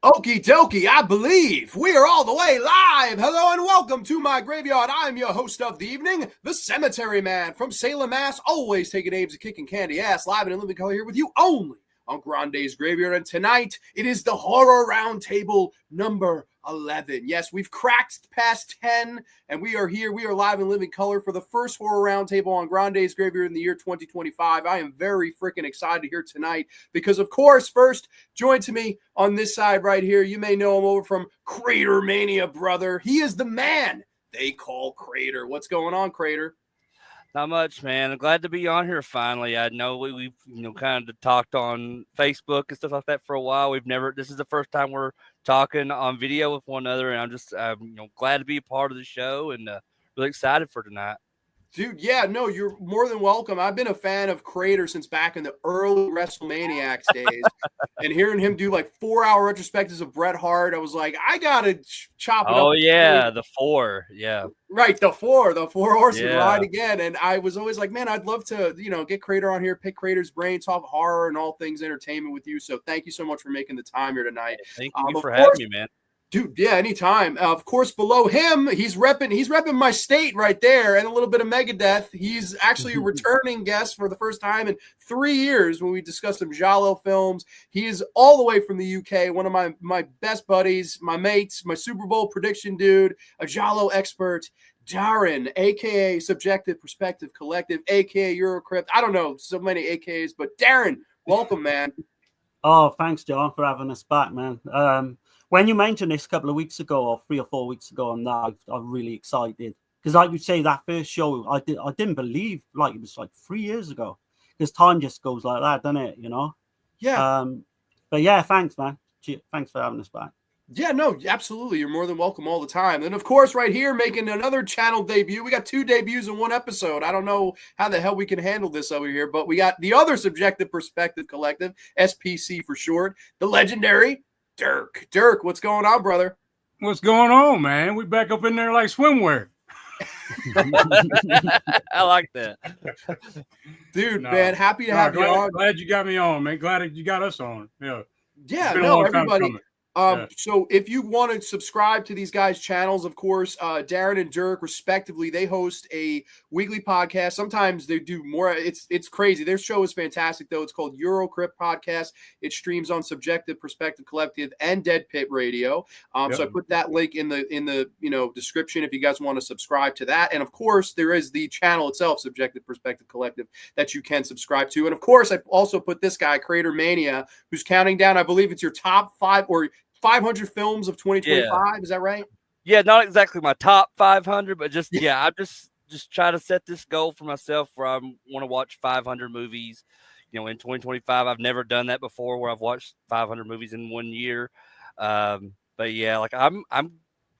Okie dokie, I believe we are all the way live. Hello and welcome to my graveyard. I'm your host of the evening, the Cemetery Man from Salem, Mass. Always taking names and kicking candy ass, live and in living color here with you only on Grande's Graveyard. And tonight, it is the Horror Roundtable number 11. Yes, we've cracked past 10, and we are here. We are live in living color for the first Horror Roundtable on Grande's Graveyard in the year 2025. I am very freaking excited here tonight because, of course, first, join to me on this side right here. You may know him over from CraterMania, brother. He is the man they call Crater. What's going on, Crater? Not much, man. I'm glad to be on here finally. I know we've kind of talked on Facebook and stuff like that for a while. This is the first time we're talking on video with one another, and I'm just glad to be a part of the show and really excited for tonight. Dude, yeah, no, you're more than welcome. I've been a fan of Crater since back in the early WrestleManiacs days. And hearing him do like 4-hour retrospectives of Bret Hart, I was like, I got to chop it up. Oh, yeah, the 4. Yeah. Right, the 4 horsemen ride again. And I was always like, man, I'd love to, get Crater on here, pick Crater's brain, talk horror and all things entertainment with you. So thank you so much for making the time here tonight. Thank you for having me, man. Dude, yeah, anytime. Of course, below him, he's repping my state right there, and a little bit of Megadeth. He's actually a returning guest for the first time in 3 years when we discussed some Giallo films. He is all the way from the UK, one of my best buddies, my mates, my Super Bowl prediction dude, a Giallo expert, Darren, a.k.a. Subjective Perspective Collective, a.k.a. Eurocrypt. I don't know, so many AKs, but Darren, welcome, man. Oh, thanks, John, for having us back, man. When you mentioned this a couple of weeks ago, or 3 or 4 weeks ago, I'm really excited because, like you say, that first show, I didn't believe it was like 3 years ago because time just goes like that, doesn't it? Yeah. But yeah, thanks, man. Thanks for having us back. Yeah, no, absolutely. You're more than welcome all the time. And of course, right here, making another channel debut. We got 2 debuts in 1 episode. I don't know how the hell we can handle this over here, but we got the other Subjective Perspective Collective, SPC for short, the legendary Dirk. Dirk, what's going on, brother? What's going on, man? We back up in there like swimwear. I like that. Dude, man, happy to have you on. Glad you got me on, man. Glad that you got us on. Yeah. Yeah, no, everybody. So if you want to subscribe to these guys' channels, of course, Darren and Dirk, respectively, they host a weekly podcast. Sometimes they do more. It's crazy. Their show is fantastic, though. It's called Eurocrypt Podcast. It streams on Subjective Perspective Collective and Dead Pit Radio. So I put that link in the description if you guys want to subscribe to that. And of course, there is the channel itself, Subjective Perspective Collective, that you can subscribe to. And of course, I also put this guy, CraterMania, who's counting down. I believe it's your top 5 or 500 films of 2025. Yeah. Is that right? Yeah, not exactly my top 500, but just I'm just trying to set this goal for myself where I want to watch 500 movies, in 2025. I've never done that before where I've watched 500 movies in 1 year. But yeah, like I'm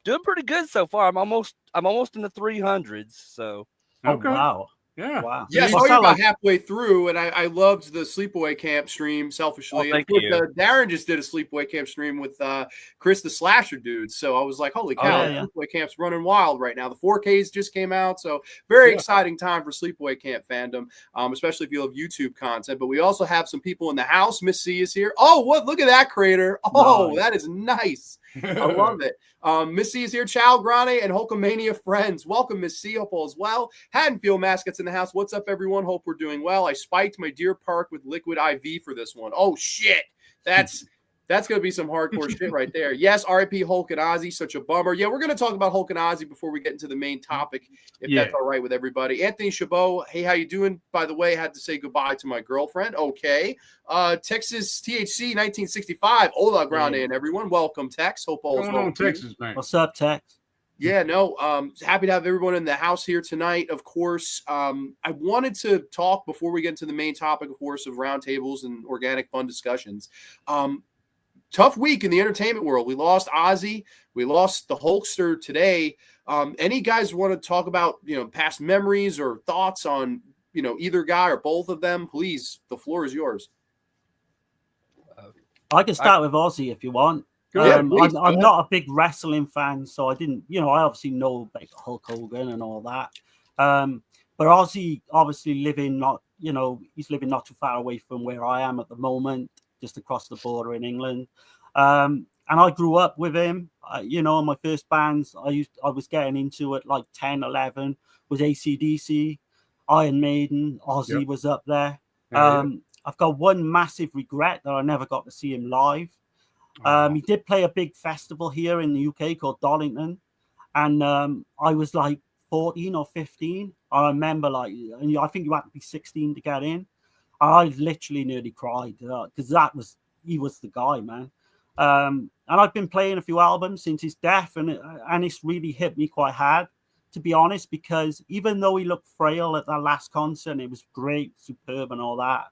doing pretty good so far. I'm almost in the 300s. So okay. Wow. Yeah. Wow. Yeah, I saw you about halfway through, and I loved the Sleepaway Camp stream selfishly. Oh, thank you. Darren just did a Sleepaway Camp stream with Chris the Slasher dude. So I was like, holy cow, Sleepaway Camp's running wild right now. The 4Ks just came out. So very exciting time for Sleepaway Camp fandom, especially if you love YouTube content. But we also have some people in the house. Miss C is here. Oh, what? Look at that, Crater. Oh, that is nice. I love it. Miss C is here. Chow Grande and Hulkamania friends. Welcome, Miss C. Hope all is well. Haddonfield Mascots in the house. What's up, everyone? Hope we're doing well. I spiked my Deer Park with liquid IV for this one. Oh, shit. That's going to be some hardcore shit right there. Yes, R.I.P. Hulk and Ozzy. Such a bummer. Yeah, we're going to talk about Hulk and Ozzy before we get into the main topic, if that's all right with everybody. Anthony Chabot, hey, how you doing? By the way, I had to say goodbye to my girlfriend. Okay. Texas THC 1965. Hola Grande and everyone. Welcome, Tex. Hope all is well. On, Texas, man. What's up, Tex? Yeah, no, happy to have everyone in the house here tonight, of course. I wanted to talk before we get into the main topic, of course, of roundtables and organic fun discussions. Tough week in the entertainment world. We lost Ozzy. We lost the Hulkster today. Any guys want to talk about, past memories or thoughts on, either guy or both of them? Please, the floor is yours. I can start with Ozzy if you want. I'm not a big wrestling fan, so I didn't, I obviously know about Hulk Hogan and all that. But Ozzy obviously he's living not too far away from where I am at the moment, just across the border in England. And and I grew up with him. You know, my first bands I was getting into at like 10, 11 was AC/DC, Iron Maiden, Ozzy was up there. I've got one massive regret that I never got to see him live. He did play a big festival here in the UK called Dollington, and I was like 14 or 15. I remember, like, and I think you had to be 16 to get in. I literally nearly cried because he was the guy, man. And I've been playing a few albums since his death, and it's really hit me quite hard, to be honest, because even though he looked frail at that last concert, and it was great, superb, and all that,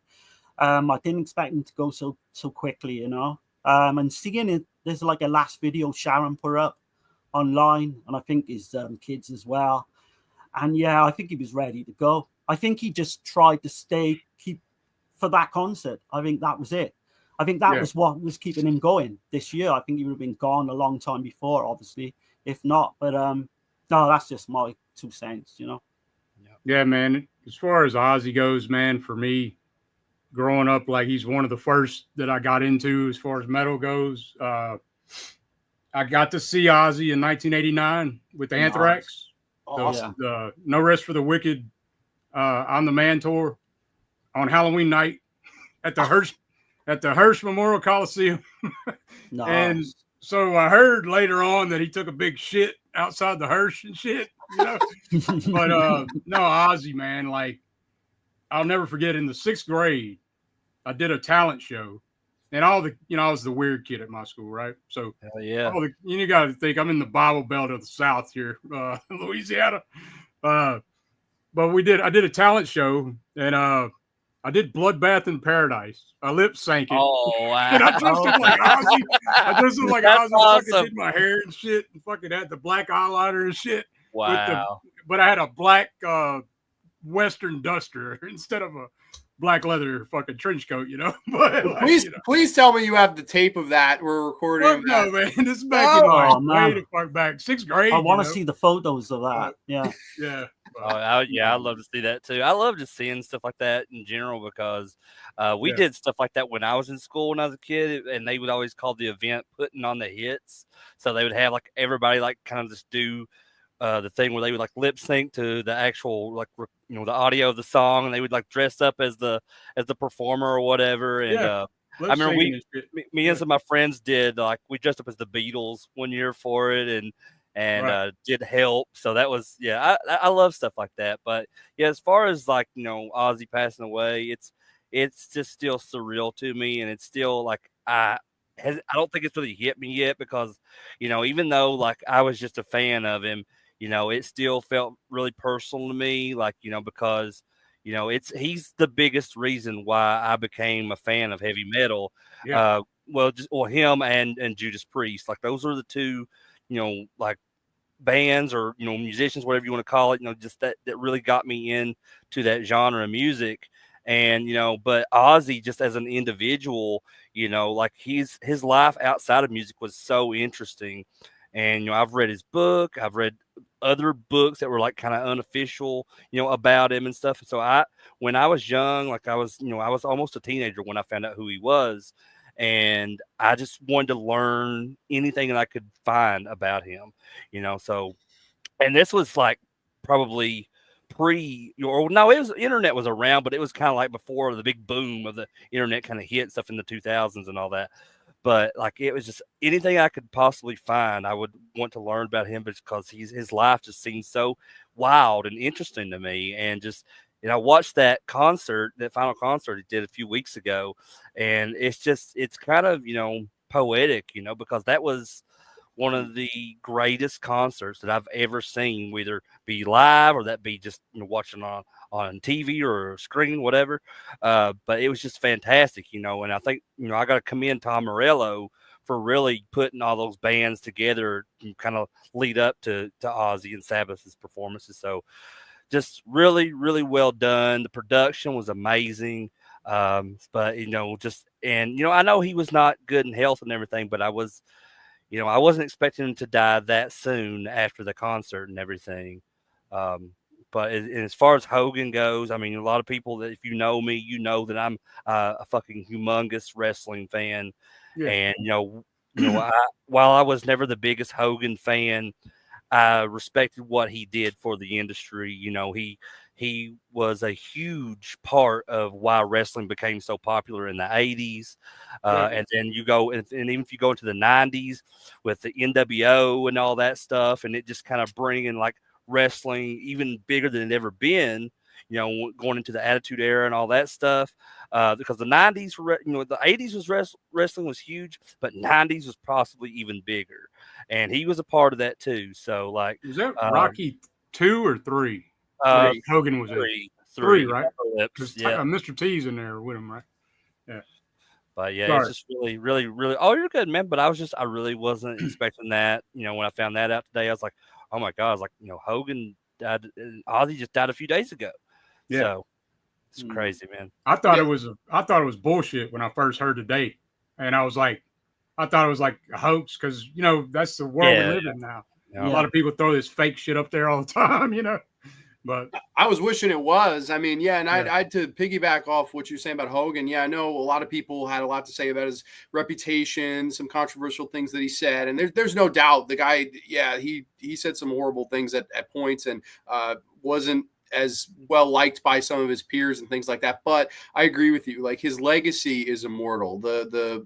I didn't expect him to go so quickly, you know. And seeing it, there's like a last video Sharon put up online, and I think his kids as well. And yeah, I think he was ready to go. I think he just tried to keep for that concert. I think that was it. I think that was what was keeping him going this year. I think he would have been gone a long time before, obviously, if not. But no, that's just my 2 cents, you know. Yeah, man. As far as Ozzy goes, man, for me, growing up, like, he's one of the first that I got into as far as metal goes. I got to see Ozzy in 1989 with the Anthrax. Awesome. The No Rest for the Wicked on the Man tour on Halloween night at the Hearst Memorial Coliseum. And so I heard later on that he took a big shit outside the Hearst and shit, you know. But no, Ozzy, man, like, I'll never forget, in the 6th grade, I did a talent show, and I was the weird kid at my school, right? So you got to think I'm in the Bible Belt of the South here, Louisiana. But I did a talent show, and I did Bloodbath in Paradise. I lip sync it. Oh, wow. And I dressed up like Ozzy. That's awesome. Fucking did my hair and shit, and fucking had the black eyeliner and shit. Wow. But I had a black Western duster instead of a black leather fucking trench coat, you know. But please tell me you have the tape of that. We're recording. No, man, this is back in way the fuck back, 6th grade. I want to see the photos of that. Yeah. I'd love to see that too. I love just seeing stuff like that in general, because we did stuff like that when I was in school when I was a kid, and they would always call the event Putting on the Hits. So they would have like everybody like kind of just do the thing where they would like lip sync to the actual, like, you know, the audio of the song, and they would like dress up as the performer or whatever. And I remember me and some of my friends did, like, we dressed up as the Beatles one year for it, and did Help. So that was I love stuff like that. But yeah, as far as, like, you know, Ozzy passing away, it's just still surreal to me, and it's still like I don't think it's really hit me yet, because, you know, even though, like, I was just a fan of him, you know, it still felt really personal to me, like, you know, because, you know, he's the biggest reason why I became a fan of heavy metal. Him and Judas Priest, like, those are the two, you know, like, bands or, you know, musicians, whatever you want to call it, you know, just that really got me into that genre of music. And, you know, but Ozzy, just as an individual, you know, like, his life outside of music was so interesting. And, you know, I've read his book, I've read other books that were like kind of unofficial, you know, about him and stuff. And so when I was young, like, I was almost a teenager when I found out who he was. And I just wanted to learn anything that I could find about him, you know. So, and this was like probably internet was around, but it was kind of like before the big boom of the internet kind of hit stuff in the 2000s and all that. But, like, it was just anything I could possibly find, I would want to learn about him, because his life just seems so wild and interesting to me. And just, you know, I watched that final concert he did a few weeks ago, and it's kind of, you know, poetic, you know, because that was one of the greatest concerts that I've ever seen, whether be live or that be just, you know, watching on TV or a screen, whatever. But it was just fantastic, you know. And I think, you know, I got to commend Tom Morello for really putting all those bands together and kind of lead up to Ozzy and Sabbath's performances. So just really, really well done. The production was amazing. But, you know, I know he was not good in health and everything, but I wasn't expecting him to die that soon after the concert and everything. But as far as Hogan goes, I mean, a lot of people that, if you know me, you know that I'm a fucking humongous wrestling fan. Yeah. And, you know, while I was never the biggest Hogan fan, I respected what he did for the industry. He was a huge part of why wrestling became so popular in the 80s. And then you go, and even if you go into the 90s with the NWO and all that stuff, and it just kind of bringing like wrestling even bigger than it ever been, going into the Attitude Era and all that stuff. Because the 90s, the 80s was wrestling was huge, but 90s was possibly even bigger. And he was a part of that too. So like, was that Rocky 2 or 3? Hogan was three, right? Because Mr. T's in there with him, right? Yeah. But yeah, it's just really, really, really. Oh, you're good, man. But I really wasn't expecting that. When I found that out today, I was like, oh my god! I was like, Hogan died. Ozzy just died a few days ago. Yeah. So it's crazy, man. I thought it was bullshit when I first heard today, and I thought it was like a hoax because that's the world we live in now. A lot of people throw this fake shit up there all the time, But I was wishing it was. I mean, and I had to piggyback off what you're saying about Hogan. Yeah, I know a lot of people had a lot to say about his reputation, some controversial things that he said, and there's no doubt the guy. Yeah, he said some horrible things at points and wasn't as well liked by some of his peers and things like that. But I agree with you. Like his legacy is immortal. The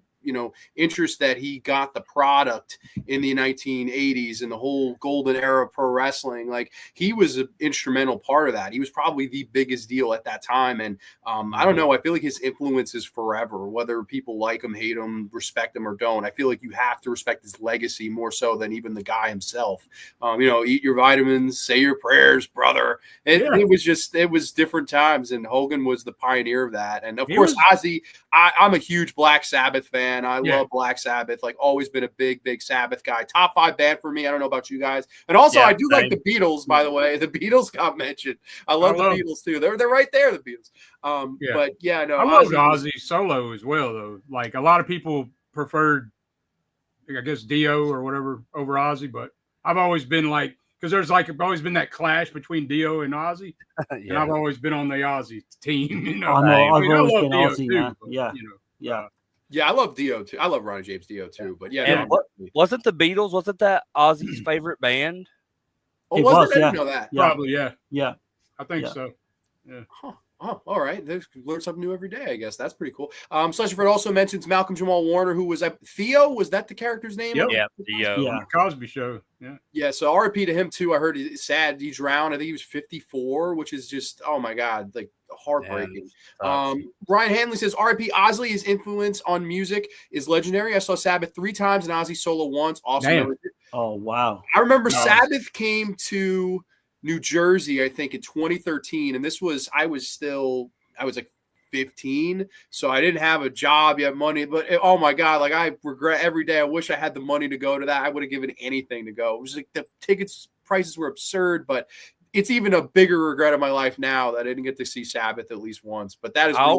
interest that he got the product in the 1980s and the whole golden era of pro wrestling, like he was an instrumental part of that. He was probably the biggest deal at that time. And I don't know, I feel like his influence is forever, whether people like him, hate him, respect him or don't. I feel like you have to respect his legacy more so than even the guy himself. Eat your vitamins, say your prayers, brother. It was different times. And Hogan was the pioneer of that. And of course, Ozzy, I'm a huge Black Sabbath fan. I love Black Sabbath, like always been a big Sabbath guy. Top 5 band for me. I don't know about you guys. And also I do like the Beatles, by the way. The Beatles got mentioned. I love the Beatles too. They're right there, the Beatles. But yeah, no. I love Ozzy solo as well though. Like a lot of people preferred I guess Dio or whatever over Ozzy, but I've always been like because there's always been that clash between Dio and Ozzy. And I've always been on the Ozzy team, I know, I've always been Ozzy, man. But, Yeah, I love Dio too. I love Ronnie James Dio too. But wasn't the Beatles? Wasn't that Ozzy's favorite band? Oh, it was. I didn't know that. Probably, yeah. I think so. Yeah. Huh. Oh, all right. They learn something new every day, I guess. That's pretty cool. Slasherford also mentions Malcolm Jamal Warner, who was Theo. Was that the character's name? Yep. Yeah, Theo. Yeah. The Cosby Show. Yeah. Yeah. So RIP to him too. I heard he's sad. He drowned. I think he was 54, which is just my god, like heartbreaking. Ryan Hanley says RIP Ozzy. His influence on music is legendary. I saw Sabbath 3 times and Ozzy solo once. Awesome. Oh wow. I remember Sabbath came to New Jersey, I think in 2013. And I was like 15. So I didn't have a job yet, money, but oh my God, like I regret every day. I wish I had the money to go to that. I would have given anything to go. It was like the tickets prices were absurd, but it's even a bigger regret of my life now that I didn't get to see Sabbath at least once, but that is I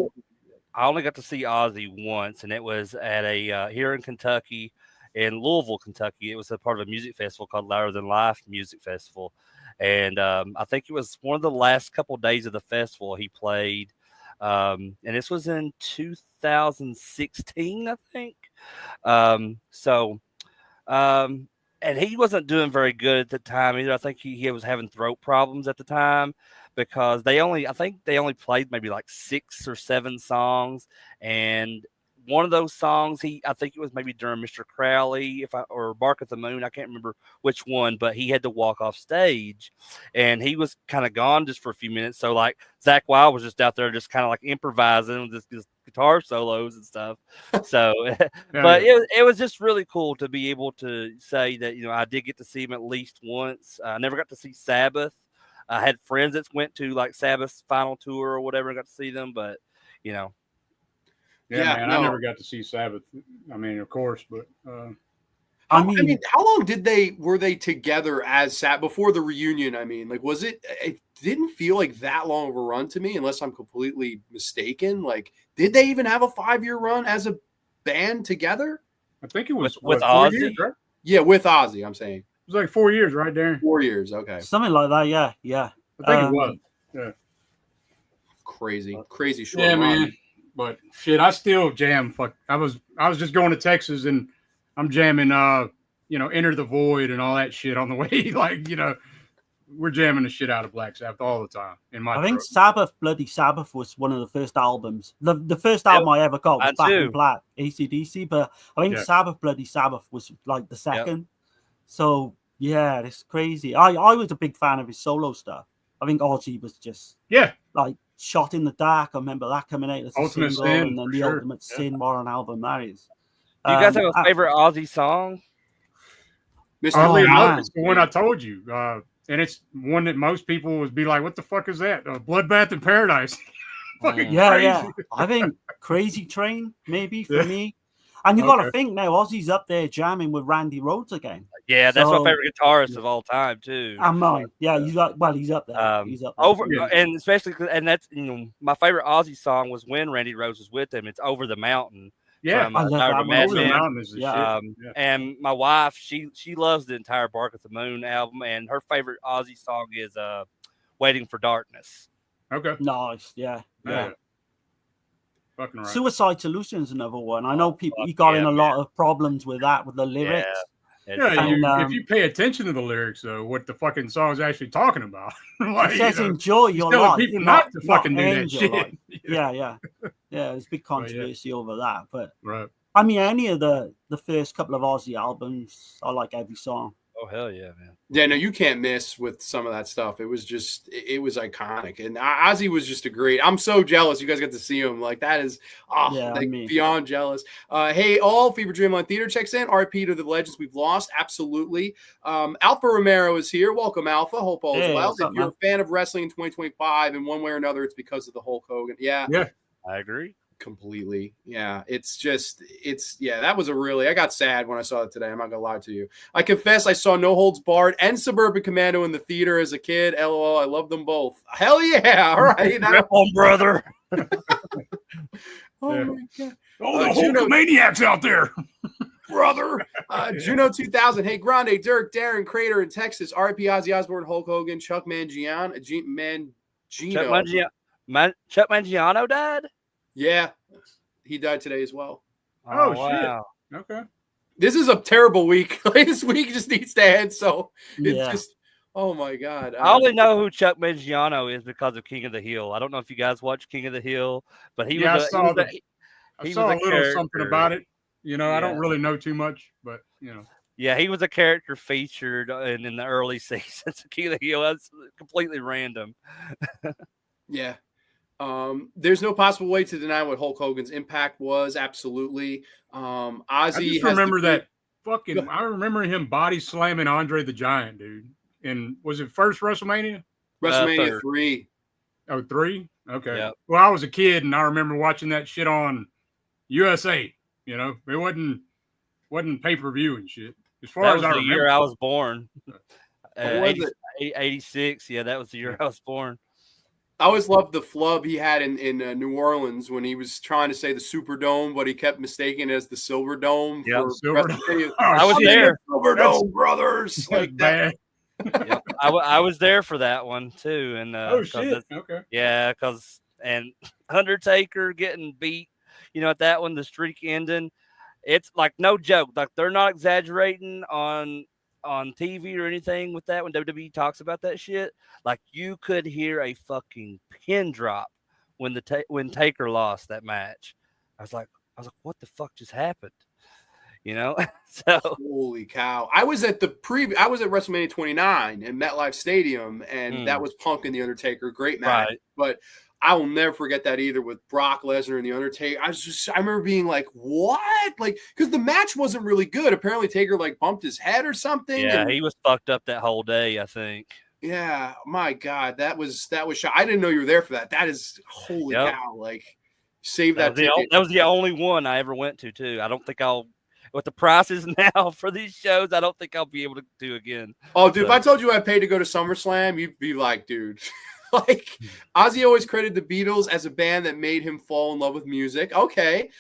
only got to see Ozzy once, and it was at a here in Kentucky, in Louisville, Kentucky. It was a part of a music festival called Louder Than Life Music Festival. And I think it was one of the last couple of days of the festival he played. And this was in 2016, I think. And he wasn't doing very good at the time either. I think he was having throat problems at the time because I think they only played maybe like 6 or 7 songs. And one of those songs, I think it was maybe during Mr. Crowley, or Bark at the Moon. I can't remember which one, but he had to walk off stage, and he was kind of gone just for a few minutes. So like Zach Wild was just out there, just kind of like improvising with this guitar solos and stuff. So, but it was just really cool to be able to say that I did get to see him at least once. I never got to see Sabbath. I had friends that went to like Sabbath's final tour or whatever and got to see them, but Yeah, man, I never got to see Sabbath. I mean, of course, but I mean, how long were they together as Sabbath before the reunion? I mean, like, it didn't feel like that long of a run to me, unless I'm completely mistaken. Like, did they even have a 5-year run as a band together? I think it was with 4 Ozzy, years, right? Yeah, with Ozzy, I'm saying. It was like 4 years, right, Darren? 4 years, okay. Something like that, yeah. I think it was. Yeah. Crazy short run. Man. But shit, I still jam. Fuck, I was just going to Texas, and I'm jamming, Enter the Void and all that shit on the way. Like, we're jamming the shit out of Black Sabbath all the time in my I think truck. Sabbath, Bloody Sabbath was one of the first albums. The first album I ever got was Back in Black, AC/DC, but I think Sabbath, Bloody Sabbath was like the second. Yep. So, yeah, it's crazy. I was a big fan of his solo stuff. I think Ozzy was just like Shot in the Dark. I remember that coming out as a Ultimate single, Sin, and then the Ultimate Sin, what an album that is. Do you guys have a favorite Ozzy song? Oddly enough, it's the one I told you. And it's one that most people would be like, what the fuck is that? Bloodbath in Paradise. Fucking crazy. Yeah. I think Crazy Train, maybe, for me. And you got to think now, Ozzy's up there jamming with Randy Rhoads again. Yeah, that's my favorite guitarist of all time, too. And mine. Yeah, he's up there. He's up there. And especially, and that's, my favorite Ozzy song was when Randy Rhoads was with him. It's Over the Mountain. Yeah, I love that. Over the Mountain is the shit. And my wife, she loves the entire Bark at the Moon album, and her favorite Ozzy song is Waiting for Darkness. Okay. Nice. Yeah. Fucking right. Suicide Solution is another one. I know people, he got in a lot of problems with that, with the lyrics. If you pay attention to the lyrics, though, what the fucking song's actually talking about. Like, it says enjoy your life. People not to fucking do that shit. Yeah, there's big controversy over that. But I mean, any of the first couple of Ozzy albums, I like every song. Oh, hell yeah, man. Yeah, no, you can't miss with some of that stuff. It was iconic. And Ozzy was just a great. I'm so jealous you guys got to see him. Like, that is beyond jealous. Hey, all Fever Dreamland Theater checks in. RP to the legends we've lost. Absolutely. Alpha Romero is here. Welcome, Alpha. Hope all is well. If you're a fan of wrestling in 2025 in one way or another, it's because of the Hulk Hogan. Yeah, I agree. Completely. Yeah, that was I got sad when I saw it today. I'm not gonna lie to you. I confess I saw No Holds Barred and Suburban Commando in the theater as a kid. LOL, I love them both. Hell yeah. All right. Rip on, brother. My God. Oh, the Hulk maniacs out there. Brother. Juno 2000. Hey, Grande, Dirk, Darren, Crater in Texas. RIP Ozzy Osbourne, Hulk Hogan, Chuck Mangiano. Chuck Mangiano died? Yeah, he died today as well. Oh wow. Shit. Okay. This is a terrible week. This week just needs to end. So it's just, oh my God. I only know who Chuck Mangiano is because of King of the Hill. I don't know if you guys watch King of the Hill, but he was. I saw a little something about it. I don't really know too much, but Yeah, he was a character featured in the early seasons of King of the Hill. That's completely random. Yeah. There's no possible way to deny what Hulk Hogan's impact was. Absolutely. Ozzy. I just remember that fucking. I remember him body slamming Andre the Giant, dude. And was it first WrestleMania? WrestleMania 3. Oh, 3? Okay. Yep. Well, I was a kid, and I remember watching that shit on USA. It wasn't pay-per-view and shit. As far as I remember, year I was born. 86. Yeah, that was the year I was born. I always loved the flub he had in New Orleans when he was trying to say the Superdome, but he kept mistaking it as the Silver Dome. Yeah, I was there. Silverdome, brothers. Like that. Yep. I was there for that one too, and oh shit, okay, yeah, because Undertaker getting beat, at that one, the streak ending. It's like no joke, like they're not exaggerating on TV or anything with that when WWE talks about that shit. Like you could hear a fucking pin drop when Taker lost that match. I was like, what the fuck just happened? So holy cow! I was at WrestleMania 29 in MetLife Stadium, and that was Punk and the Undertaker, great match. Right. But I will never forget that either with Brock Lesnar and the Undertaker. I remember being like, what? Like, because the match wasn't really good. Apparently, Taker bumped his head or something. Yeah, he was fucked up that whole day, I think. Yeah, my God, that was I didn't know you were there for that. That is holy cow! Like, save that ticket. That was the only one I ever went to too. I don't think with the prices now for these shows, I don't think I'll be able to do again. Oh, dude, if I told you I paid to go to SummerSlam, you'd be like, dude. Like, Ozzy always credited the Beatles as a band that made him fall in love with music. Okay.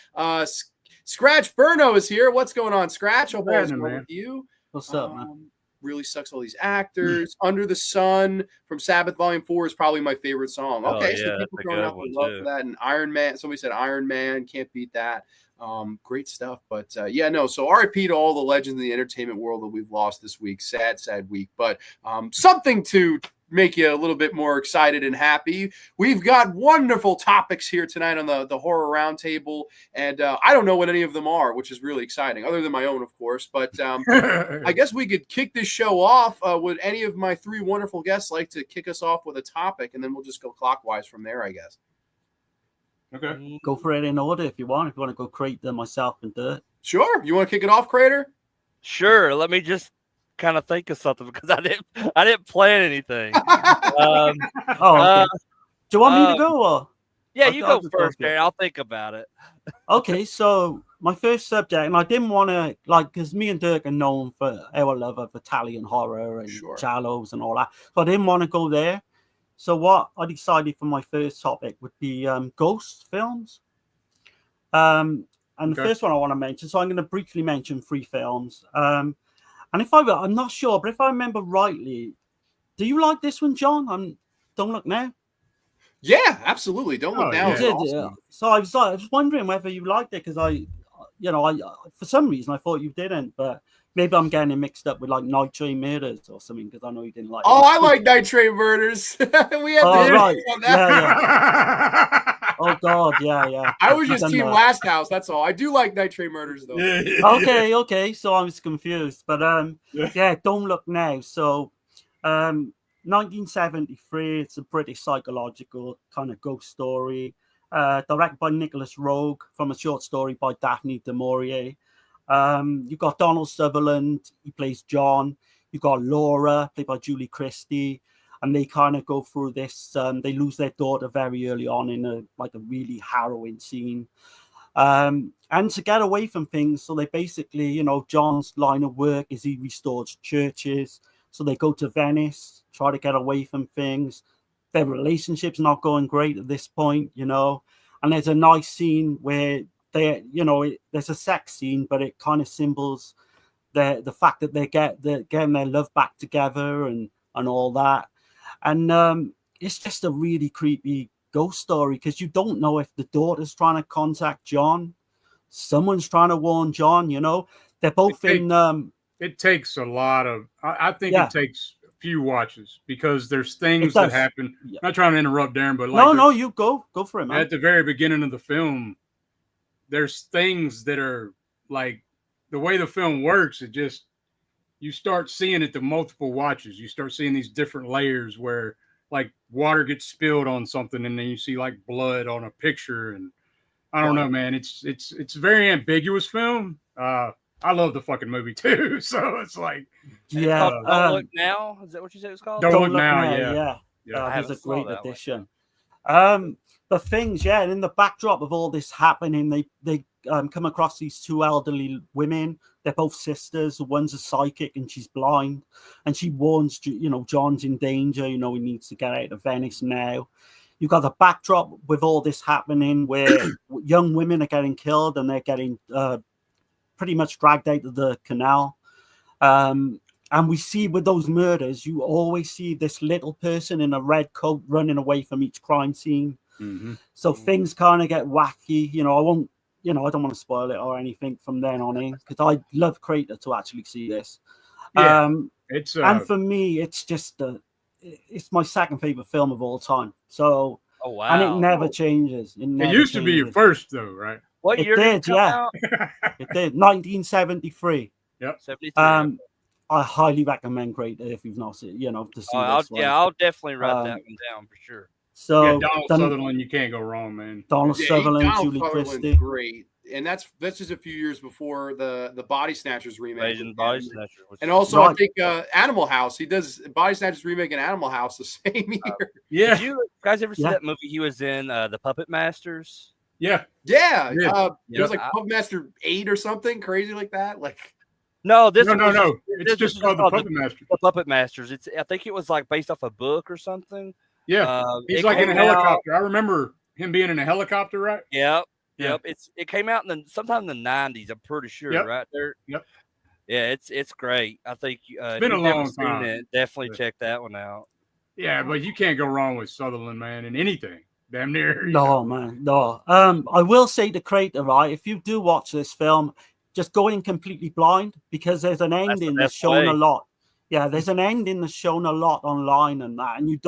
Scratch Burno is here. What's going on, Scratch? Hope all is well with you. What's up, man? really sucks. All these actors. Under the Sun from Sabbath Volume 4 is probably my favorite song. Okay, so people throwing out the love for that. And Iron Man, somebody said Iron Man, can't beat that. Great stuff. But so RIP to all the legends in the entertainment world that we've lost this week. Sad week. But something to make you a little bit more excited and happy. We've got wonderful topics here tonight on the Horror Roundtable, and I don't know what any of them are, which is really exciting, other than my own, of course. But I guess we could kick this show off. Would any of my three wonderful guests like to kick us off with a topic, and then we'll just go clockwise from there, I guess. Okay. Go for it in order if you want. If you want to go Crater, myself, and Dirt. Sure. You want to kick it off, Crater? Sure. Let me just kind of think of something because I didn't plan anything. Okay. Do you want me to go? Or? Yeah, you go first, Barry. I'll think about it. Okay, so my first subject, and I didn't want to, because me and Dirk are known for our love of Italian horror and giallos and all that, so I didn't want to go there. So what I decided for my first topic would be ghost films. And the first one I want to mention, so I'm going to briefly mention 3 films. And I'm not sure, but if I remember rightly, do you like this one, John? Don't Look Now. Yeah, absolutely. Don't Look Now. Yeah. Awesome. So I was wondering whether you liked it because I for some reason I thought you didn't, but maybe I'm getting it mixed up with like Night Train Murders or something because I know you didn't like. Oh, I like Night Train Murders. We had right. on that. Yeah. Oh God, yeah. I was just Team Last House. That's all. I do like Night Train Murders though. Okay. So I was confused, but Don't Look Now. So, 1973. It's a British psychological kind of ghost story, directed by Nicholas Roeg from a short story by Daphne du Maurier. You've got Donald Sutherland. He plays John. You've got Laura, played by Julie Christie. And they kind of go through this. They lose their daughter very early on in a really harrowing scene. And to get away from things, so they basically, John's line of work is he restores churches. So they go to Venice, try to get away from things. Their relationship's not going great at this point, And there's a nice scene where there's a sex scene, but it kind of symbols the fact that they're getting their love back together and all that. And it's just a really creepy ghost story because you don't know if the daughter's trying to contact John. Someone's trying to warn John, They're both It takes a lot of... I think it takes a few watches because there's things that happen. Yeah. I'm not trying to interrupt, Darren, but... No, you go for it, man. At the very beginning of the film, there's things that are like... The way the film works, it just... You start seeing it to multiple watches. You start seeing these different layers where like water gets spilled on something and then you see like blood on a picture. And I don't know, man, it's a very ambiguous film. I love the fucking movie too. So it's like, Don't Look Now. Is that what you said it was called? Don't Look Now. Yeah. That's a great addition. The things, and in the backdrop of all this happening, they come across these 2 elderly women. They're both sisters. One's a psychic and she's blind. And she warns, John's in danger. He needs to get out of Venice now. You've got the backdrop with all this happening where young women are getting killed and they're getting pretty much dragged out of the canal. And we see with those murders, you always see this little person in a red coat running away from each crime scene. Mm-hmm. So things kind of get wacky. I don't want to spoil it or anything from then on in because I love Crater to actually see this. Yeah, and for me, it's just it's my second favorite film of all time. So, and it never changes. It used to be your first, though, right? What year did it come out? It did, 1973. Yep, 73. I highly recommend Crater if you've not seen, to see this one. I'll definitely write that one down for sure. So Donald Sutherland, you can't go wrong, man. Donald Sutherland, Julie Christie, great, and that's just a few years before the Body Snatchers remake. Body Snatchers, and also I think Animal House. He does Body Snatchers remake and Animal House the same year. Did you guys ever see that movie he was in, The Puppet Masters? Yeah. It was like Puppet Master 8 or something crazy like that. No. It's just called The Puppet Masters. The Puppet Masters. I think it was like based off a book or something. Yeah, he's like in a helicopter. I remember him being in a helicopter, right? Yep. It came out sometime in the 90s. I'm pretty sure, right there. Yep. Yeah, it's great. I think it's been a long time. It, definitely check that one out. Yeah, but you can't go wrong with Sutherland, man, in anything. Damn near. No, man, no. I will say the Crater, right? If you do watch this film, just go in completely blind, because there's an ending that's shown a lot. Yeah, there's an ending that's shown a lot online and that, and you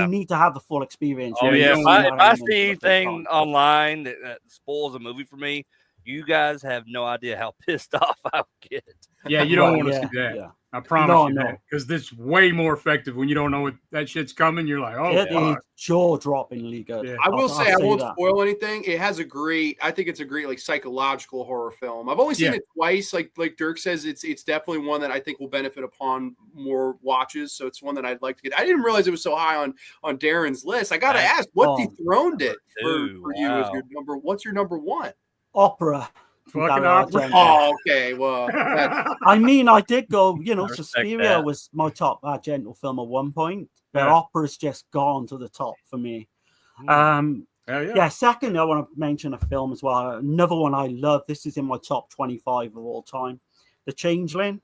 need to have the full experience. Oh yeah, if I see anything online that spoils a movie for me, you guys have no idea how pissed off I would get. Yeah, you don't want to see that. Yeah. I promise you that, because this is way more effective when you don't know what that shit's coming. You're like, oh, it is jaw-droppingly good. Yeah. I will say I won't spoil anything. It has I think it's a great like psychological horror film. I've only seen it twice. Like Dirk says, it's definitely one that I think will benefit upon more watches. So it's one that I'd like to get. I didn't realize it was so high on Darren's list. I got to ask, what dethroned it for you as your number? What's your number one? Opera. Oh, okay. Well, I mean, I did go. Suspiria was my top Argento film at one point, but Opera's just gone to the top for me. Second, I want to mention a film as well. Another one I love. This is in my top 25 of all time. The Changeling.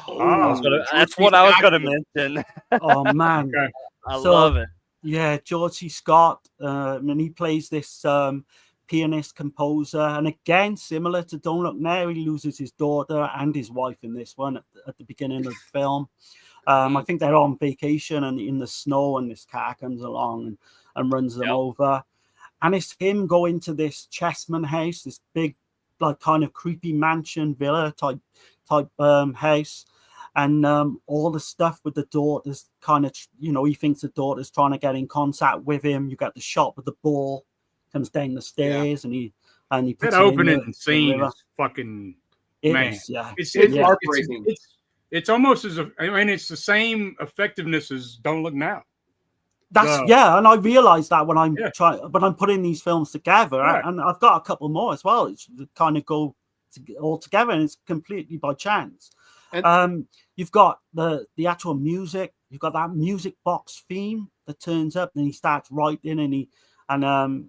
That's what I was going to mention. Oh man, I love it. Yeah, George C. Scott, and he plays this pianist, composer, and again, similar to Don't Look Now, he loses his daughter and his wife in this one at the beginning of the film. I think they're on vacation and in the snow, and this car comes along and runs them over. And it's him going to this Chessman house, this big, like kind of creepy mansion villa type house. And all the stuff with the daughter's kind of, he thinks the daughter's trying to get in contact with him. You got the shot with the ball. Comes down the stairs and he puts that opening scene is fucking it's heartbreaking. It's almost it's the same effectiveness as Don't Look Now. That's and I realized that when I'm putting these films together, and I've got a couple more as well. It's kind of go all together, and it's completely by chance. And you've got the actual music. You've got that music box theme that turns up, and he starts writing, and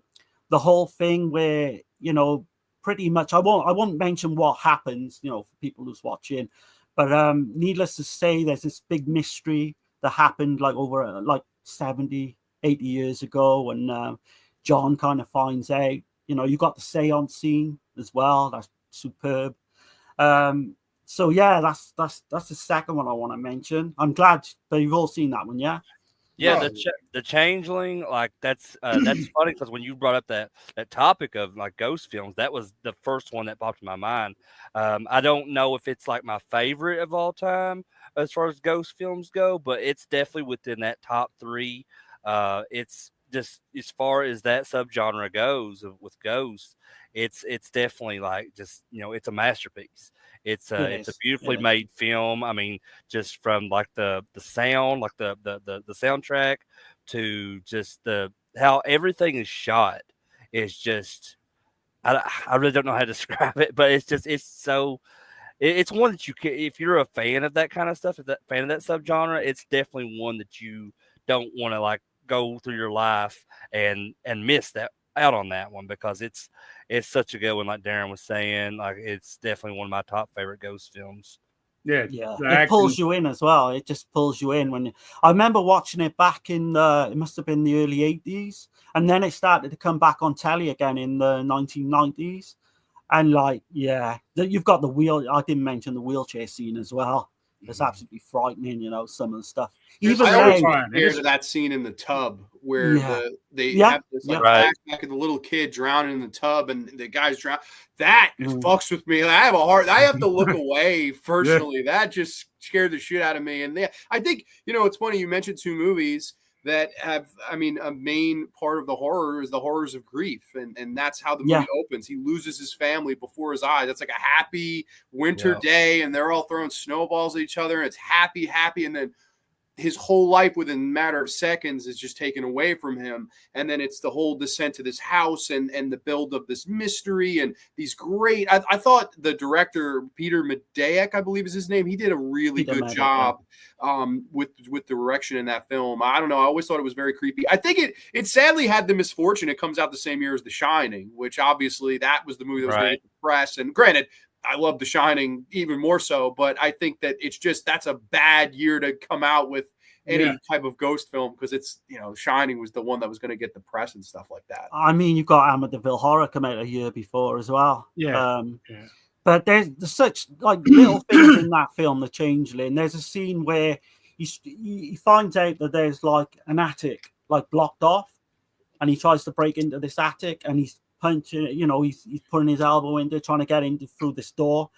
the whole thing where, pretty much, I won't mention what happens, for people who's watching, but needless to say, there's this big mystery that happened like over 70, 80 years ago, and John kind of finds out, you got the seance scene as well. That's superb. So yeah, that's the second one I want to mention. I'm glad that you've all seen that one, yeah? Yeah, the Changeling, like that's funny, because when you brought up that topic of like ghost films, that was the first one that popped in my mind. I don't know if it's like my favorite of all time as far as ghost films go, but it's definitely within that top three. It's just as far as that subgenre goes with ghosts, it's definitely like just it's a masterpiece. It's a beautifully made film. I mean, just from like the sound, like the soundtrack, to just how everything is shot is just I really don't know how to describe it, but it's one that you can, if you're a fan of that kind of stuff, if that fan of that subgenre, it's definitely one that you don't want to like go through your life and miss that out on that one, because it's such a good one. Like Darren was saying, like it's definitely one of my top favorite ghost films. Yeah. It pulls you in as well. It just pulls you in. I remember watching it back in it must have been the early 80s, and then it started to come back on telly again in the 1990s. And you've got the wheel. I didn't mention the wheelchair scene as well. It's absolutely frightening, some of the stuff. Even I always scared of that scene in the tub where they have this flashback of the little kid drowning in the tub, and the guy's drowning. That fucks with me. I have to look away personally. That just scared the shit out of me. And I think it's funny you mentioned two movies that have, a main part of the horror is the horrors of grief. And that's how the movie opens. He loses his family before his eyes. That's like a happy winter day, and they're all throwing snowballs at each other, and it's happy. And then his whole life within a matter of seconds is just taken away from him. And then it's the whole descent to this house and the build of this mystery and these great, I thought the director, Peter Medaic, I believe is his name. He did a really good job with direction in that film. I don't know. I always thought it was very creepy. I think it sadly had the misfortune. It comes out the same year as The Shining, which obviously that was the movie that was very press. And granted, I love The Shining even more so, but I think that it's just that's a bad year to come out with any type of ghost film because it's, you know, Shining was the one that was going to get the press and stuff like that. I mean, you've got Amityville Horror come out a year before as well. But there's such like little things in that film, The Changeling. There's a scene where he finds out that there's like an attic like blocked off, and he tries to break into this attic, and he's punching, you know, he's putting his elbow in there trying to get in through this door.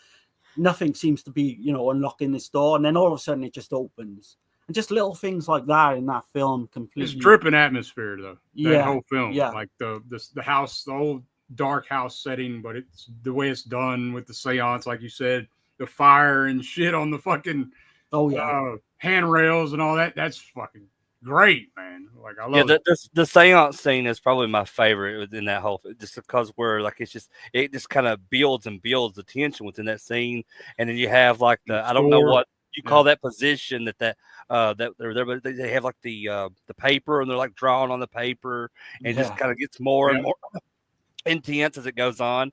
Nothing seems to be, you know, unlocking this door, and then all of a sudden it just opens. And just little things like that in that film completely. It's dripping atmosphere though. That whole film, like the house, the old dark house setting, but it's the way it's done with the seance, like you said, the fire and shit on the fucking handrails and all that. That's fucking great, man. Like I love it. The seance scene is probably my favorite within that whole, just because we're like it just kind of builds and builds the tension within that scene, and then you have like I don't know what you call that position that they're there, but they have like the paper, and they're like drawing on the paper, and just kind of gets more and more intense as it goes on.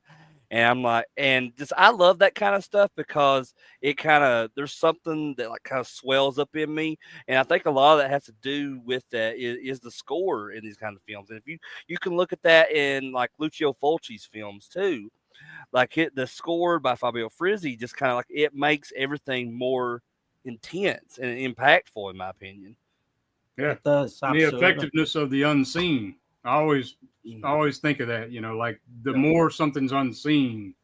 And I'm like, and just I love that kind of stuff because it kind of there's something that like kind of swells up in me, and I think a lot of that has to do with that is the score in these kind of films. And if you can look at that in like Lucio Fulci's films too, like the score by Fabio Frizzi just kind of like it makes everything more intense and impactful, in my opinion. Yeah, it does. The effectiveness of the unseen. I always think of that, you know, like the more something's unseen,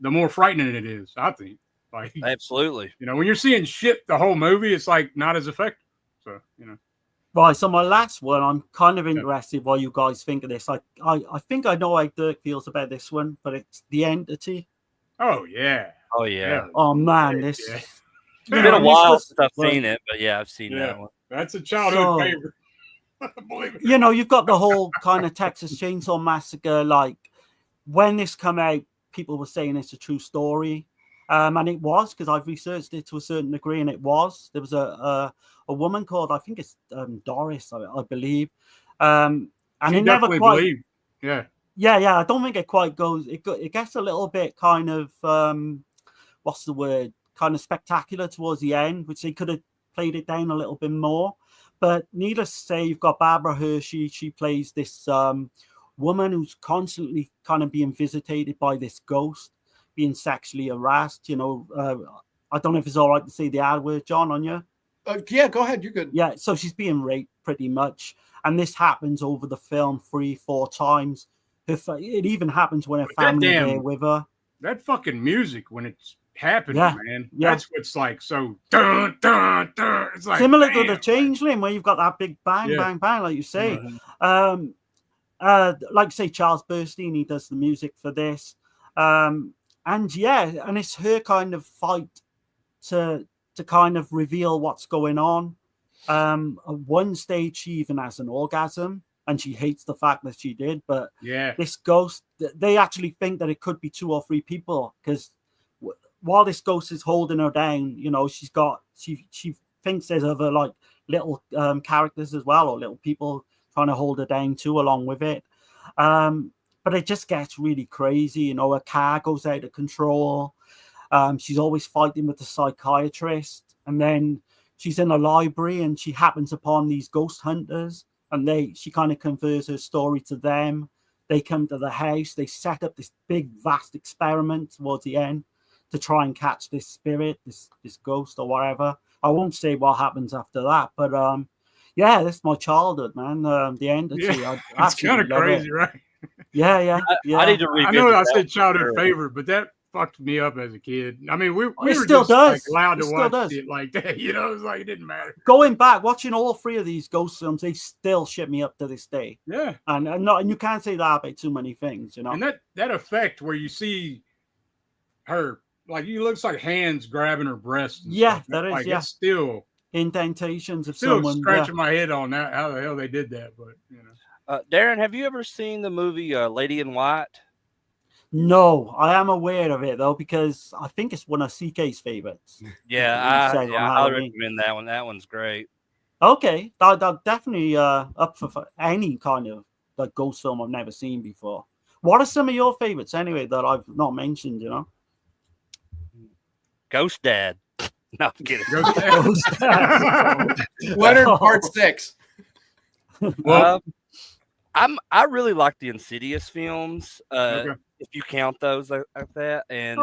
the more frightening it is, I think. Like absolutely. You know, when you're seeing shit the whole movie, it's like not as effective. So, you know. Right, so my last one, I'm kind of interested what you guys think of this. I think I know how Dirk feels about this one, but it's The Entity. Oh yeah. Oh yeah. Oh man, this it's been a while since I've seen it, but I've seen that one. That's a childhood favorite. You know, you've got the whole kind of Texas Chainsaw Massacre. Like when this come out, people were saying it's a true story, and it was, because I've researched it to a certain degree, and it was. There was a woman called, I think it's Doris, I believe, and she it never quite. Believed. Yeah. I don't think it quite goes. It gets a little bit kind of what's the word? Kind of spectacular towards the end, which they could have played it down a little bit more. But needless to say, you've got Barbara Hershey. She plays this woman who's constantly kind of being visitated by this ghost, being sexually harassed. You know, I don't know if it's all right to say the R word, John, on you. Yeah, go ahead. You're good. Yeah, so she's being raped pretty much. And this happens over the film 3-4 times. It even happens when her family is there with her. That fucking music when it's happening, man. That's what's like so dun, dun, dun. It's like similar to The Changeling, where you've got that big bang, bang, bang, like you say. Like say Charles Bernstein, he does the music for this. And it's her kind of fight to kind of reveal what's going on. At one stage, she even has an orgasm, and she hates the fact that she did. But this ghost, they actually think that it could be 2 or 3 people, because while this ghost is holding her down, you know, she thinks there's other like little characters as well, or little people trying to hold her down too, along with it. But it just gets really crazy. You know, her car goes out of control. She's always fighting with the psychiatrist, and then she's in a library and she happens upon these ghost hunters, and she kind of confers her story to them. They come to the house. They set up this big, vast experiment towards the end to try and catch this spirit, this ghost or whatever. I won't say what happens after that, but that's my childhood, man. The Entity. Yeah, it's kind of crazy, right? Yeah. I need to revisit. I know I said childhood favorite, but that fucked me up as a kid. I mean, we were still just does. Like, allowed to watch it like that, you know. It's like it didn't matter. Going back, watching all 3 of these ghost films, they still shit me up to this day. Yeah, and you can't say that about too many things, you know. And that effect where you see her, like, it looks like hands grabbing her breast. Yeah, stuff. that is. Like, yeah, it's still indentations of still someone. Scratching my head on that. How the hell they did that? But you know, Darren, have you ever seen the movie Lady in White? No, I am aware of it though, because I think it's one of CK's favorites. I recommend that one. That one's great. Okay, that definitely up for any kind of like ghost film I've never seen before. What are some of your favorites anyway that I've not mentioned? You know. Ghost Dad. No, I'm kidding. Ghost Leonard Part 6. Well, I really like the Insidious films. Okay. If you count those like that, and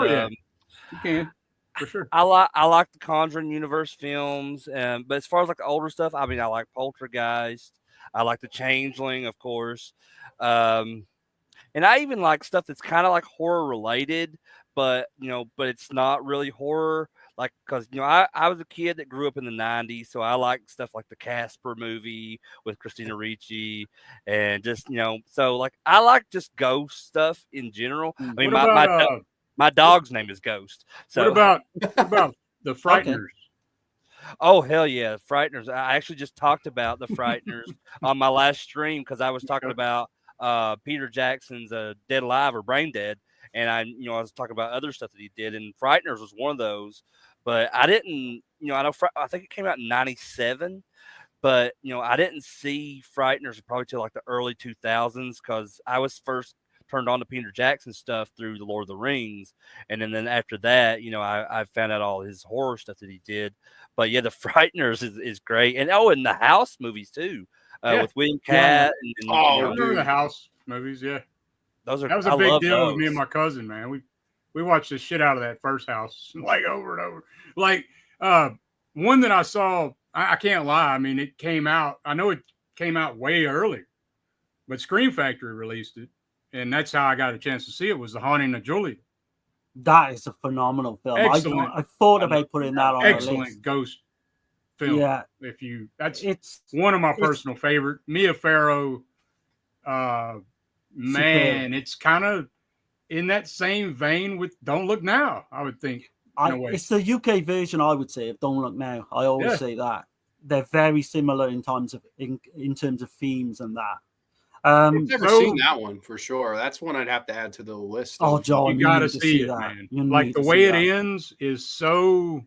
you can for sure. I like the Conjuring universe films, but as far as like the older stuff, I mean, I like Poltergeist. I like the Changeling, of course, and I even like stuff that's kind of like horror related, but but it's not really horror. Like, because I was a kid that grew up in the '90s, so I like stuff like the Casper movie with Christina Ricci, and just so like I like just ghost stuff in general. I mean, my dog's name is Ghost. So what about the Frighteners? Okay. Oh hell yeah, Frighteners! I actually just talked about the Frighteners on my last stream because I was talking about Peter Jackson's Dead Alive or Brain Dead. And I was talking about other stuff that he did, and Frighteners was one of those. But I didn't, I think it came out in '97, but I didn't see Frighteners probably till like the early 2000s because I was first turned on to Peter Jackson stuff through the Lord of the Rings, and then after that, I found out all his horror stuff that he did. But yeah, the Frighteners is great, and and the House movies too, with William Catt. I remember the House movies, yeah. That was a big deal with me and my cousin, man. We watched the shit out of that first House like over and over. Like one that I saw, I can't lie. I mean, it came out. I know it came out way earlier, but Scream Factory released it, and that's how I got a chance to see it. Was The Haunting of Julia. That is a phenomenal film. Excellent. I thought about putting that on. Excellent ghost film. Yeah, it's one of my personal favorite. Mia Farrow. Man, it's kind of in that same vein with Don't Look Now, I would think. It's the UK version, I would say, of Don't Look Now. I always say that. They're very similar in terms of themes and that. I've never seen that one for sure. That's one I'd have to add to the list. Oh, John, you gotta see it, man. Like the way it ends is so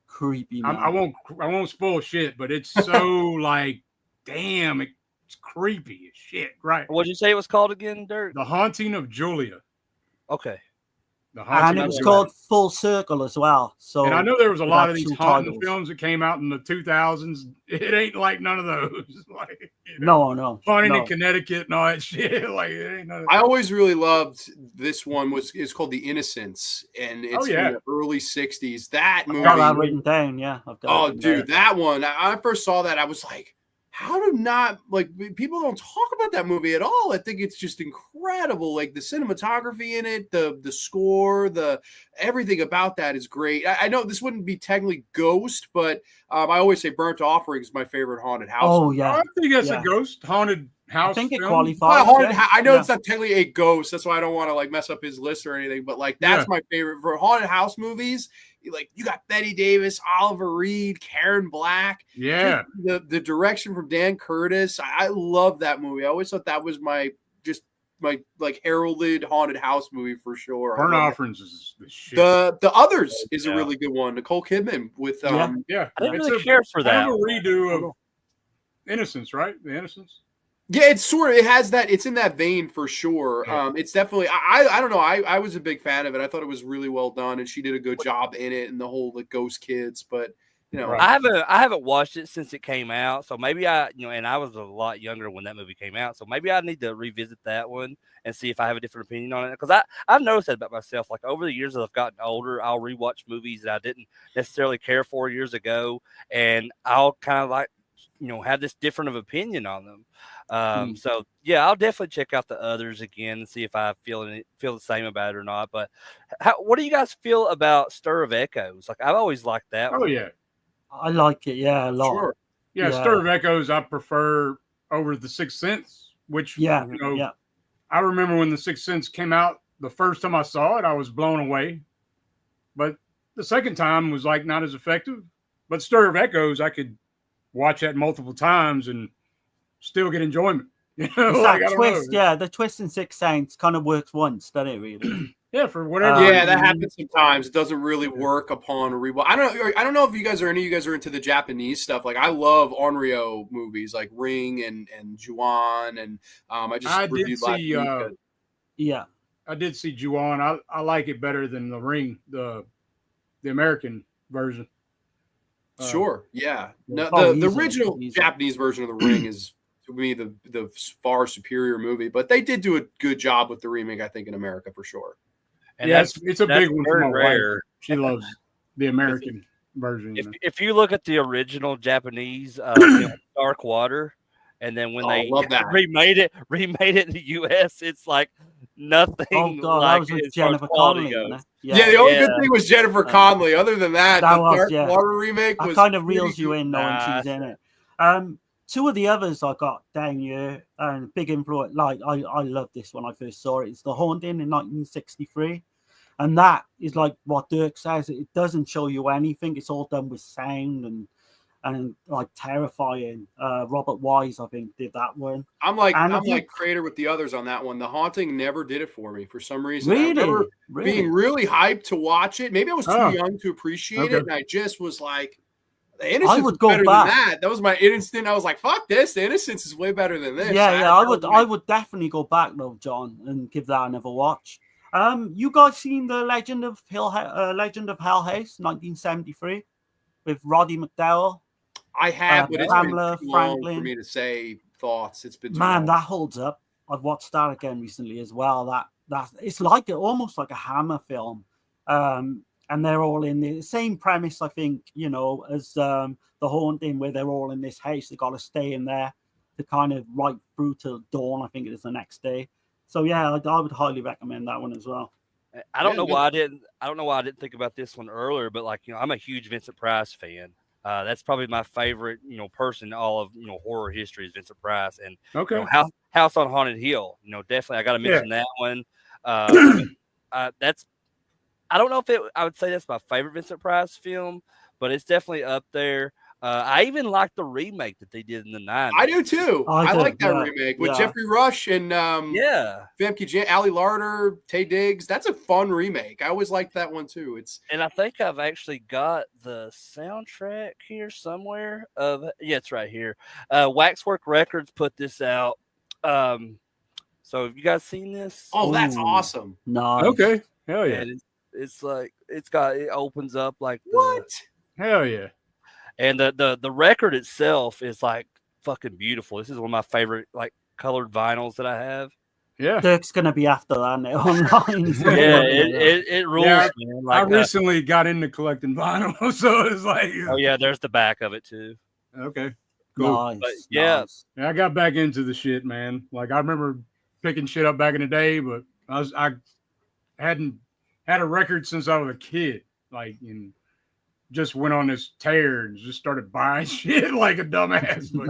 creepy. Man. I won't spoil shit, but it's so like, damn, it's creepy as shit, right? What'd you say it was called again, Dirk? The Haunting of Julia. Okay. And it was called Full Circle as well. So, and I know there was a lot of these haunting films that came out in the 2000s. It ain't like none of those. Like, no. Haunting in Connecticut and all that shit. Like, it ain't none of that. I always really loved this one. It's called The Innocents, and it's from the early '60s. That movie. I've got that written down. Yeah. That one. I first saw that. I was like, how do not people don't talk about that movie at all? I think it's just incredible. Like the cinematography in it, the score, everything about that is great. I know this wouldn't be technically Ghost, but I always say Burnt Offering is my favorite haunted house. Oh yeah, I think that's a ghost haunted house. I think it film. qualifies. I know it's not technically a ghost. That's why I don't want to mess up his list or anything. But that's my favorite for haunted house movies. Like you got Bette Davis, Oliver Reed, Karen Black. Yeah. The direction from Dan Curtis. I love that movie. I always thought that was my heralded haunted house movie for sure. Burnt Offerings is the shit. The Others is a really good one. Nicole Kidman with I didn't really care for that. Kind of a redo of Innocence, right? The Innocence. Yeah, it has that. It's in that vein for sure. Yeah. It's definitely. I don't know. I was a big fan of it. I thought it was really well done, and she did a good job in it, and the whole ghost kids. But I haven't watched it since it came out, so maybe and I was a lot younger when that movie came out, so maybe I need to revisit that one and see if I have a different opinion on it. Because I've noticed that about myself. Like over the years as I've gotten older, I'll rewatch movies that I didn't necessarily care for years ago, and I'll kind of like have this different of opinion on them. So yeah, I'll definitely check out The Others again and see if I feel the same about it or not. But what do you guys feel about Stir of Echoes? Like I've always liked that one. Oh yeah, I like it. Yeah, a lot. Sure. Yeah, Stir of Echoes I prefer over The Sixth Sense, which I remember when The Sixth Sense came out the first time I saw it, I was blown away. But the second time was like not as effective. But Stir of Echoes, I could watch that multiple times and still get enjoyment. That twist, the twist in Sixth Sense kind of works once, doesn't it? Really? Yeah, for whatever. That happens sometimes. It doesn't really work upon a rewatch. I don't know if any of you guys are into the Japanese stuff. Like I love Onryo movies, like Ring and Ju-on, and I reviewed last week. I did see Ju-on. I like it better than the Ring. The the American version. Sure. Yeah. No, Oh, the original easy. Japanese version of The Ring is, to me, the far superior movie. But they did do a good job with the remake, I think, in America for sure. And yeah, it's a big one for my rare. wife. She loves the American version. If you look at the original Japanese, Dark Water, and then when they love that. remade it in the U.S., it's like nothing. Oh God, like that was as far as Jennifer quality Connelly. goes. Yeah, the only good thing was Jennifer Connelly. Other than that, that the was, Dark yeah. Water remake was that kind of reels pretty you good. in knowing she's in it. Two of the others I got down here and big influence. Like I love this when I first saw it. It's The Haunting in 1963, and that is like what Dirk says. It doesn't show you anything. It's all done with sound and like terrifying. Robert Wise, I think, did that one. I'm like Crater with the others on that one. The Haunting never did it for me for some reason. Really? I remember being really hyped to watch it. Maybe I was too young to appreciate it, and I just was like, The Innocence was better than that. That was my instant. I was like, fuck this. The Innocence is way better than this. Yeah. I would definitely go back though, John, and give that another watch. You guys seen the Legend of Hell House, 1973, with Roddy McDowell? I have, but it's Pamela been too Franklin. long for me to say thoughts. It's been too man, long. That holds up. I've watched that again recently as well. That it's like almost like a Hammer film. And they're all in the same premise, I think, as The Haunting, where they're all in this house. They got to stay in there to kind of right through till dawn. I think it is the next day. So yeah, I would highly recommend that one as well. I don't know why I didn't think about this one earlier, but I'm a huge Vincent Price fan. That's probably my favorite, person in all of horror history is Vincent Price, and House on Haunted Hill. Definitely I got to mention that one. That's. I don't know if I would say that's my favorite Vincent Price film, but it's definitely up there. I even like the remake that they did in the 90s. I do too. I like that remake with Jeffrey Rush and Famke Ali Larder, Taye Diggs. That's a fun remake. I always liked that one too. And I think I've actually got the soundtrack here somewhere. It's right here. Waxwork Records put this out. So have you guys seen this? Oh, that's awesome. Nice. Okay. Hell yeah. And it's like it opens up like what? Hell yeah. And the record itself is like fucking beautiful. This is one of my favorite like colored vinyls that I have. Yeah, Dirk's gonna be after that now online. it rules. Yeah, man. I recently got into collecting vinyl, so it's like, oh yeah, there's the back of it too. Okay, cool. Nice, but, yeah, I got back into the shit, man. Like I remember picking shit up back in the day, but I hadn't had a record since I was a kid. Like, just went on this tear and just started buying shit like a dumbass. But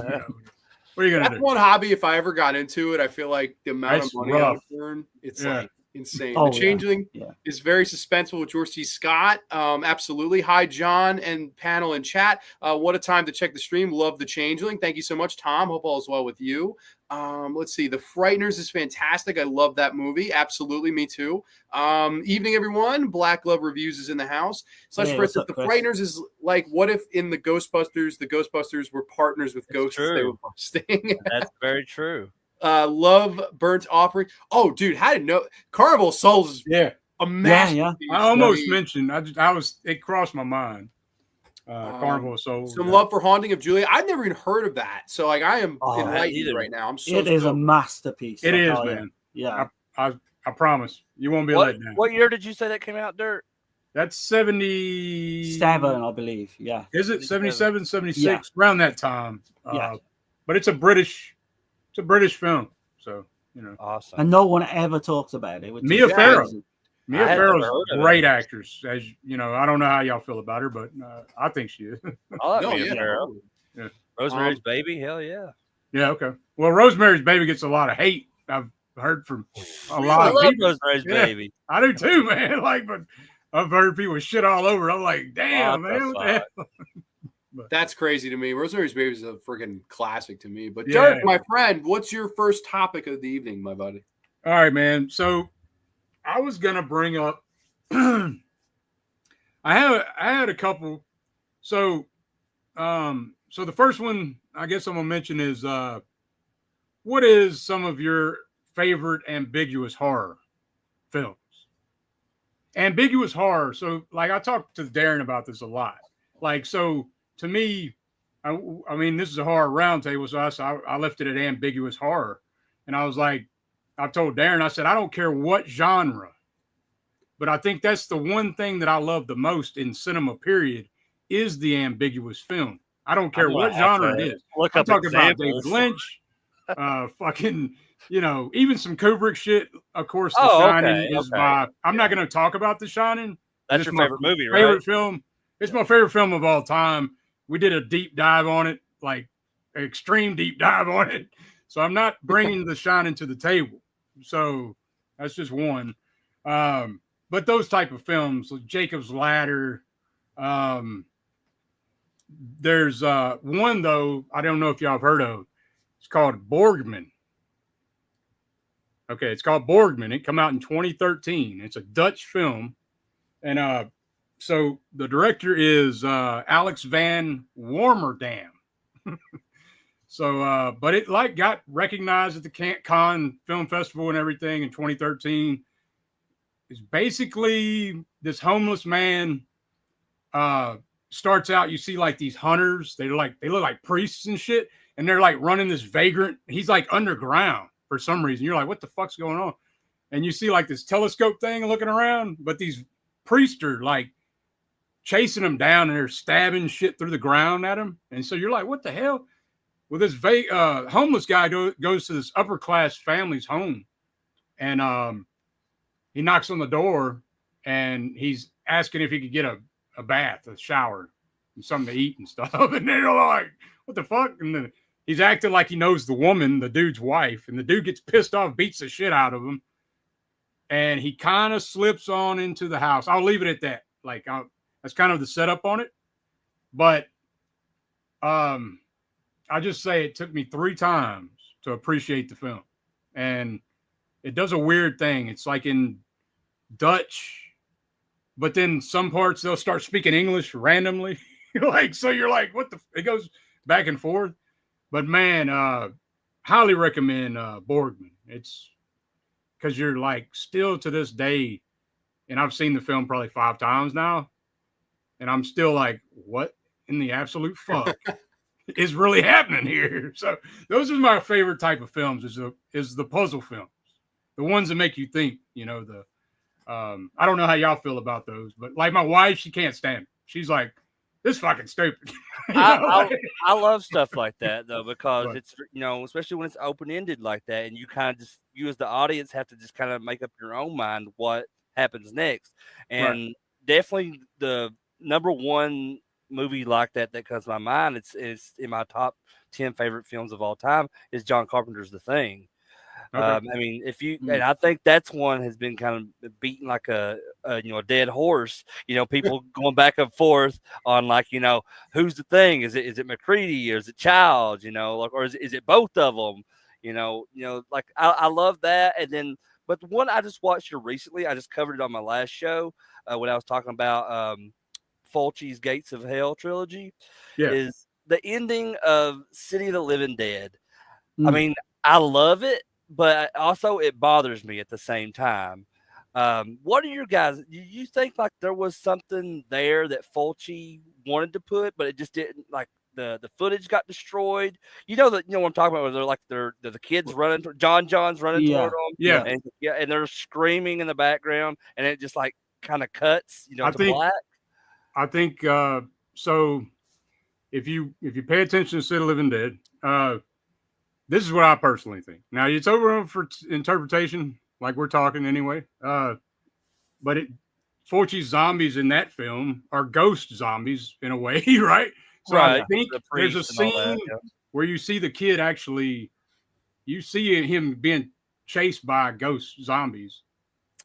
what are you gonna do? That's one hobby. If I ever got into it, I feel like the amount of money I would earn, it's like insane. The Changeling is very suspenseful with George C. Scott. Absolutely. Hi, John and panel and chat. What a time to check the stream. Love The Changeling. Thank you so much, Tom. Hope all is well with you. Let's see. The Frighteners is fantastic. I love that movie. Absolutely. Me too. Evening, everyone. Black Glove Reviews is in the house. Chris, the Frighteners is like, what if in the Ghostbusters were partners with ghosts they were busting? That's very true. Love Burnt Offering. Oh, dude, how did know Carnival Souls is a masterpiece. I almost mentioned. It crossed my mind. Carnival Souls. Some love for Haunting of Julia. I've never even heard of that. So like I am enlightened right now. I'm so It is a masterpiece. It is, man. Yeah. I promise. You won't be let down. What year did you say that came out, Dirk? That's 77, I believe. Yeah. Is it 77, 76? Yeah. Around that time. But it's a British film. So, Awesome. And no one ever talks about it. Mia Farrow. Mia Farrow's a great actress. As you know, I don't know how y'all feel about her, but I think she is. I like Mia Farrow. Yeah. Rosemary's Baby, hell yeah. Yeah, okay. Well, Rosemary's Baby gets a lot of hate. I've heard from a lot of people. Rosemary's Baby. I do too, man. But I've heard people shit all over. I'm like, damn, man. What the hell? That's crazy to me. Rosemary's Baby is a freaking classic to me. But Dirk, my friend, what's your first topic of the evening, my buddy? All right, man. So I was gonna bring up. I had a couple. So, so the first one I guess I'm gonna mention is what is some of your favorite ambiguous horror films? ambiguous horror. So like I talked to Darren about this a lot. Like, so to me, I mean, this is a horror roundtable, so I left it at ambiguous horror. And I was like, I told Darren, I said, I don't care what genre, but I think that's the one thing that I love the most in cinema, period, is the ambiguous film. I don't care what genre it is. I'm talking about David Lynch, fucking, you know, even some Kubrick shit. Of course, The Shining is my. I'm not going to talk about The Shining. That's your favorite movie, right? Favorite film. It's my favorite film of all time. We did a deep dive on it, like an extreme deep dive on it. So I'm not bringing The Shining to the table. So that's just one. But those type of films, like Jacob's Ladder. There's one, though, I don't know if y'all have heard of. It's called Borgman. Okay, it's called Borgman. It came out in 2013. It's a Dutch film. And so the director is Alex van Warmerdam. So, but it like got recognized at the Cannes Film Festival and everything in 2013. It's basically this homeless man starts out. You see like these hunters. They look like priests and shit, and they're like running this vagrant. He's like underground for some reason. You're like, what the fuck's going on? And you see like this telescope thing looking around, but these priests are like chasing him down and they're stabbing shit through the ground at him. And so you're like, what the hell? Well, this homeless guy goes to this upper class family's home, and he knocks on the door and he's asking if he could get a bath, a shower, and something to eat and stuff. And they're like, what the fuck? And then he's acting like he knows the woman, the dude's wife, and the dude gets pissed off, beats the shit out of him. And he kind of slips on into the house. I'll leave it at that. Like, that's kind of the setup on it. But I just say it took me 3 times to appreciate the film. And it does a weird thing. It's like in Dutch, but then some parts they'll start speaking English randomly. Like, so you're like, what the? It goes back and forth. But man, highly recommend Borgman. It's because you're like still to this day, and I've seen the film probably 5 times now, and I'm still like, what in the absolute fuck is really happening here? So those are my favorite type of films. Is the puzzle films, the ones that make you think. You know, I don't know how y'all feel about those, but like my wife, she can't stand it. She's like, this fucking stupid. I love stuff like that though, because it's, you know, especially when it's open-ended like that, and you kind of just, you as the audience have to just kind of make up your own mind what happens next. And definitely the number one movie like that comes to my mind, it's in my top 10 favorite films of all time, is John Carpenter's The Thing. Okay. I mean, if you, and I think that's one has been kind of beaten like a dead horse. You know, people going back and forth on like, you know, who's the thing? Is it McCready or is it Childs? You know, like, or is it both of them? You know, like I love that. And then, but the one I just watched here recently, I just covered it on my last show when I was talking about Fulci's Gates of Hell trilogy. Is the ending of City of the Living Dead. I mean, I love it, but also it bothers me at the same time. What are your guys? Do you think like there was something there that Fulci wanted to put, but it just didn't, like the footage got destroyed? You know what I'm talking about? Where they're like the kids running, John's running toward them, and they're screaming in the background, and it just like kind of cuts, to black. I think so. If you pay attention to City of the Living Dead, this is what I personally think. Now, it's over for interpretation, like we're talking anyway. But Fulci's zombies in that film are ghost zombies in a way, right? So I think there's a scene where you see the kid actually, you see him being chased by ghost zombies.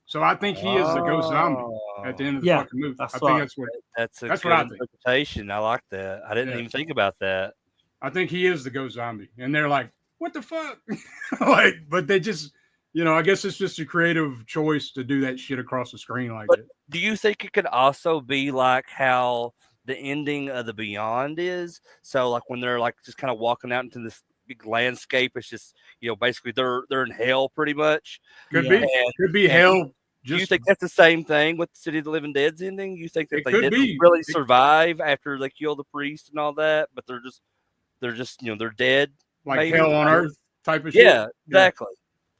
So I think he is the ghost zombie at the end of the fucking movie. I think that's what I think. Interpretation. I like that. I didn't even think about that. I think he is the ghost zombie, and they're like, what the fuck? Like, but they just, I guess it's just a creative choice to do that shit across the screen like that. Do you think it could also be like how the ending of The Beyond is? So like when they're like just kind of walking out into this big landscape, it's just, basically they're in hell pretty much. Could be hell Do you think that's the same thing with City of the Living Dead's ending? You think that they didn't really survive after they kill the priest and all that, but they're just they're dead, like maybe? hell on earth type of shit? Yeah, exactly.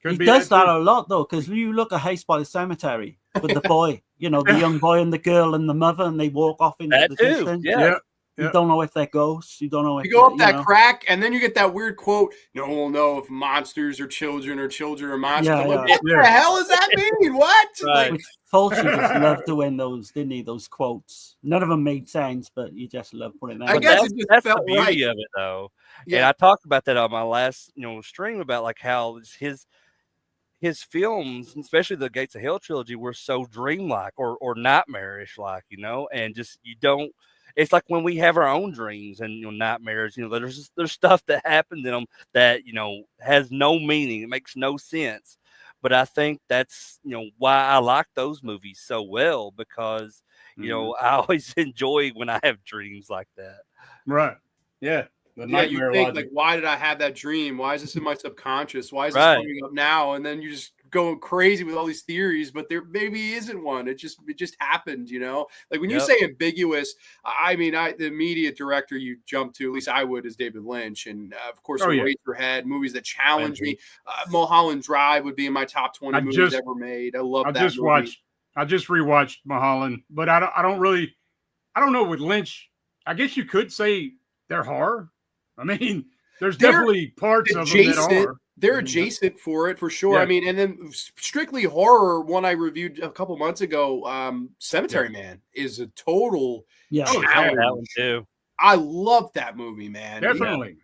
He does that a lot though, because you look at Haste by the Cemetery with the boy, the young boy and the girl and the mother, and they walk off into the distance. Yeah. You don't know if they're ghosts. You don't know if you go up that crack, and then you get that weird quote. No one will know if monsters are children or children are monsters. Yeah, Like, what the hell does that mean? What? Right. Like, Fulci just loved doing those, didn't he? Those quotes. None of them made sense, but you just love putting them. I guess it just that's felt the beauty right. of it, though. Yeah. And I talked about that on my last, stream about like how his films, especially the Gates of Hell trilogy, were so dreamlike or nightmarish, like, and just you don't. It's like when we have our own dreams and nightmares. There's stuff that happens in them that has no meaning. It makes no sense. But I think that's why I like those movies so well, because I always enjoy when I have dreams like that. Right. Yeah. The nightmare you think logic. like, why did I have that dream? Why is this in my subconscious? Why is this coming up now? And then you just go crazy with all these theories, but there maybe isn't one. It just happened, Like when you say ambiguous, I mean, the immediate director you jump to, at least I would, is David Lynch, and of course, Eraserhead, movies that challenge me. Mulholland Drive would be in my top 20 movies ever made. I love that movie. I just rewatched Mulholland, but I don't know with Lynch. I guess you could say they're horror. I mean, there's definitely parts of them that are. They're adjacent for it, for sure. Yeah. I mean, and then strictly horror, one I reviewed a couple months ago, Cemetery Man is a total challenge. That one too. I love that movie, man. Definitely.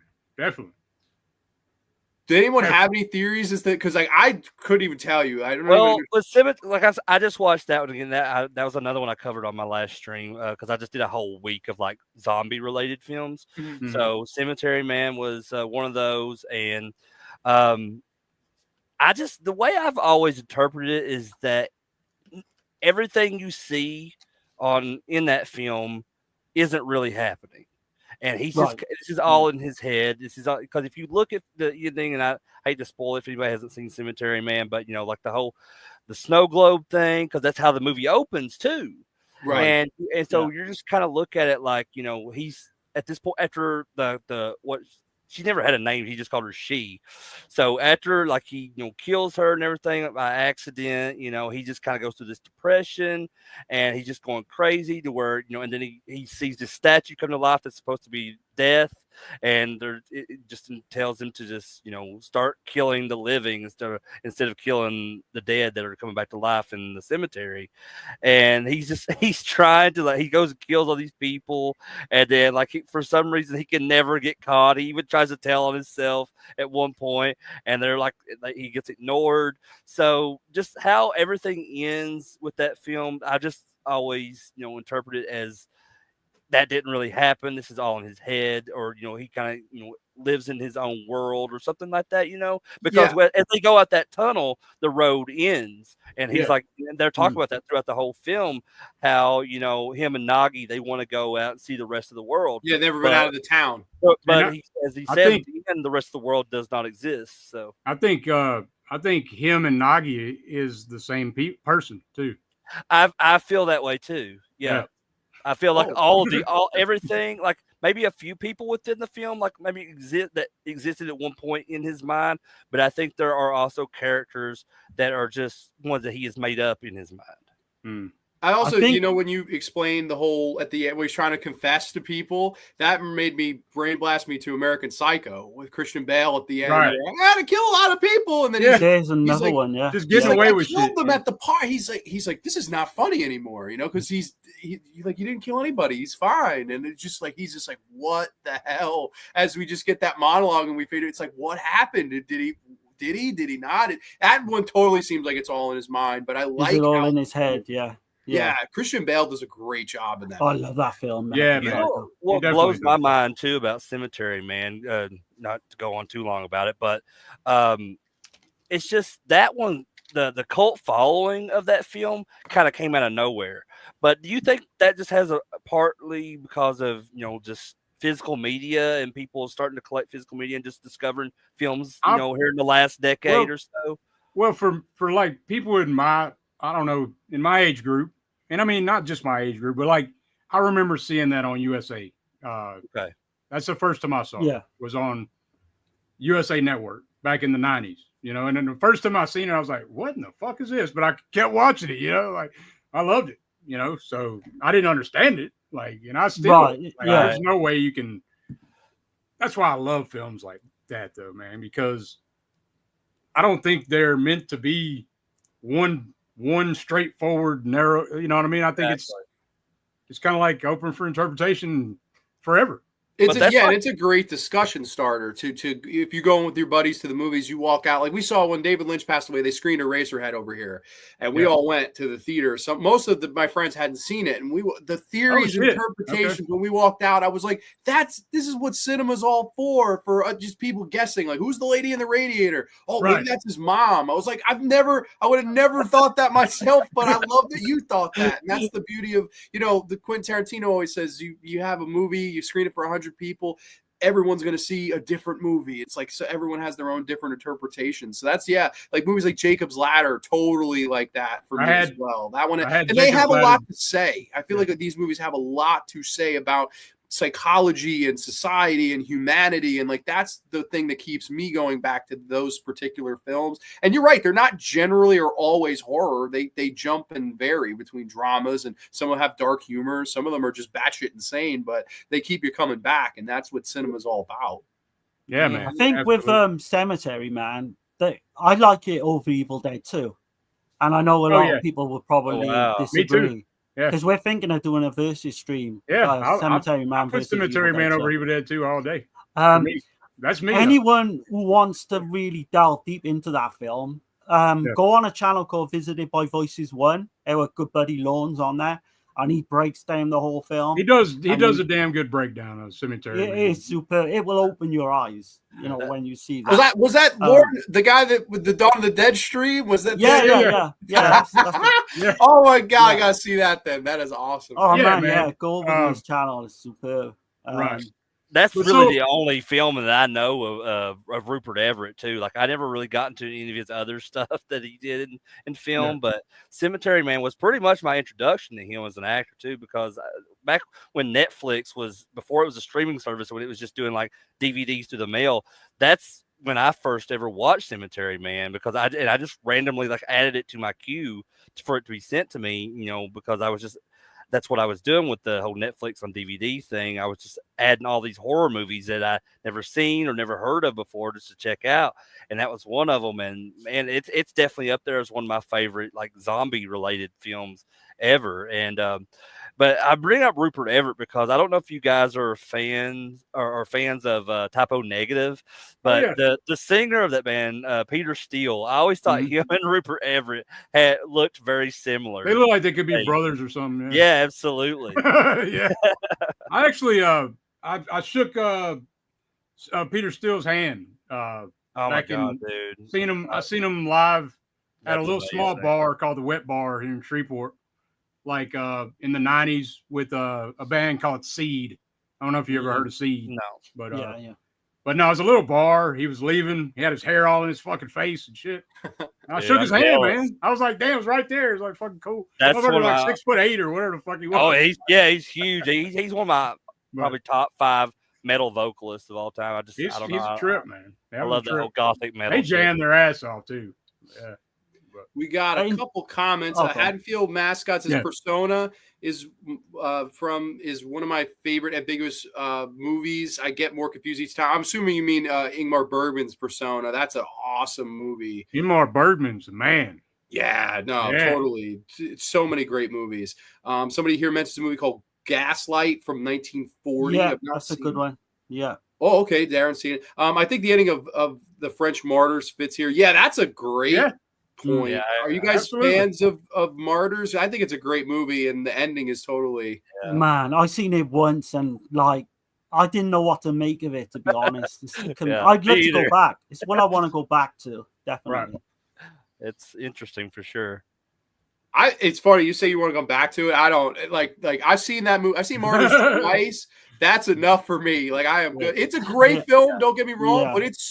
Did anyone have any theories? Is that because I couldn't even tell you? I don't know. Well, with Cemetery, I just watched that one again. That was another one I covered on my last stream because I just did a whole week of like zombie related films. Mm-hmm. So Cemetery Man was one of those, and the way I've always interpreted it is that everything you see in that film isn't really happening. And he's just, this is all in his head. This is because if you look at the thing, and I hate to spoil it if anybody hasn't seen Cemetery Man, but like the snow globe thing, because that's how the movie opens too. Right. And so you're just kind of look at it like, he's at this point after what she never had a name. He just called her she. So after like he, kills her and everything by accident, he just kind of goes through this depression and he's just going crazy to where, and then he sees this statue come to life that's supposed to be death. And it just tells him to just, start killing the living instead of killing the dead that are coming back to life in the cemetery. And he's trying to, he goes and kills all these people. And then for some reason he can never get caught. He even tries to tell on himself at one point, and they're like he gets ignored. So just how everything ends with that film, I just always, interpret it as that didn't really happen. This is all in his head, or he kind of lives in his own world or something like that. Because as they go out that tunnel, the road ends, and he's like, and they're talking about that throughout the whole film. How him and Nagi, they want to go out and see the rest of the world. Yeah, never been out of the town. But as he said, at the end, the rest of the world does not exist. So I think him and Nagi is the same person too. I feel that way too. Yeah. I feel like everything, like maybe a few people within the film, like maybe existed at one point in his mind, but I think there are also characters that are just ones that he has made up in his mind. I also, when you explained the whole at the end, where he's trying to confess to people, that made me brain blast me to American Psycho with Christian Bale at the end. Right. I gotta kill a lot of people, and then there's another one, just getting away with shit. Them at the park. He's like, this is not funny anymore, because he's like, you didn't kill anybody, he's fine, and it's just like he's just like, what the hell? As we just get that monologue, and we figure it's like, what happened? Did he not? That one totally seems like it's all in his mind, but I like it all in his head, Yeah, Christian Bale does a great job in that. I love that film, man. Yeah, man. What blows my mind too about Cemetery Man, not to go on too long about it, but it's just that one, the cult following of that film kind of came out of nowhere. But do you think that just has partly because of just physical media and people starting to collect physical media and just discovering films, here in the last decade or so? Well, for like people in my I don't know, in my age group, and I mean not just my age group, but like I remember seeing that on USA. Okay, that's the first time I saw it. Was on USA Network back in the 90s. You know, and then the first time I seen it, I was like, "What in the fuck is this?" But I kept watching it. You know, like I loved it. You know, so I didn't understand it. Like, and I still there's no way you can. That's why I love films like that, though, man, because I don't think they're meant to be one straightforward, narrow. You know what I mean? I think it's kind of like open for interpretation forever. It's a great discussion starter to if you're going with your buddies to the movies, you walk out like we saw when David Lynch passed away. They screened Eraserhead over here, and we all went to the theater. So most of my friends hadn't seen it, and the theories and interpretations when we walked out, I was like, this is what cinema's all for just people guessing like who's the lady in the radiator? Oh, maybe that's his mom. I was like, I would have never thought that myself, but I love that you thought that, and that's the beauty of the Quentin Tarantino always says you have a movie, you screen it for 100 people, everyone's going to see a different movie. It's like, so everyone has their own different interpretation. So that's, like movies like Jacob's Ladder, totally like that for me as well. That one, and they have a lot to say. I feel like these movies have a lot to say about psychology and society and humanity, and like that's the thing that keeps me going back to those particular films. And you're right, they're not generally or always horror. They jump and vary between dramas, and some will have dark humor, some of them are just batshit insane, but they keep you coming back, and that's what cinema's all about. Yeah, man. I think with Cemetery Man, I like it over Evil Dead 2, and I know a lot of people will probably disagree. Me too. Because we're thinking of doing a versus stream. Cemetery Man versus Cemetery Man over Evil Dead 2 all day. That's me. Anyone who wants to really delve deep into that film, go on a channel called Visited by Voices 1. Our good buddy Lorne's on there, and he breaks down the whole film. He does a damn good breakdown of Cemetery Man. It is super. It will open your eyes, when you see that. Was that Lauren, the guy that with the Dawn of the Dead stream? Was that? Yeah. Oh my god, I gotta see that then. That is awesome. Oh man, go over to his channel. It's superb. Right. That's really the only film that I know of Rupert Everett too. Like I never really got into any of his other stuff that he did in film, but Cemetery Man was pretty much my introduction to him as an actor too. Because back when Netflix was, before it was a streaming service, when it was just doing like DVDs through the mail, that's when I first ever watched Cemetery Man, because I just randomly like added it to my queue for it to be sent to me, because I was just. That's what I was doing with the whole Netflix on DVD thing. I was just adding all these horror movies that I never seen or never heard of before just to check out. And that was one of them. And man, it's definitely up there as one of my favorite, like zombie related films ever. And, but I bring up Rupert Everett because I don't know if you guys are fans of Typo Negative, but the singer of that band, Peter Steele, I always thought him and Rupert Everett had looked very similar. They look like they could be brothers or something. Yeah, absolutely. I actually, I shook Peter Steele's hand. Oh my god, dude! I seen him live at a little small bar called the Wet Bar here in Shreveport. Like in the 90s with a band called Seed. I don't know if you ever heard of Seed. No. But But no, it was a little bar. He was leaving. He had his hair all in his fucking face and shit. And I shook his hand, man. I was like, damn, it was right there. It was like fucking cool. That's like 6'8" or whatever the fuck he was. Oh, he's huge. He's one of my probably top 5 metal vocalists of all time. He's a trip, man. I love that whole gothic metal. They jam their ass off too. Yeah. We got a couple comments. Haddonfield Mascots' Persona is one of my favorite ambiguous movies. I get more confused each time. I'm assuming you mean Ingmar Bergman's Persona. That's an awesome movie. Ingmar Bergman's the man. Yeah, totally. It's so many great movies. Somebody here mentions a movie called Gaslight from 1940. Yeah, that's a good one. Yeah. Oh, okay. Darren's seen it. I think the ending of The French Martyrs fits here. Yeah, that's a great point. Yeah, are you guys fans of Martyrs? I think it's a great movie, and the ending is totally. Yeah. Man, I seen it once, and like I didn't know what to make of it. To be honest, I'd love to go back. It's what I want to go back to. Definitely. Right. It's interesting for sure. It's funny you say you want to come back to it. I don't like I've seen that movie. I've seen Martyrs twice. That's enough for me. Like I am good. It's a great film. Don't get me wrong, but it's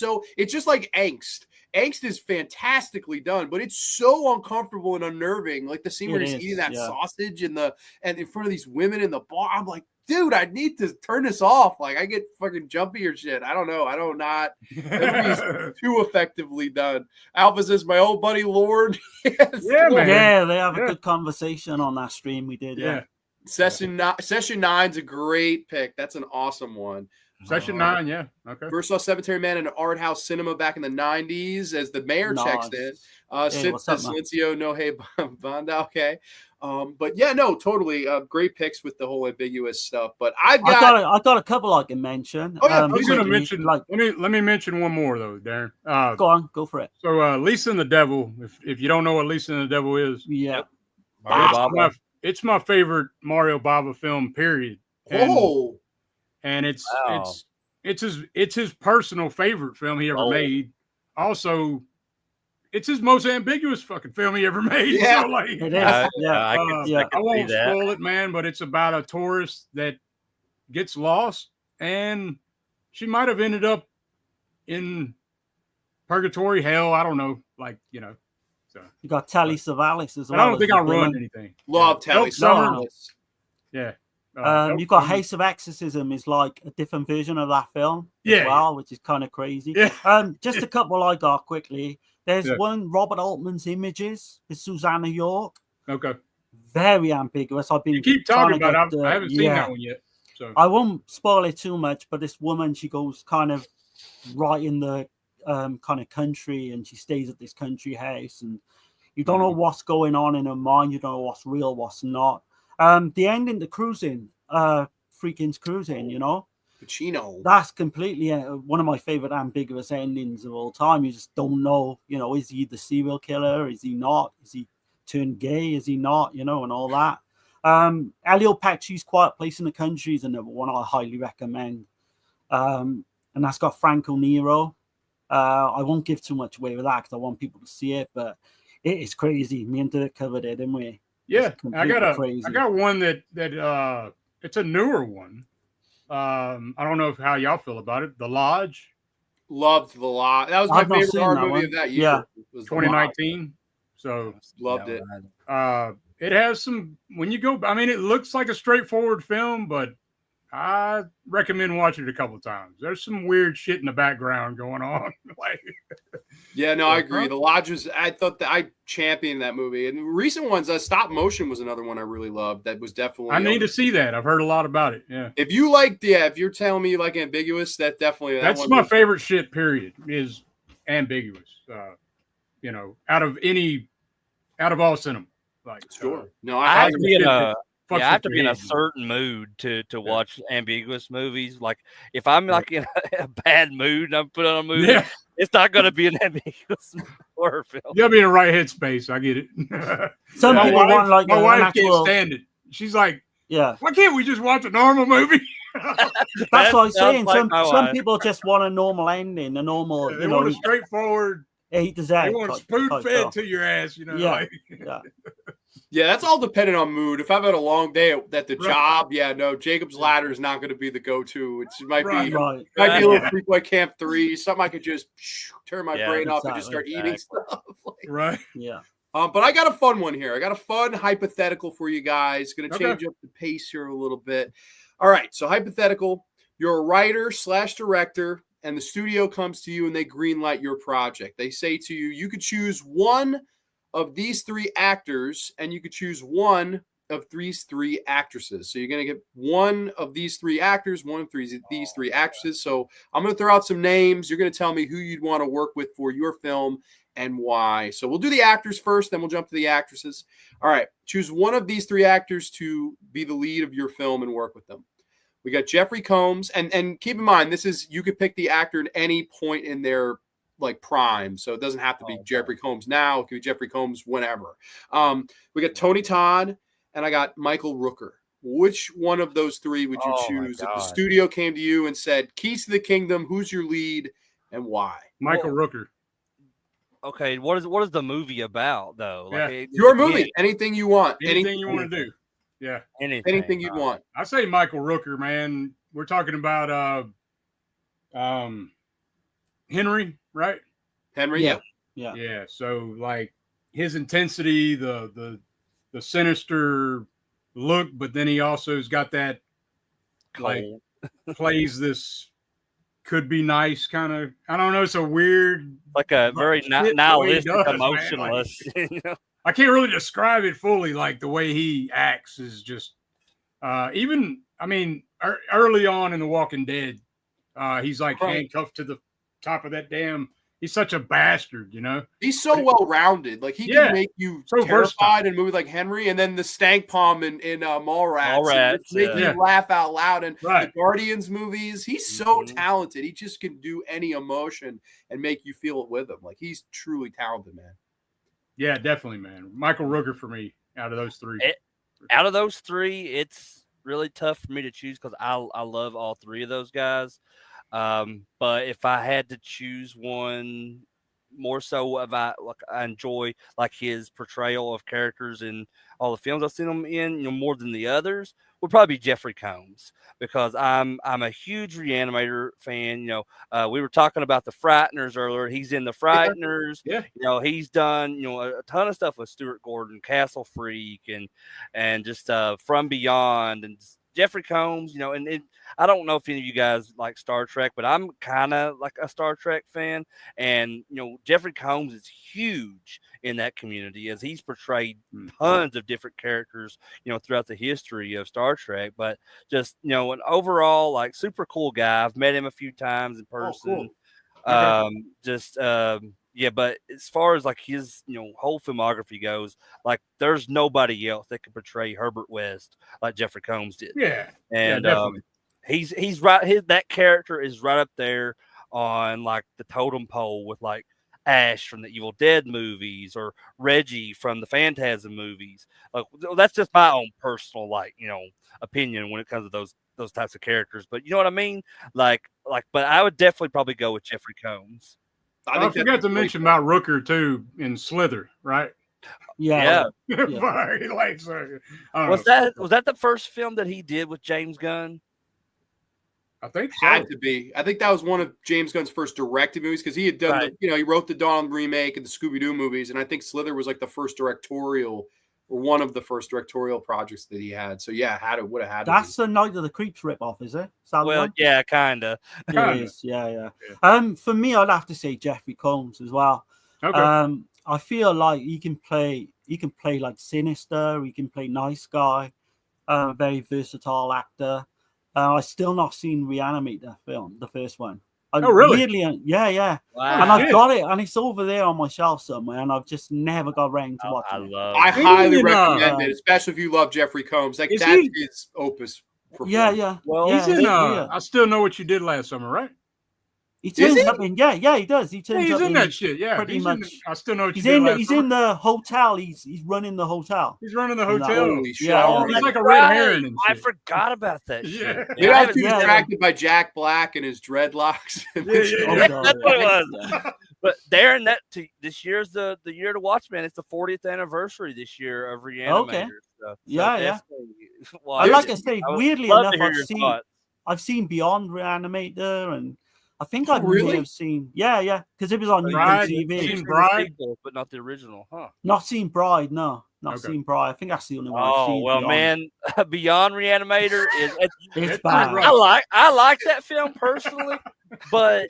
just like angst. Angst is fantastically done, but it's so uncomfortable and unnerving. Like the scene where he's eating that sausage and in front of these women in the bar. I'm like, dude, I need to turn this off. Like I get fucking jumpy or shit. I don't know. I don't not. That movie's too effectively done. Alpha says, my old buddy Lord. Man. Yeah, they have a good conversation on that stream we did. Yeah. Session 9's a great pick. That's an awesome one. Session 9, yeah. Okay. First saw Cemetery Man in an art house cinema back in the 90s as the mayor checks in. Silencio no hey banda. Okay. But yeah, no, totally great picks with the whole ambiguous stuff. But I got a couple I can mention. Oh yeah, I was gonna mention let me mention one more though, Darren. Go on, go for it. So Lisa and the Devil, if you don't know what Lisa and the Devil is, it's my favorite Mario Bava film, period. And it's his personal favorite film he ever made. Also, it's his most ambiguous fucking film he ever made. Yeah, so, like, it is. I won't spoil it, man, but it's about a tourist that gets lost, and she might have ended up in purgatory, hell, I don't know, like, you know. So you got Telly Savalas as well. I don't think I'll ruin anything. Love Telly Savalas. Yeah. You got House of Exorcism is like a different version of that film as well, which is kind of crazy. Just a couple I got quickly. There's one, Robert Altman's Images with Susanna York. Okay. Very ambiguous. You keep talking about it. I haven't seen that one yet. So I won't spoil it too much, but this woman, she goes kind of right in the kind of country, and she stays at this country house, and you don't know what's going on in her mind. You don't know what's real, what's not. The ending, the cruising, Freakin's Cruising, you know, Pacino. That's completely one of my favorite ambiguous endings of all time. You just don't know, you know, is he the serial killer? Is he not? Is he turned gay? Is he not? You know, and all that. Elio Pesci's Quiet Place in the Country is another one I highly recommend. And that's got Franco Nero. I won't give too much away with that because I want people to see it, but it is crazy. Me and Dirk covered it, didn't we? Yeah, I got one that it's a newer one. I don't know how y'all feel about it. The Lodge. Loved The Lodge. That was my favorite horror movie of that year. Yeah, was 2019. So loved it. It has some. When you go, I mean, it looks like a straightforward film, but I recommend watching it a couple of times. There's some weird shit in the background going on. Like, yeah, no, I agree. The Lodge was, I thought that I championed that movie. And recent ones, Stop Motion was another one I really loved. That was definitely. I need to see that. I've heard a lot about it. Yeah. If you liked, if you're telling me you like ambiguous, that definitely. That's my favorite shit, period, is ambiguous. You know, out of all cinema. Like, sure. No, I have to be in I have to be in a certain mood to watch ambiguous movies. Like if I'm like in a bad mood and I'm put on a movie, it's not going to be an ambiguous horror film. You got to be in the right headspace. I get it. Some people want like my wife can't stand it. She's like, why can't we just watch a normal movie? That's what I'm saying. Like some people just want a normal ending, a normal, they want a straightforward. A to Z. They want spoon fed to your ass, you know. Yeah, that's all dependent on mood. If I've had a long day at the job, Jacob's Ladder is not going to be the go-to. It might be a little Freakboy Camp 3, something I could just turn my brain off and just start eating stuff. But I got a fun one here. I got a fun hypothetical for you guys. Going to change up the pace here a little bit. All right, so hypothetical. You're a writer/director, and the studio comes to you and they greenlight your project. They say to you, you could choose one of these three actors, and you could choose one of these three actresses. So you're going to get one of these three actors, one of these three actresses. So I'm going to throw out some names. You're going to tell me who you'd want to work with for your film and why. So we'll do the actors first, then we'll jump to the actresses. All right. Choose one of these three actors to be the lead of your film and work with them. We got Jeffrey Combs. And keep in mind, you could pick the actor at any point in their like prime, so it doesn't have to be Jeffrey Combs now. It could be Jeffrey Combs whenever. We got Tony Todd and I got Michael Rooker. Which one of those three would you choose if the studio came to you and said, Keys to the Kingdom, who's your lead and why? Michael Rooker. Okay, what is the movie about though? Like, your movie, anything you want. Anything you want to do. Yeah. Anything you'd want. I say Michael Rooker, man. We're talking about Henry, right? Henry. Yeah. So like his intensity, the sinister look, but then he also has got that like plays this could be nice kind of. I don't know. It's a weird, like a very nihilistic, emotionless. Like, you know? I can't really describe it fully. Like the way he acts is just even. I mean, early on in The Walking Dead, he's like handcuffed to the top of that damn. He's such a bastard, you know. He's so well rounded. Like he can make you so terrified in a movie like Henry, and then the stank palm in Mallrats make you laugh out loud. And the Guardians movies, he's so talented. He just can do any emotion and make you feel it with him. Like he's truly talented, man. Yeah, definitely, man. Michael Rooker for me out of those three. Out of those three, it's really tough for me to choose because I love all three of those guys. But if I had to choose one more so, I enjoy like his portrayal of characters in all the films I've seen him in, you know, more than the others, would probably be Jeffrey Combs, because I'm a huge Reanimator fan. You know, we were talking about the Frighteners earlier. He's in the Frighteners. Yeah. You know, he's done, you know, a ton of stuff with Stuart Gordon, Castle Freak, and just From Beyond, and Jeffrey Combs, you know, and I don't know if any of you guys like Star Trek, but I'm kind of like a Star Trek fan. And, you know, Jeffrey Combs is huge in that community, as he's portrayed tons of different characters, you know, throughout the history of Star Trek. But just, you know, an overall, like, super cool guy. I've met him a few times in person. Oh, cool. Yeah, but as far as like his, you know, whole filmography goes, like there's nobody else that could portray Herbert West like Jeffrey Combs did. Yeah, and he's right. That character is right up there on like the totem pole with like Ash from the Evil Dead movies or Reggie from the Phantasm movies. Like, that's just my own personal, like, you know, opinion when it comes to those types of characters. But you know what I mean? Like, but I would definitely probably go with Jeffrey Combs. I forgot to mention about Rooker too in Slither, right? Yeah. Was that the first film that he did with James Gunn? I think so. Had to be. I think that was one of James Gunn's first directed movies, because he had done, he wrote the Dawn remake and the Scooby-Doo movies, and I think Slither was like the first directorial, or one of the first directorial projects that he had. So yeah, would have had. That's the Night of the Creeps ripoff, is it? Well, yeah, kind of. It is. Yeah. For me, I'd have to say Jeffrey Combs as well. Okay. I feel like he can play like sinister. He can play nice guy. Very versatile actor. I still not seen Reanimator film, the first one. Really? Weirdly, yeah. Wow. And I've got it, and it's over there on my shelf somewhere, and I've just never got around to watching it. I highly recommend it, especially if you love Jeffrey Combs. Like, that's his opus. Yeah. Well, he's in I Still Know What You Did Last Summer, right? He turns up in, he does. He turns he's up in that shit, yeah. Pretty much. I Still Know What You He's Did in. Last He's Summer. in the hotel. He's running the hotel. He's running the hotel. Holy shit! Yeah. He's like a red herring. And I shit. forgot about that shit. Maybe I was too distracted by Jack Black and his dreadlocks. That's what it was. But Darren, this year's the year to watch, man. It's the 40th anniversary this year of Reanimator. Okay. So Yeah. Well, like I say, weirdly enough, I've seen Beyond Reanimator, and I think I may have seen, because it was on TV. Seen Bride, but not the original, huh? Not seen Bride, no, seen Bride. I think that's the only one I've seen. Oh well, Beyond. man, Beyond Reanimator it's bad. I like that film personally, but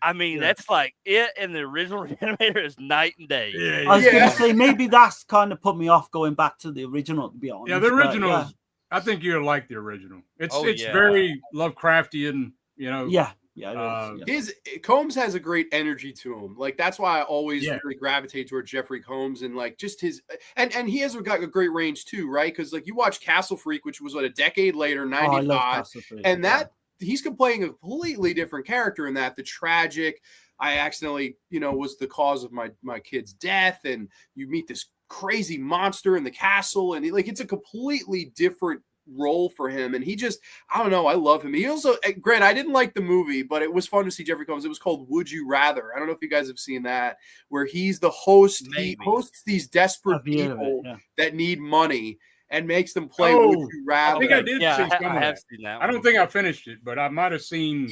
I mean that's like it and the original Reanimator is night and day. Yeah. I was gonna say maybe that's kind of put me off going back to the original. To be honest, the original. I think you'll like the original. It's very Lovecraftian, you know. Yeah, it is. Combs has a great energy to him. Like, that's why I always really gravitate toward Jeffrey Combs, and like just his and he has got a great range too, right? Because like you watch Castle Freak, which was a decade later, 95, and that he's playing a completely different character in that. The tragic, I accidentally, was the cause of my kid's death, and you meet this crazy monster in the castle, and like it's a completely different role for him, and he just, I don't know, I love him. He also, Grant, I didn't like the movie, but it was fun to see Jeffrey Combs. It was called Would You Rather. I don't know if you guys have seen that, where he's the host. Maybe. He hosts these desperate people that need money and makes them play Would You Rather. I think I did see some of that. Seen that one. I don't think I finished it, but I might have seen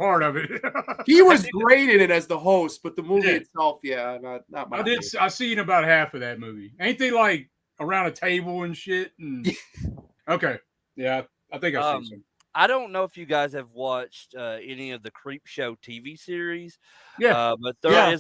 part of it. He was great in it as the host, but the movie itself, not my favorite. I seen about half of that movie. Ain't they like around a table and shit? And okay, yeah, I think I've seen some. I don't know if you guys have watched any of the Creep Show TV series. Yeah, but there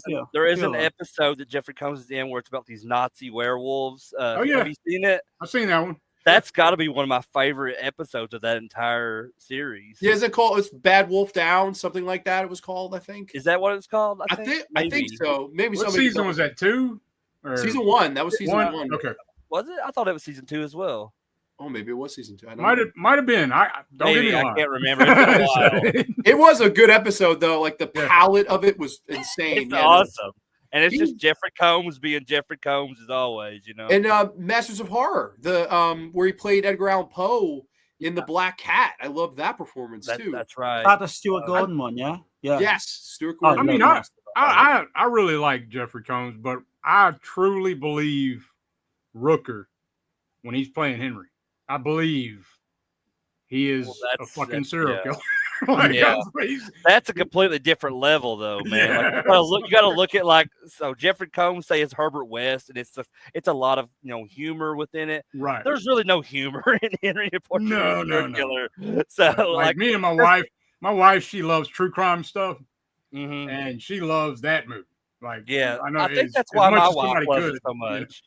is an episode that Jeffrey Combs is in where it's about these Nazi werewolves. Have you seen it? I've seen that one. That's got to be one of my favorite episodes of that entire series. Yeah, is it called? It's Bad Wolf Down, something like that. It was called, I think. Is that what it's called? I think so. Maybe. What season was that? 2? Or... Season 1. That was season 1. Okay. Was it? I thought it was season 2 as well. Oh, maybe it was season 2. I don't know. Might have been. I can't remember. It's been a while. It was a good episode though. Like the palette of it was insane. It's awesome. And it's just Jeffrey Combs being Jeffrey Combs as always, you know. And Masters of Horror, the where he played Edgar Allan Poe in The Black Cat. I love that performance too. That's right. That's the Stuart Gordon one, yeah. Yes, Stuart Gordon. I mean, I really like Jeffrey Combs, but I truly believe Rooker when he's playing Henry. I believe he is a fucking serial killer. That's a completely different level, though, man. Like, you got to look at Jeffrey Combs say it's Herbert West, and it's a lot of humor within it. Right. There's really no humor in Henry the Portrait Killer. So like me and my wife, she loves true crime stuff, and she loves that movie. Like, I think that's why my wife loves it so much.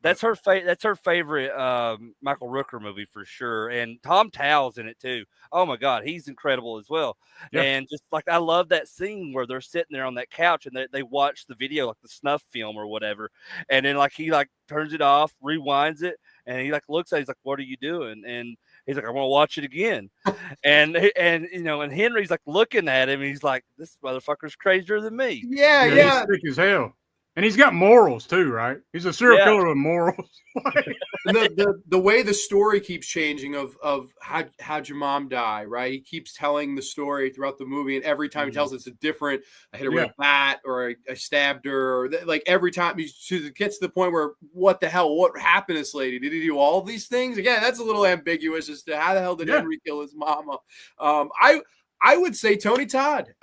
That's her favorite Michael Rooker movie for sure, and Tom Towell's in it too. Oh my God, he's incredible as well. Yep. And just like I love that scene where they're sitting there on that couch and they watch the video, like the snuff film or whatever, and then he turns it off, rewinds it, and he looks at it, he's like, "What are you doing?" And he's like, "I want to watch it again." and Henry's looking at him, and he's like, "This motherfucker's crazier than me." Yeah. He's sick as hell. And he's got morals too, right? He's a serial killer with morals. the way the story keeps changing of how'd your mom die, right? He keeps telling the story throughout the movie, and every time he tells it's a different. I hit her with a bat, or I stabbed her, or every time he gets to the point where what the hell? What happened to this lady? Did he do all of these things? Again, that's a little ambiguous as to how the hell did Henry kill his mama. I would say Tony Todd.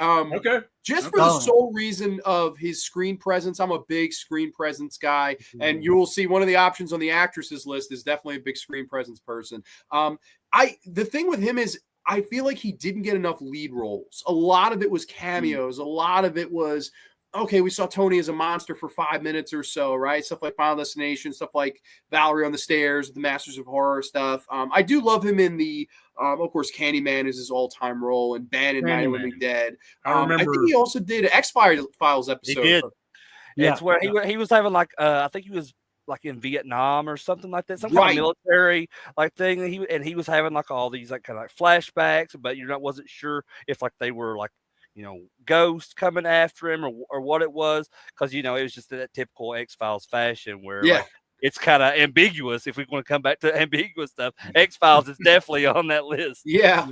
Just for the sole reason of his screen presence. I'm a big screen presence guy, and you will see one of the options on the actresses list is definitely a big screen presence person. The thing with him is I feel like he didn't get enough lead roles. A lot of it was cameos. A lot of it was, okay, we saw Tony as a monster for 5 minutes or so, right? Stuff like Final Destination, stuff like Valerie on the Stairs, the Masters of Horror stuff. I do love him in the, of course, Candyman is his all-time role, and Ban and Night of the Living Dead. I think he also did an X-Files episode. He did. It's where he was having I think he was in Vietnam or something like that, some kind of military thing. And he was having all these kind of flashbacks, but wasn't sure if they were ghosts coming after him or what it was, because it was just that typical X-Files fashion where it's kind of ambiguous. If we want to come back to ambiguous stuff, X-Files is definitely on that list. Yeah,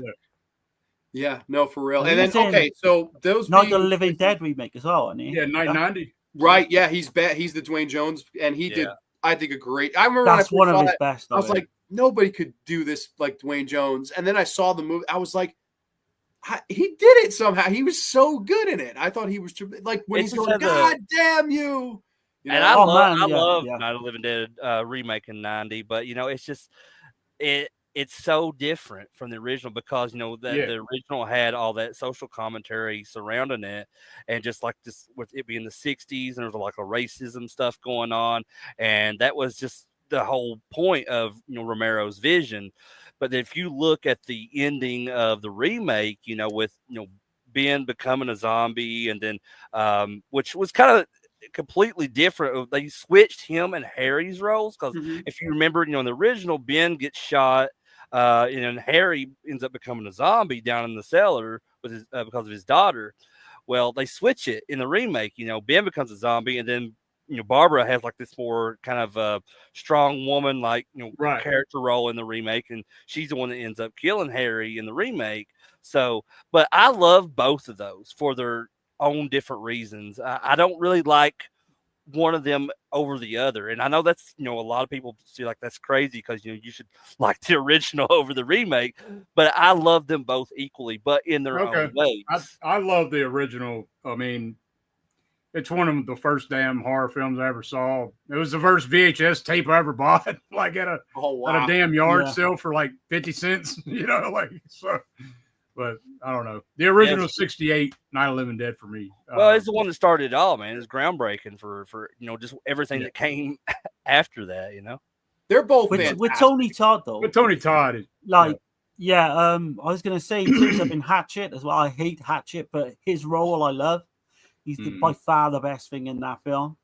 no, for real. And then so those not the Living Dead remake as well, isn't he? Yeah, 990. Right, yeah, he's the Dwayne Jones, and he did, I think, a great. I remember that's one of his best. I was like, nobody could do this like Dwayne Jones, and then I saw the movie. I was like, he did it somehow. He was so good in it. I thought he was when he's going, "God damn you!" And I love Night of the Living Dead remake in '90, but it's just it's so different from the original because the original had all that social commentary surrounding it, and just this with it being the '60s, and there was a racism stuff going on, and that was just the whole point of Romero's vision. But if you look at the ending of the remake, with Ben becoming a zombie, and then which was kind of completely different. They switched him and Harry's roles because if you remember, in the original, Ben gets shot, and Harry ends up becoming a zombie down in the cellar with his because of his daughter. Well, they switch it in the remake. Ben becomes a zombie, and then Barbara has this more kind of strong woman character role in the remake, and she's the one that ends up killing Harry in the remake. So, but I love both of those for their own different reasons. I don't really like one of them over the other. And I know that's, a lot of people see like that's crazy because, you should like the original over the remake, but I love them both equally, but in their own ways. I love the original. I mean, it's one of the first damn horror films I ever saw. It was the first VHS tape I ever bought, like at a damn yard sale for like 50 cents, so. But I don't know. The original 68, Night of the Living Dead for me. Well, it's the one that started it all, man. It's groundbreaking for just everything that came after that, They're both with Tony Todd, though. With Tony Todd. I was going to say, in terms of in Hatchet as well, I hate Hatchet, but his role I love. He's by far the best thing in that film.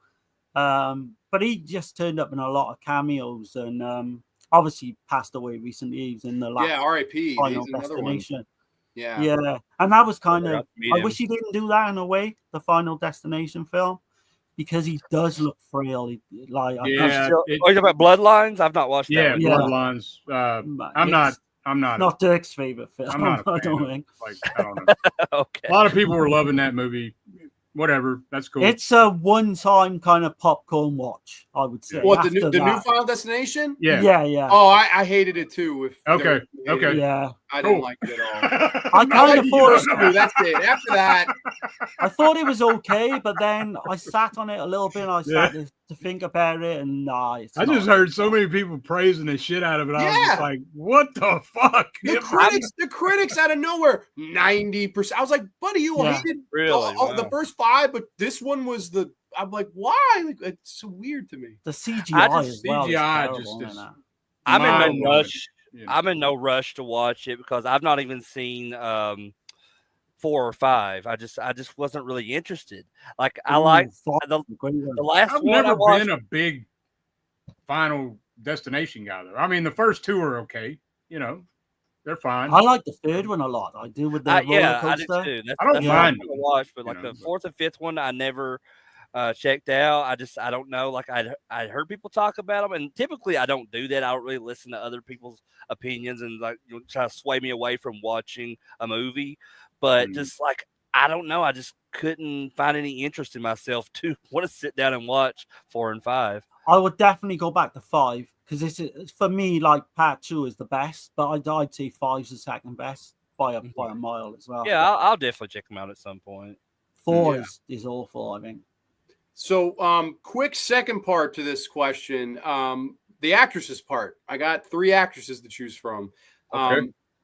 But he just turned up in a lot of cameos and obviously passed away recently. He was in the last R.I.P. Final Destination. Yeah. And that was kind of, I wish he didn't do that in a way, the Final Destination film, because he does look frail. You talking about Bloodlines? I've not watched that. Yeah, Bloodlines. I'm not. Not Dirk's favorite film. I'm not. I don't think. I don't know. Okay. A lot of people were loving that movie. Whatever, that's cool. It's a one-time kind of popcorn watch, I would say. What, the new Final Destination? Yeah. Oh, I hated it too. Okay. Yeah. I didn't like it at all. I kind of thought that's it. After that, I thought it was okay, but then I sat on it a little bit. And I started to think about it, and I just heard so many people praising the shit out of it. I was just like, "What the fuck?" The critics out of nowhere, 90%. I was like, "Buddy, you hated the first 5, but this one was the." I'm like, "Why?" Like, it's so weird to me. The CGI as well. I'm in no rush. I'm in no rush to watch it because I've not even seen 4 or 5. I just wasn't really interested. Like I like the last I've one. I've never been a big Final Destination guy though. I mean, the first 2 are okay. They're fine. I like the 3rd one a lot. I do with the roller coaster. I do too. I don't mind to watch, but like the 4th and 5th one, I never checked out. I don't know. Like I heard people talk about them, and typically I don't do that. I don't really listen to other people's opinions and try to sway me away from watching a movie. But just like I don't know, I just couldn't find any interest in myself to want to sit down and watch 4 and 5. I would definitely go back to 5 because this is for me. Like part 2 is the best, but I'd say 5's the second best by a mile as well. Yeah, I'll definitely check them out at some point. 4 is awful, I think. So, quick second part to this question. The actresses part. I got 3 actresses to choose from.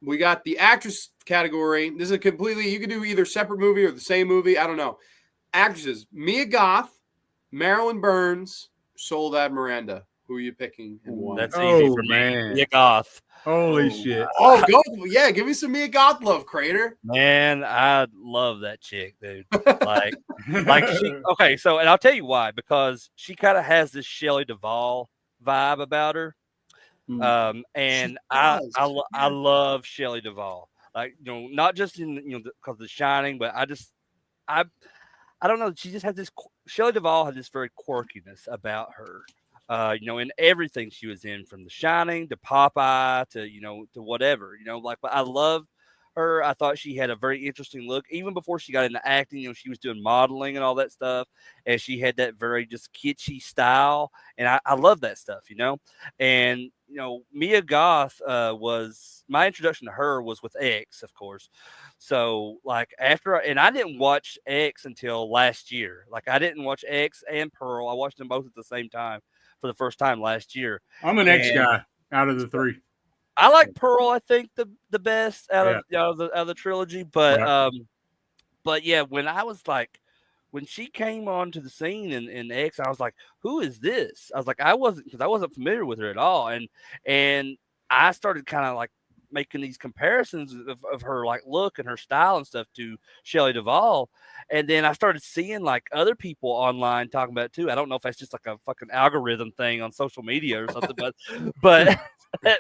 We got the actress category. This is completely, you can do either separate movie or the same movie. I don't know. Actresses: Mia Goth, Marilyn Burns, Soledad Miranda. Who are you picking and why? That's easy for me. Mia Goth. Holy shit. Oh, go. Yeah, give me some Mia Goth love, Crater. Man, I love that chick, dude. Like okay, so, and I'll tell you why, because she kind of has this Shelley Duvall vibe about her. And I love Shelley Duvall. Like, not just in, because of The Shining, but I don't know. She just has this, Shelley Duvall has this very quirkiness about her. In everything she was in, from The Shining to Popeye to whatever, but I love her. I thought she had a very interesting look. Even before she got into acting, she was doing modeling and all that stuff. And she had that very just kitschy style. And I love that stuff, And, Mia Goth was, my introduction to her was with X, of course. So, like, and I didn't watch X until last year. Like, I didn't watch X and Pearl. I watched them both at the same time for the first time last year. I'm an X guy out of the 3. I like Pearl, I think the best out of the trilogy, but yeah, when she came onto the scene in X, I was like, who is this? I was like, I wasn't familiar with her at all, and I started kind of like making these comparisons of her like look and her style and stuff to Shelley Duvall, and then I started seeing like other people online talking about it too. I don't know if that's just like a fucking algorithm thing on social media or something, but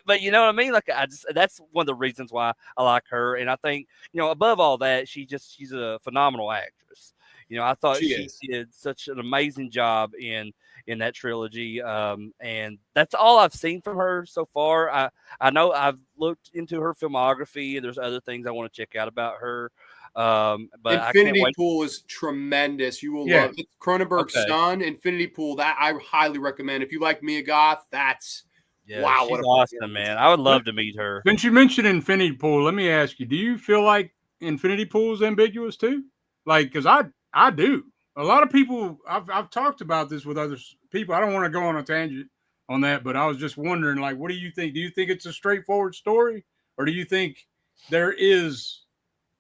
but you know what I mean? Like that's one of the reasons why I like her. And I think, above all that, she's a phenomenal actress. I thought she did such an amazing job in that trilogy. And that's all I've seen from her so far. I know I've looked into her filmography and there's other things I want to check out about her. But Infinity Pool is tremendous. You will love it. Cronenberg's son, Infinity Pool. That I highly recommend. If you like Mia Goth, that's wow. She's awesome, man. I would love to meet her. Since you mentioned Infinity Pool, let me ask you: do you feel like Infinity Pool is ambiguous too? Like, because I do. A lot of people. I've talked about this with other people. I don't want to go on a tangent on that, but I was just wondering, like, what do you think? Do you think it's a straightforward story, or do you think there is?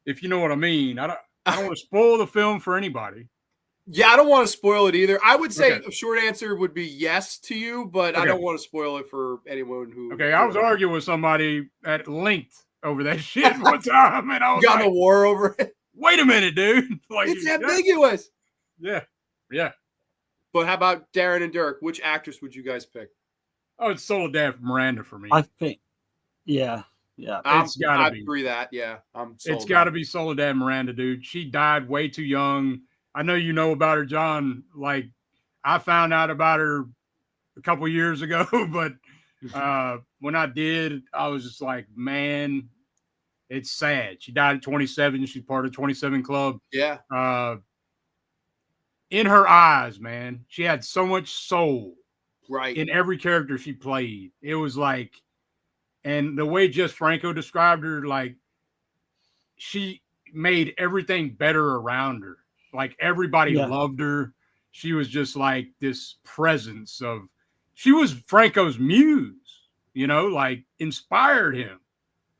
If you know what I mean, I don't want to spoil the film for anybody. Yeah, I don't want to spoil it either. I would say a short answer would be yes to you, but I don't want to spoil it for anyone who. Okay, I was arguing with somebody at length over that shit one time, and I was got a war over it. Wait a minute, dude! Like, it's ambiguous. Yeah. But how about Darren and Dirk? Which actress would you guys pick? Oh, it's Soledad Miranda for me. I think, yeah. It's gotta be. Agree that, yeah. It's got to be Soledad Miranda, dude. She died way too young. I know you know about her, John. Like, I found out about her a couple years ago, but when I did, I was just like, man, it's sad. She died at 27. She's part of the 27 Club. Yeah. In her eyes, man, she had so much soul. Right. In every character she played. It was like, and the way Jess Franco described her, like, she made everything better around her. Like, everybody loved her. She was just like this presence of, she was Franco's muse, you know, like inspired him.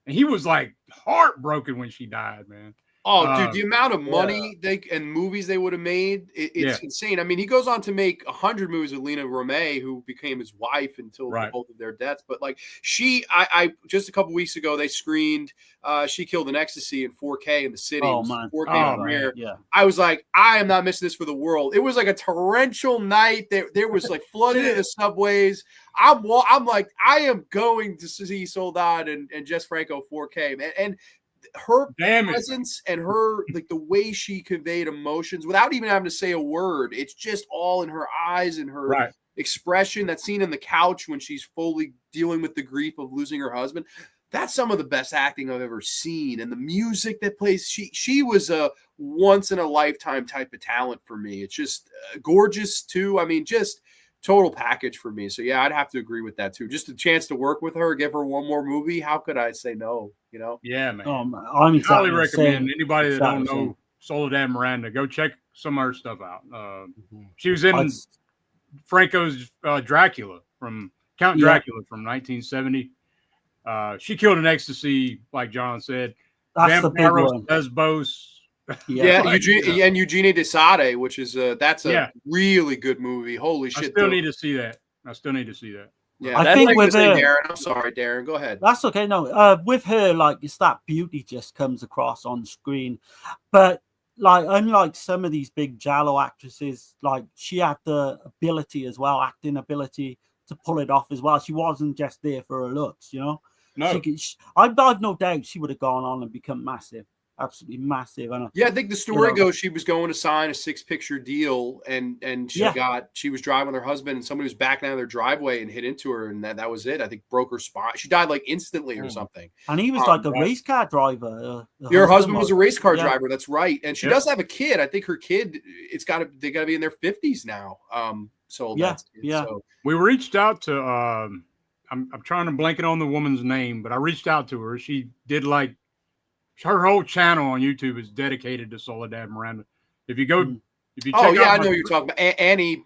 And he was like heartbroken when she died, man. Oh, dude, the amount of money and movies they would have made, it's insane. I mean, he goes on to make 100 movies with Lena Romay, who became his wife until both of their deaths. But like I just a couple weeks ago, they screened She Killed in Ecstasy in 4K in the city. Oh, man. 4K premiere. Yeah. I was like, I am not missing this for the world. It was like a torrential night. There was like flooding in the subways. I'm like, I am going to see Soledad and Jess Franco 4K, man. And her presence and her, like, the way she conveyed emotions without even having to say a word. It's just all in her eyes and her expression. That scene on the couch when she's fully dealing with the grief of losing her husband. That's some of the best acting I've ever seen. And the music that plays, she was a once in a lifetime type of talent for me. It's just gorgeous too. I mean, just total package for me. So yeah, I'd have to agree with that too. Just a chance to work with her, give her one more movie. How could I say no? You know? Yeah, man. I'm highly recommend anybody that don't know Soledad Miranda, go check some of her stuff out. She was in Franco's Dracula from Count Dracula from 1970. She Killed in Ecstasy, like John said. That's the big one. Lesbos. Eugenie de Sade, which is that's a really good movie. Holy shit! I still need to see that. Yeah, I think with her, Darren. I'm sorry, Darren. Go ahead. That's okay. No, with her, like, it's that beauty just comes across on screen. But like, unlike some of these big Giallo actresses, like, she had the ability as well, acting ability to pull it off as well. She wasn't just there for her looks, you know. No, I've no doubt she would have gone on and become massive. Absolutely massive. I think the story goes she was going to sign a 6-picture deal and she was driving with her husband and somebody was backing out of their driveway and hit into her and that was it. I think broke her spine. She died like instantly or something. And he was like a race car driver. Her husband was a race car driver. That's right. And she does have a kid. I think her kid, they gotta be in their 50s now. So we reached out to I'm trying to blank it on the woman's name, but I reached out to her. She did like her whole channel on YouTube is dedicated to Soledad Miranda. If you go, if you check out I know you're talking about Annie.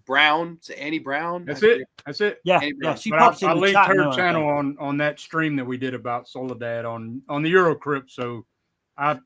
Brown. Is it Annie Brown? That's it. Yeah, she pops in I the linked chat her channel on that stream that we did about Soledad on the Euro Crypt. So.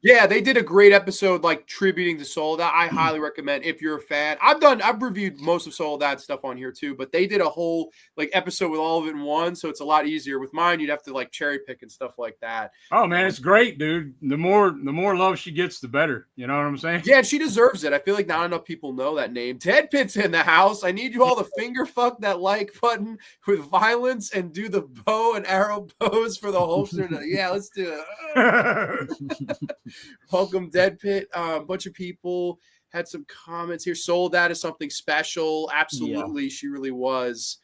They did a great episode like tributing to Soledad. I highly recommend if you're a fan. I've reviewed most of Soledad stuff on here too, but they did a whole like episode with all of it in one, so it's a lot easier. With mine, you'd have to like cherry pick and stuff like that. Oh man, it's great, dude. The more love she gets, the better. You know what I'm saying? Yeah, and she deserves it. I feel like not enough people know that name. Ted Pitt's in the house. I need you all to finger fuck that like button with violence and do the bow and arrow pose for the holster. Yeah, let's do it. Welcome, Dead Pit. A bunch of people had some comments here. Soledad is something special. Absolutely, she really was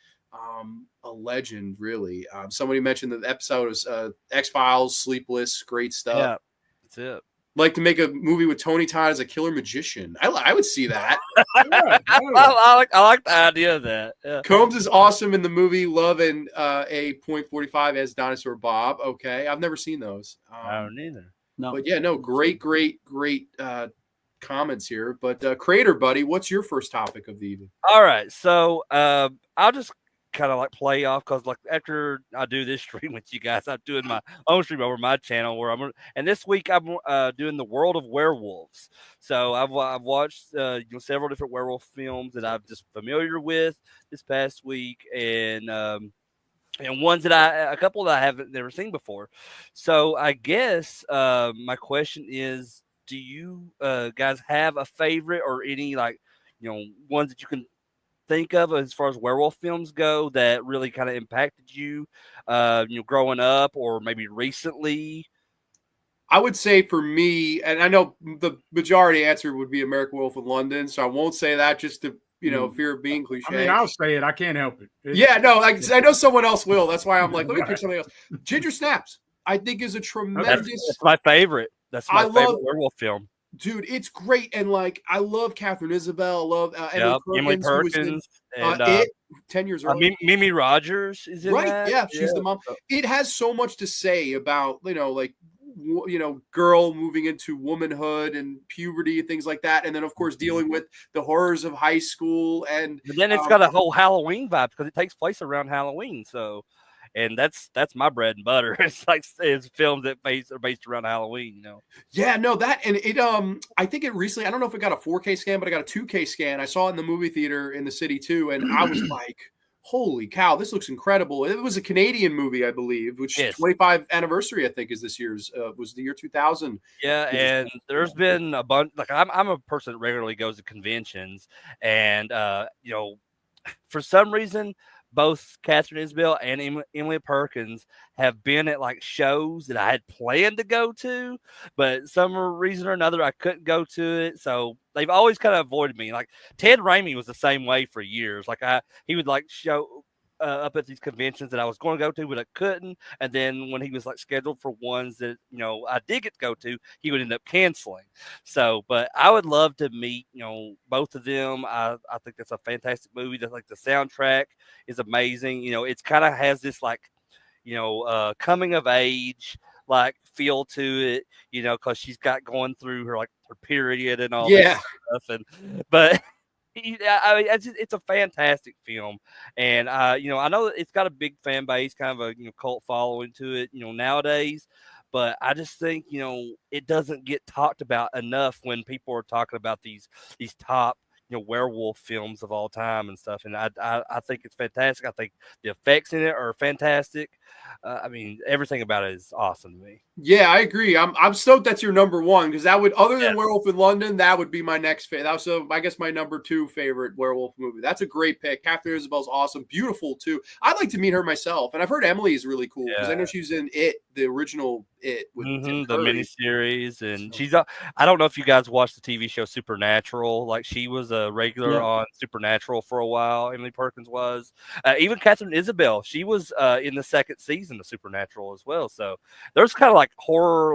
a legend, really. Somebody mentioned the episode of X-Files, Sleepless, great stuff. That's it. Like to make a movie with Tony Todd as a killer magician. I would see that. I like the idea of that. Yeah. Combs is awesome in the movie Love and a .45 as Dinosaur Bob. Okay, I've never seen those. I don't either. No. But yeah, no, great comments here. But Crater, buddy, what's your first topic of the evening? All right, so I'll just kind of like play off because like after I do this stream with you guys, I'm doing my own stream over my channel where and this week I'm doing the World of Werewolves. So I've watched several different werewolf films that I'm just familiar with this past week, and ones that a couple that I haven't never seen before. So I guess my question is, do you guys have a favorite or any ones that you can think of as far as werewolf films go that really kind of impacted you, growing up or maybe recently? I would say for me, and I know the majority answer would be American Werewolf in London, so I won't say that just to fear of being cliche. I mean, I'll say it. I can't help it. Yeah, no, I know someone else will. That's why I'm like, let me pick something else. Ginger Snaps, I think, is a tremendous. That's my favorite. That's my favorite werewolf film. Dude, it's great, and like I love Catherine Isabel, I love Emily Perkins, and 10 years earlier. Mimi Rogers is in that. Yeah, she's the mom. It has so much to say about girl moving into womanhood and puberty and things like that, and then of course dealing with the horrors of high school, and then it's got a whole Halloween vibe because it takes place around Halloween. So. And that's my bread and butter. It's films that are based around Halloween, Yeah, no, that and it I think it recently, I don't know if it got a 4K scan, but I got a 2K scan. I saw it in the movie theater in the city too, and I was like, holy cow, this looks incredible. It was a Canadian movie, I believe, which 25th anniversary, I think, is this year's was the year 2000. Yeah, and there's been a bunch. Like I'm a person that regularly goes to conventions, and for some reason, both Catherine Isabel and Emily Perkins have been at like shows that I had planned to go to, but some reason or another I couldn't go to it. So they've always kind of avoided me. Like Ted Raimi was the same way for years. Like he would like show up at these conventions that I was going to go to, but I couldn't. And then when he was like scheduled for ones that I did get to go to, he would end up canceling. So, but I would love to meet both of them. I think that's a fantastic movie. That's like the soundtrack is amazing. It's kind of has this like coming of age like feel to it. Because she's got going through her period and all that stuff. But. I mean, it's a fantastic film, and I know it's got a big fan base, kind of a cult following to it, nowadays. But I just think it doesn't get talked about enough when people are talking about these top werewolf films of all time and stuff. And I think it's fantastic. I think the effects in it are fantastic. I mean, everything about it is awesome to me. Yeah, I agree. I'm stoked that's your number one, because that would, other than Werewolf in London, that would be my next favorite. That was, I guess, my number 2 favorite werewolf movie. That's a great pick. Catherine Isabel's awesome, beautiful too. I'd like to meet her myself, and I've heard Emily is really cool because I know she was in It, the original It, with the miniseries, and she's. I don't know if you guys watched the TV show Supernatural. Like she was a regular on Supernatural for a while. Emily Perkins was. Even Catherine Isabel, she was in the second season of Supernatural as well. So there's kind of like horror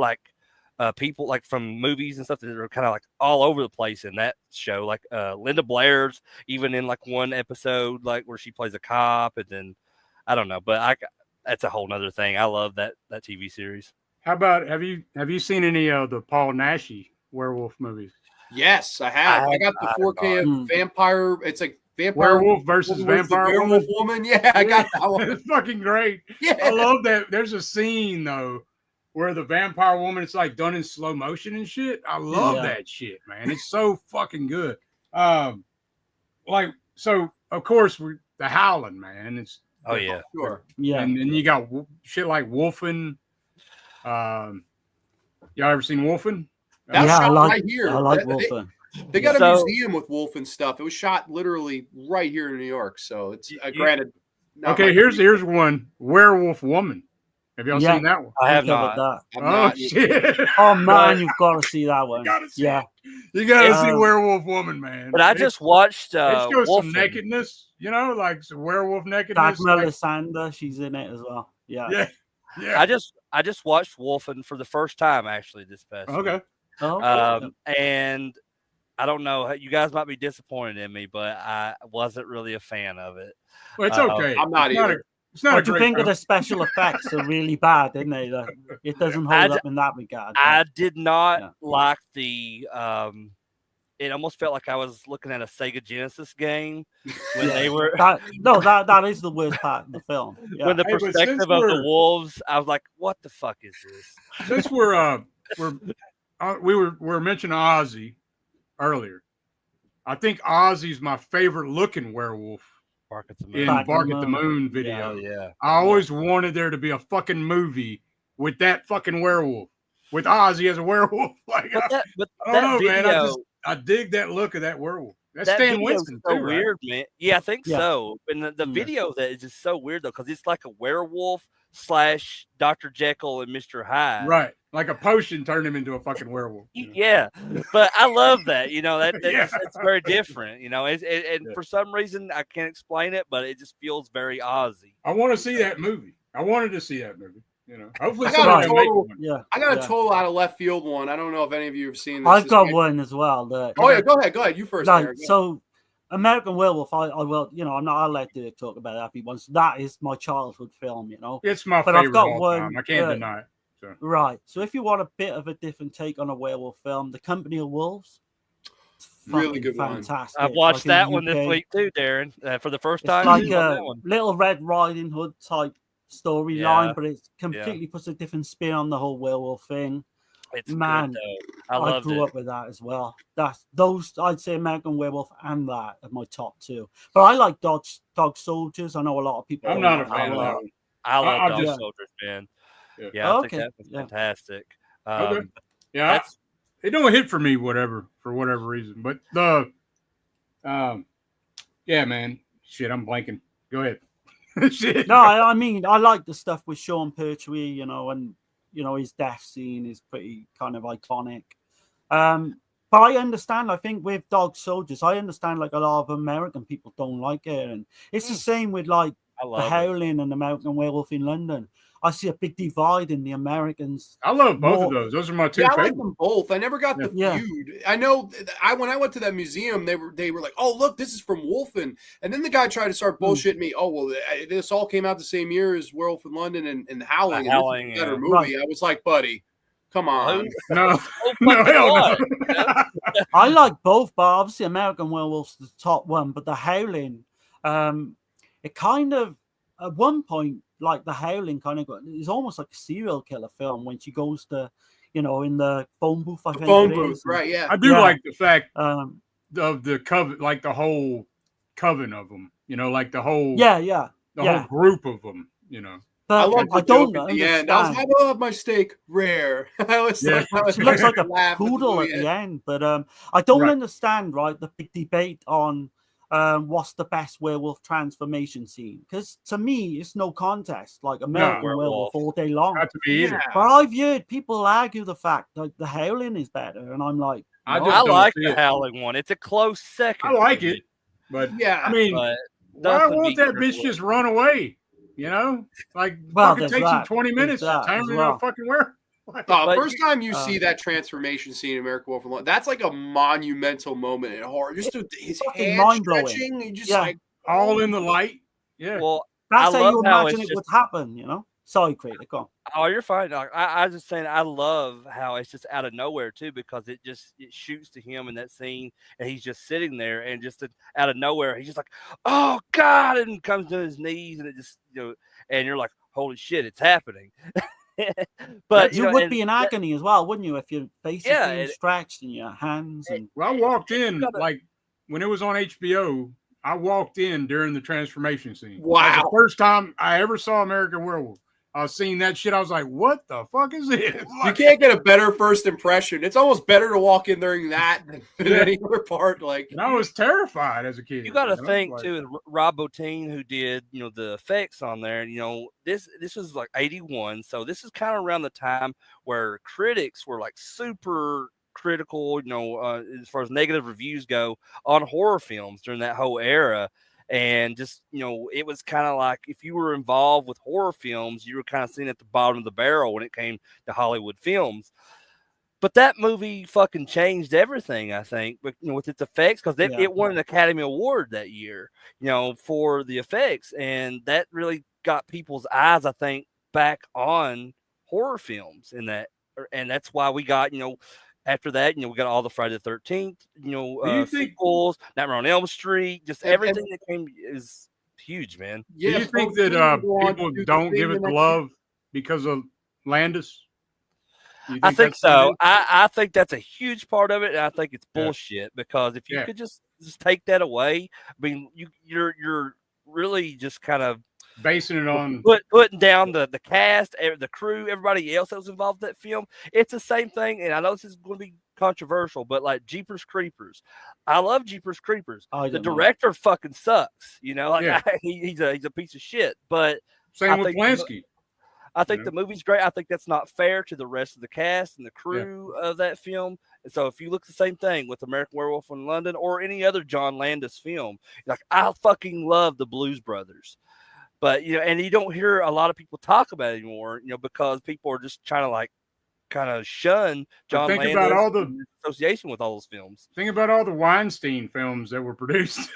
people like from movies and stuff that are kind of like all over the place in that show. Like Linda Blair's even in like one episode like where she plays a cop, and then I don't know, but that's a whole nother thing. I love that TV series. How about have you seen any of the Paul Naschy werewolf movies? Yes, I have. I got the 4K vampire. It's like vampire werewolf versus vampire werewolf woman. Yeah, I got that one. It's fucking great. Yeah, I love that. There's a scene though where the vampire woman, it's like done in slow motion and shit. I love that shit, man. It's so fucking good. So of course we're the Howling, man. It's sure. Yeah, and then you got shit like Wolfen. Y'all ever seen Wolfen? That's shot right here. I like Wolfen. They got a museum with Wolfen stuff. It was shot literally right here in New York. So it's granted. Okay, here's one. Werewolf Woman. Have y'all seen that one? I have not. Shit. Oh man, you've got to see that one. You gotta see Werewolf Woman, man. But I just watched. It's got some nakedness, like some werewolf nakedness. Melisandre, she's in it as well. Yeah. Yeah. I just watched Wolfen for the first time actually this past week. And I don't know, you guys might be disappointed in me, but I wasn't really a fan of it. Well, it's okay. I'm not either. It's not what do you think film. of the special effects? Are really bad, didn't they? It doesn't hold up in that regard. I did not like the. It almost felt like I was looking at a Sega Genesis game when they were. That is the worst part of the film. Yeah. When the perspective of the wolves, I was like, "What the fuck is this?" Since we were mentioning Ozzy earlier, I think Ozzy's my favorite looking werewolf. Bark at the Moon. In Bark at the Moon video. Yeah. I always wanted there to be a fucking movie with that fucking werewolf, with Ozzy as a werewolf. Like, I don't know, video, man. I dig that look of that werewolf. That's Stan Winston so too, weird, right? man. Yeah, I think so. And the video that is just so weird though, because it's like a werewolf / Dr. Jekyll and Mr. Hyde. Right. Like a potion turned him into a fucking werewolf. Yeah. But I love that. That's very different. And for some reason I can't explain it, but it just feels very Ozzy. I want to see that movie. I wanted to see that movie. Hopefully I got a total out of left field one. I don't know if any of you have seen this. I've got one as well. Go ahead. You first. So American Werewolf, I will, I'm not allowed to talk about that if he wants. That is my childhood film, It's my favorite. I've got one. I can't deny it. So. Right. So if you want a bit of a different take on a werewolf film, The Company of Wolves. Really good fantastic. One. I've watched that one this week too, Darren, for the first time. It's like a Little Red Riding Hood type storyline, but it completely puts a different spin on the whole werewolf thing. It's man, good, I grew up with that as well. I'd say American Werewolf and that are my top two. But I like Dog Soldiers. I know a lot of people. I'm not a fan of that one. I love Dog Soldiers, man. Yeah, I think that was fantastic. Okay. Yeah, it don't hit for me, for whatever reason. But yeah, man. Shit, I'm blanking. Go ahead. Shit. No, I mean, I like the stuff with Sean Pertwee, and his death scene is pretty kind of iconic. But I understand. I think with Dog Soldiers, I understand like a lot of American people don't like it, and it's the same with like The Howling and American Werewolf in London. I see a big divide in the Americans. I love both of those. Those are my two favorites. I like them both. I never got the feud. I know. When I went to that museum, they were like, "Oh, look, this is from Wolfen," and then the guy tried to start bullshitting me. Oh, well, this all came out the same year as Werewolf in London and The Howling. And this is a better movie. Right. I was like, buddy, come on. No, hell no. I like both, but obviously American Werewolf's the top one. But The Howling, it kind of at one point. Like The Howling it's almost like a serial killer film when she goes to, in the phone booth. I think phone booth, right? Yeah, I do like the fact of the coven, like the whole coven of them. Like the whole whole group of them. But I don't know. At the end, I was like, "Oh, my steak rare." She looks like a poodle at the end, but I don't understand. Right, the big debate on. What's the best werewolf transformation scene? Because to me, it's no contest. Like American Werewolf all day long. Not to me either. But I've heard people argue the fact that The Howling is better, and I'm like, I like The Howling one. It's a close second. I like it, but I mean, why won't that bitch just run away? Like fucking takes him 20 minutes to turn into a fucking werewolf. First time you see that transformation scene in American Werewolf in London, that's like a monumental moment in horror. Just his hand stretching, just like all in the light. Yeah. Well, that's how you imagine it would happen. Sorry, Crater, go on. Oh, you're fine. I was just saying, I love how it's just out of nowhere too, because it shoots to him in that scene, and he's just sitting there, and just out of nowhere, he's just like, "Oh God!" and comes to his knees, and it just and you're like, "Holy shit, it's happening." But you would be in agony as well, wouldn't you, if your face is being stretched and your hands and I walked in like when it was on HBO, I walked in during the transformation scene. Wow. That was the first time I ever saw American Werewolf. I was seeing that shit. I was like, what the fuck is this? You can't get a better first impression. It's almost better to walk in during that than any other part. And I was terrified as a kid. You got to think too, Rob Bottin, who did, the effects on there, this was like 81. So this is kind of around the time where critics were like super critical, as far as negative reviews go on horror films during that whole era. And just, it was kind of like if you were involved with horror films, you were kind of seen at the bottom of the barrel when it came to Hollywood films. But that movie fucking changed everything, I think, but, with its effects, because it won an Academy Award that year, for the effects. And that really got people's eyes, I think, back on horror films and that's why we got, after that, we got all the Friday the 13th, sequels, Nightmare on Elm Street, just everything that came is huge, man. Yeah, do you think that people don't give it the love because of Landis? I think so. I think that's a huge part of it, and I think it's bullshit because if you could just take that away, I mean, you're really just kind of basing it on putting down the cast, the crew, everybody else that was involved in that film. It's the same thing, and I know this is going to be controversial, but like Jeepers Creepers, I love Jeepers Creepers. The director fucking sucks, he's a piece of shit. But same with Lansky. I think the movie's great. I think that's not fair to the rest of the cast and the crew of that film. And so if you look the same thing with American Werewolf in London or any other John Landis film, like I fucking love the Blues Brothers. But, and you don't hear a lot of people talk about it anymore, because people are just trying to like kind of shun John Landis about all the association with all those films. Think about all the Weinstein films that were produced.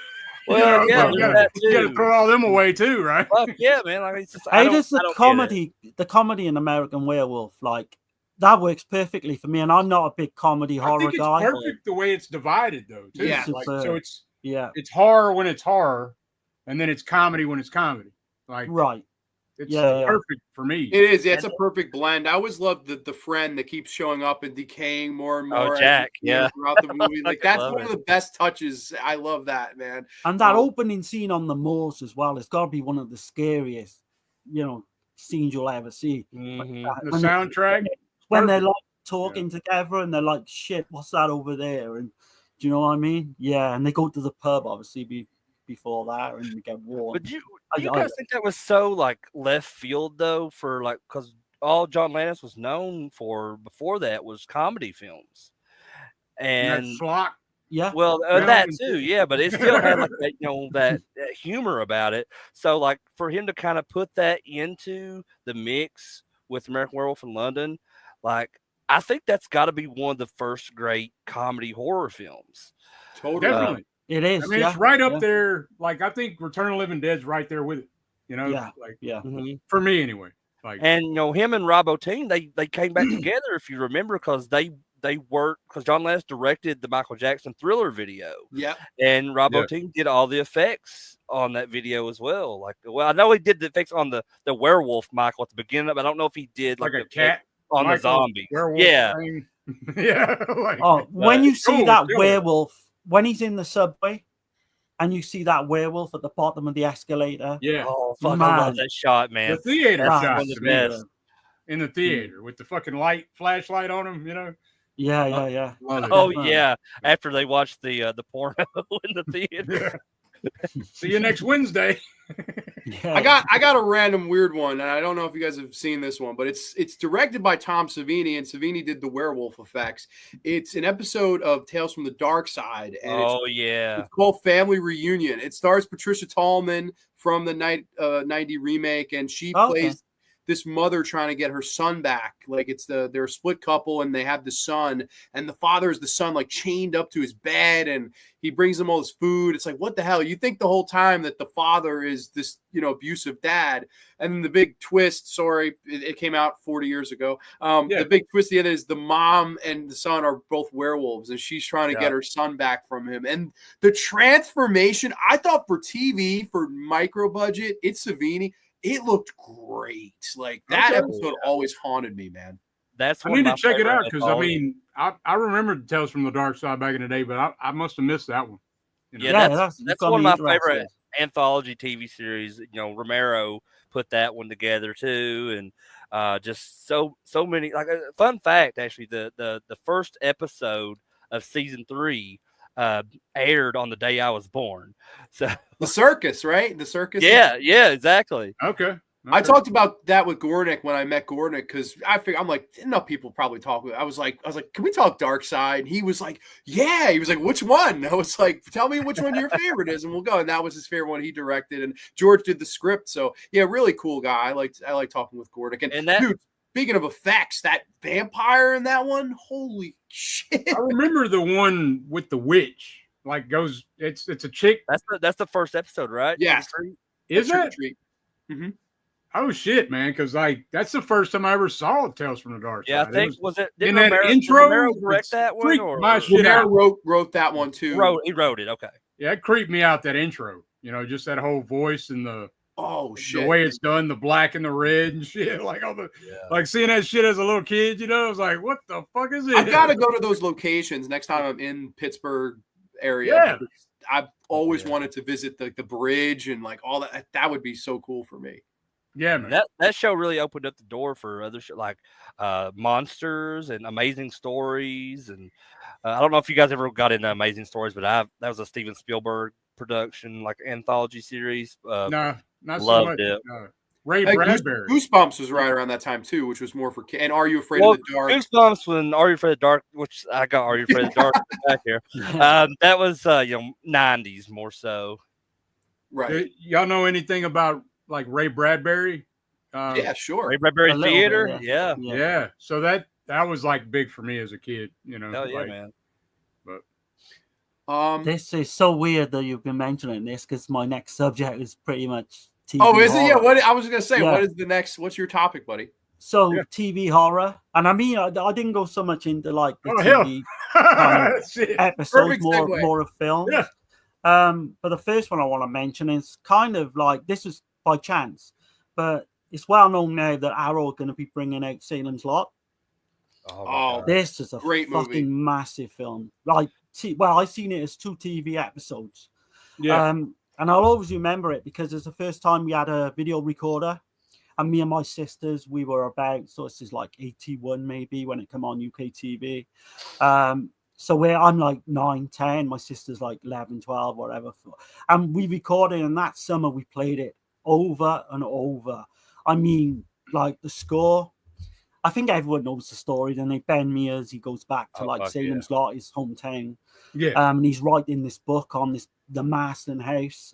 Well, you got to throw all them away too, right? Fuck yeah, man. Like, it's just, the comedy in American Werewolf, like that works perfectly for me. And I'm not a big comedy horror guy. It's perfect the way it's divided, though. Too. Yeah, so it's horror when it's horror, and then it's comedy when it's comedy. Like it's perfect for me. It is. It's a perfect blend. I always loved the friend that keeps showing up and decaying more and more. Oh, Jack. Throughout the movie, like that's one of the best touches. I love that, man. And that opening scene on the moors as well. It's got to be one of the scariest, scenes you'll ever see. Mm-hmm. The soundtrack when they're like talking together and they're like, "Shit, what's that over there?" And do you know what I mean? Yeah, and they go to the pub obviously before that and they get warm. But you guys think that was so like left field though, for like because all John Landis was known for before that was comedy films, and Schlock. Yeah, well, that too, yeah, but it still had like that, that humor about it. So like for him to kind of put that into the mix with American Werewolf in London, like I think that's got to be one of the first great comedy horror films. Totally. Definitely. It is. I mean, it's right up there. Like, I think Return of the Living Dead's right there with it. For me anyway. Like, and him and Rob Bottin, they came back together, if you remember, because they worked because John Landis directed the Michael Jackson Thriller video. Yeah, and Rob Bottin did all the effects on that video as well. Like, well, I know he did the effects on the werewolf Michael at the beginning, but I don't know if he did like a cat on Michael, the zombie. Yeah. When you see that werewolf. When he's in the subway and you see that werewolf at the bottom of the escalator. Yeah. Oh, fuck, I love that shot, man. The theater shot. The best. In the theater with the fucking flashlight on him, Yeah. Oh, yeah. After they watched the porno in the theater. See you next Wednesday. I got a random weird one, and I don't know if you guys have seen this one, but it's directed by Tom Savini, and Savini did the werewolf effects. It's an episode of Tales from the Dark Side, and it's called Family Reunion. It stars Patricia Tallman from the 90 remake, and she plays this mother trying to get her son back. Like they're a split couple and they have the son, and the father is the son like chained up to his bed, and he brings them all this food. It's like, what the hell? You think the whole time that the father is this, abusive dad. And then the big twist, sorry, it came out 40 years ago. The big twist at the end is the mom and the son are both werewolves, and she's trying to get her son back from him. And the transformation, I thought for TV, for micro budget, it's Savini. It looked great. Like that episode always haunted me, man. I need to check it out because I remember Tales from the Dark Side back in the day, but I must have missed that one. That's one of my favorite anthology TV series. Romero put that one together too, and just so many. Like a fun fact, actually, the first episode of season 3 aired on the day I was born. So the circus, right? The circus. Yeah, exactly. Okay. I talked about that with Gornick when I met Gornick because I figured I'm like, enough people probably talk. I was like, can we talk Dark Side? And he was like, yeah. He was like, which one? I was like, tell me which one your favorite is, and we'll go. And that was his favorite one. He directed, and George did the script. So yeah, really cool guy. I like talking with Gornick. And that, dude, speaking of effects, that vampire in that one, holy shit! I remember the one with the witch. Like goes, it's a chick. That's the first episode, right? Yes. Is it? Mm-hmm. Oh shit, man! Because like that's the first time I ever saw Tales from the Dark Side. Yeah, I think was it in that intro? Romero direct that one, or my shit out. Wrote that one too. He wrote it. Okay. Yeah, it creeped me out, that intro. You know, just that whole voice and the way it's done, the black and the red and shit. Like like seeing that shit as a little kid. You know, I was like, what the fuck is it? I gotta go to those locations next time I'm in Pittsburgh area. Yeah. I've always wanted to visit the bridge and like all that. That would be so cool for me. Yeah, man. That show really opened up the door for other shit like Monsters and Amazing Stories. And I don't know if you guys ever got into Amazing Stories, but that was a Steven Spielberg production, like anthology series. No, not loved so much. it. Ray Bradbury. Goosebumps was right around that time too, which was more for kids. And Are You Afraid of the Dark? Goosebumps when Are You Afraid of the Dark, which I got Are You Afraid of the Dark back here. That was 90s more so. Right. Y'all know anything about like Ray Bradbury? Yeah, sure. Ray Bradbury Theater. Bit, yeah. So that was like big for me as a kid, you know. Hell yeah, man. But this is so weird that you've been mentioning this because my next subject is pretty much TV. Oh, is horror. it? Yeah. What I was gonna say. What is the next? What's your topic, buddy? So TV horror, and I mean, I didn't go so much into like the TV episodes, more of films. Yeah. But the first one I want to mention is kind of like this was by chance, but it's well known now that Arrow are going to be bringing out Salem's Lot. Oh, this is a great fucking movie. Massive film. Like, I've seen it as 2 TV episodes. Yeah. And I'll always remember it because it's the first time we had a video recorder, and me and my sisters, we were about, so this is like 81 maybe when it came on UK TV. So I'm like 9, 10, my sister's like 11, 12, whatever. And we recorded, and that summer we played it over and over. I mean, like the score, I think everyone knows the story. Then Ben Mears, he goes back to Salem's Lot, his hometown. Yeah. And he's writing this book on the Marston house.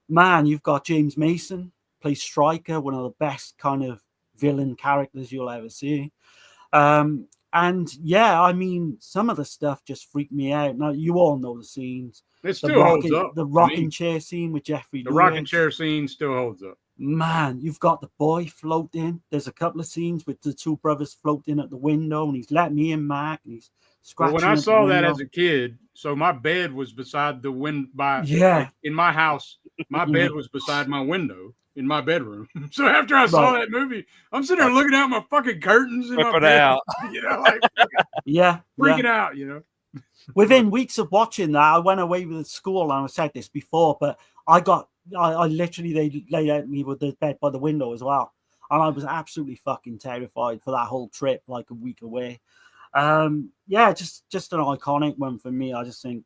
Man, you've got James Mason, plays Stryker, one of the best kind of villain characters you'll ever see. And yeah, I mean, some of the stuff just freaked me out. Now, you all know the scenes. It still holds up. The rocking chair scene with Jeffrey Lewis. The rocking chair scene still holds up. Man, you've got the boy floating. There's a couple of scenes with the 2 brothers floating at the window, and he's letting me in, Mac, and he's scratching. Well, when I saw that as a kid, so my bed was beside the window. In my house, my bed was beside my window in my bedroom. So after I saw that movie, I'm sitting there looking out my fucking curtains in my bed, out. You know, like freaking out, you know. Within weeks of watching that, I went away with school, and I said this before, but I literally, they laid out me with the bed by the window as well. And I was absolutely fucking terrified for that whole trip, like a week away. Yeah, just an iconic one for me. I just think,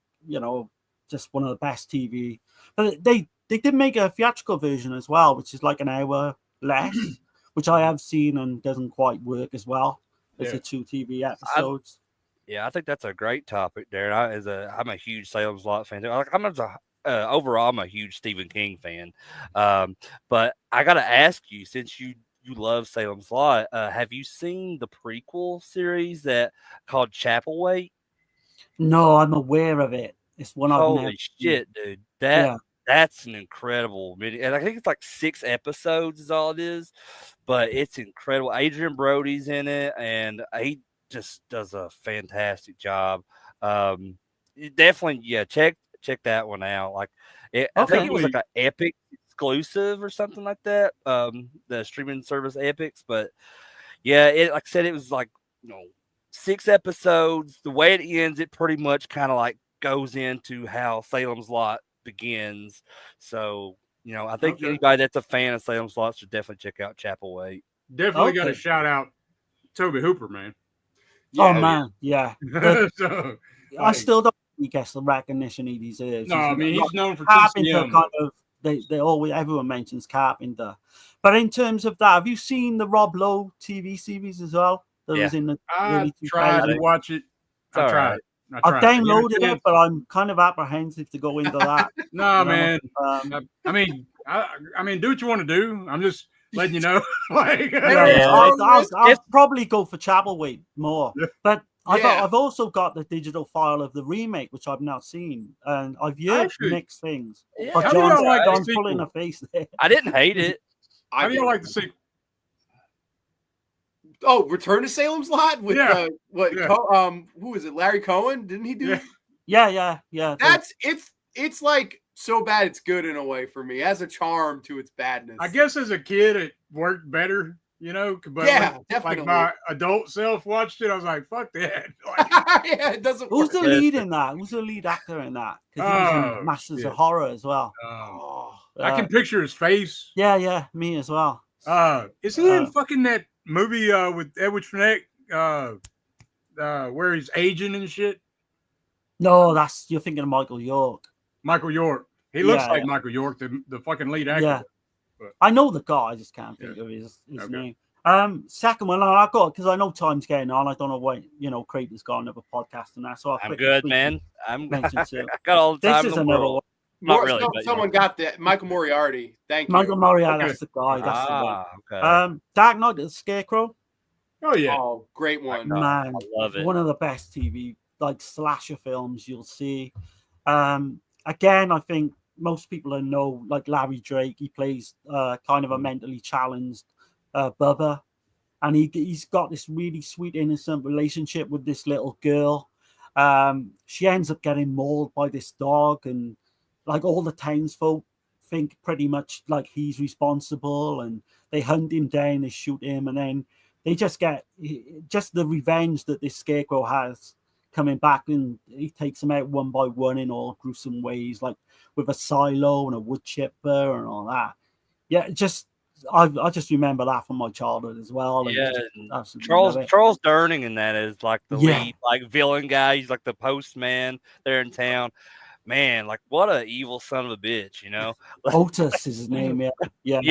just one of the best TV. But they did make a theatrical version as well, which is like an hour less, which I have seen and doesn't quite work as well as the 2 TV episodes. I think that's a great topic, Darren. I'm a huge Salem's Lot fan. Overall, I'm a huge Stephen King fan. But I got to ask you, since you love Salem's Lot, have you seen the prequel series that called Chapelwaite? No, I'm aware of it. It's one I've never shit, dude. That's an incredible video. And I think it's like 6 episodes is all it is. But it's incredible. Adrian Brody's in it, and he just does a fantastic job. Definitely, check that one out. Like, I think it was like an Epic exclusive or something like that. The streaming service Epics, but like I said, it was like 6 episodes. The way it ends, it pretty much kind of like goes into how Salem's Lot begins. So I think anybody that's a fan of Salem's Lot should definitely check out Chapelwaite. Definitely got to shout out Toby Hooper, man. Yeah. I still don't guess the recognition he deserves. No, I mean he's known for TCM. Kind of they always, everyone mentions Carpenter. But in terms of that, have you seen the Rob Lowe TV series as well? That was in the early 2000s. Tried to watch it. I tried. I've downloaded it, but I'm kind of apprehensive to go into that. No, man. I mean, do what you want to do. I'm just letting you know. I'll probably go for Chapelwaite more. But I've also got the digital file of the remake, which I've not seen, and I've heard mixed things. But John's pulling a face there. I didn't hate it. How do you like the sequel? Oh, Return to Salem's Lot with who is it? Larry Cohen? Didn't he do it? Yeah. It's like so bad it's good in a way for me. It has a charm to its badness. I guess as a kid it worked better, you know. But definitely. Like my adult self watched it, I was like, "Fuck that!" It doesn't. Who's the lead in that? Who's the lead actor in that? Because he was in Masters of Horror as well. I can picture his face. Yeah, me as well. Is he in fucking that movie with Edward Fenech, where he's aging and shit? No, you're thinking of Michael York. Michael York. He looks like Michael York, the fucking lead actor. Yeah. But I know the guy, I just can't think of his name. Second one, I got, because I know time's getting on. I don't know what, Crater's got another podcast and that. So I'm good, man. I got all the time. This is another one. Not really. Someone got that. Michael Moriarty. Thank you. Michael Moriarty, that's the guy. That's the one. Okay. Dark Knight, the Scarecrow. Oh, yeah. Oh, great one. Man, I love it. One of the best TV, slasher films you'll see. Again, I think most people know, Larry Drake. He plays kind of a mentally challenged Bubba. And he's got this really sweet, innocent relationship with this little girl. She ends up getting mauled by this dog, and all the townsfolk think pretty much like he's responsible, and they hunt him down, they shoot him, and then they just get the revenge that this Scarecrow has coming back, and he takes them out one by one in all gruesome ways, like with a silo and a wood chipper and all that. Yeah, I just remember that from my childhood as well. Yeah, Charles Durning in that is like the lead, villain guy. He's like the postman there in town. Man, what a evil son of a bitch, Otis is his name, yeah.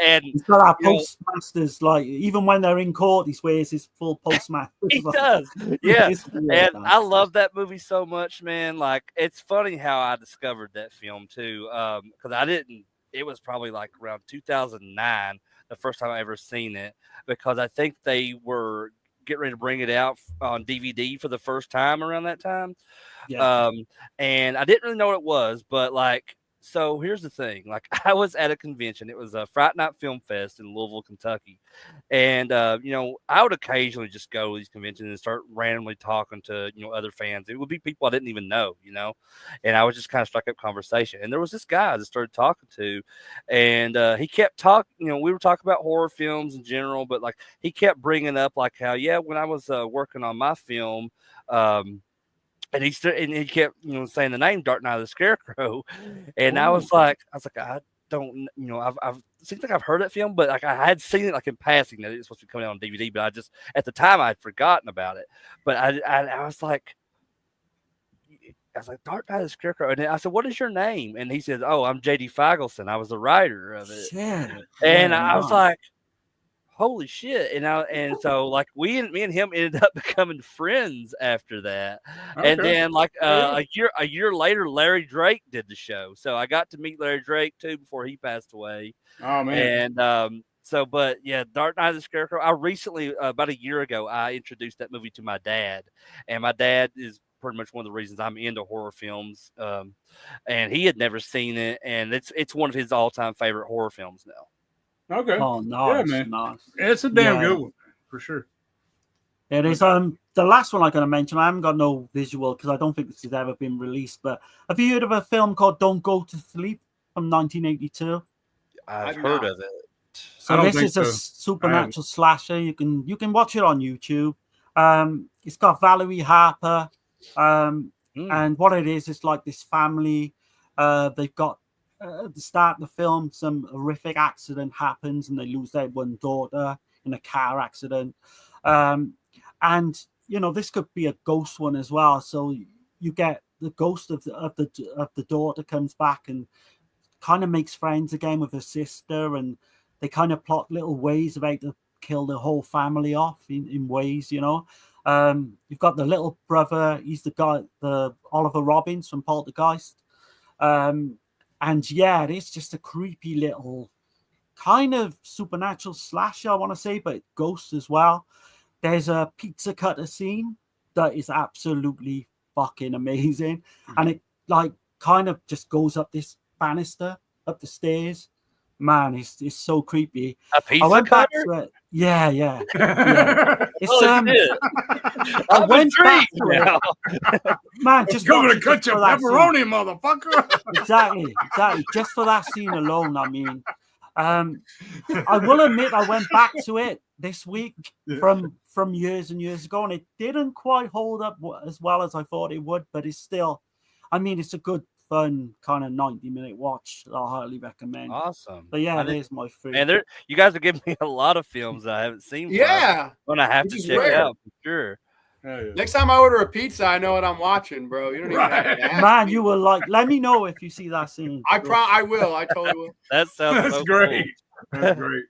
And he's got our postmasters, even when they're in court, he wears his full postmaster. He does, yeah. And I love that movie so much, man. It's funny how I discovered that film too, because I didn't. It was probably around 2009, the first time I ever seen it, because I think they were getting ready to bring it out on DVD for the first time around that time. Yeah. And I didn't really know what it was, but so here's the thing. I was at a convention. It was a Fright Night Film Fest in Louisville, Kentucky. And, I would occasionally just go to these conventions and start randomly talking to, other fans. It would be people I didn't even know, and I would just kind of strike up conversation. And there was this guy I just started talking to, and he kept talking, we were talking about horror films in general, but he kept bringing up how, when I was working on my film, and he kept, saying the name Dark Knight of the Scarecrow, and I was like, I don't, I've seems like I've heard that film, but I had seen it in passing that it's supposed to be coming out on DVD, but I just at the time I'd forgotten about it. But I was like, Dark Knight of the Scarecrow, and I said, "What is your name?" And he said, "Oh, I'm J.D. Fagelson. I was the writer of it." And I was like, holy shit. And so me and him ended up becoming friends after that. Okay. And then a year later, Larry Drake did the show. So I got to meet Larry Drake too before he passed away. Oh man. And but yeah, Dark Knight of the Scarecrow. I recently, about a year ago, I introduced that movie to my dad. And my dad is pretty much one of the reasons I'm into horror films. And he had never seen it, and it's one of his all-time favorite horror films now. Okay. Oh, nice, yeah, man. Nice. It's a damn good one, for sure. It is. The last one I'm going to mention, I haven't got no visual because I don't think this has ever been released, but have you heard of a film called Don't Go to Sleep from 1982? I've heard of it. So this is a supernatural slasher. You can watch it on YouTube. It's got Valerie Harper. And what it is, it's like this family. They've got at the start of the film, some horrific accident happens and they lose their one daughter in a car accident. And this could be a ghost one as well. So you get the ghost of the daughter comes back and kind of makes friends again with her sister, and they kind of plot little ways about to kill the whole family off in ways, you know. You've got the little brother, he's the guy, the Oliver Robbins from Poltergeist. And yeah, it's just a creepy little kind of supernatural slasher, I want to say, but ghosts as well. There's a pizza cutter scene that is absolutely fucking amazing. And it like kind of just goes up this banister, up the stairs. Man, it's so creepy. A pizza I went cutter? back to it. Yeah. It's I went back to it. Man, just coming to cut your pepperoni, motherfucker. Exactly. Just for that scene alone, I mean. I will admit I went back to it this week from years and years ago, and it didn't quite hold up as well as I thought it would, but it's still, I mean, it's a good, fun kind of 90-minute watch that I highly recommend. Awesome. But yeah, there's my three. And you guys are giving me a lot of films that I haven't seen. Yeah. I'm gonna have to check out for sure. Next time I order a pizza, I know what I'm watching, bro. You don't even have to ask Man, me. you will like. Let me know if you see that scene. I will. I totally will. That sounds That's so great. Cool. That's great.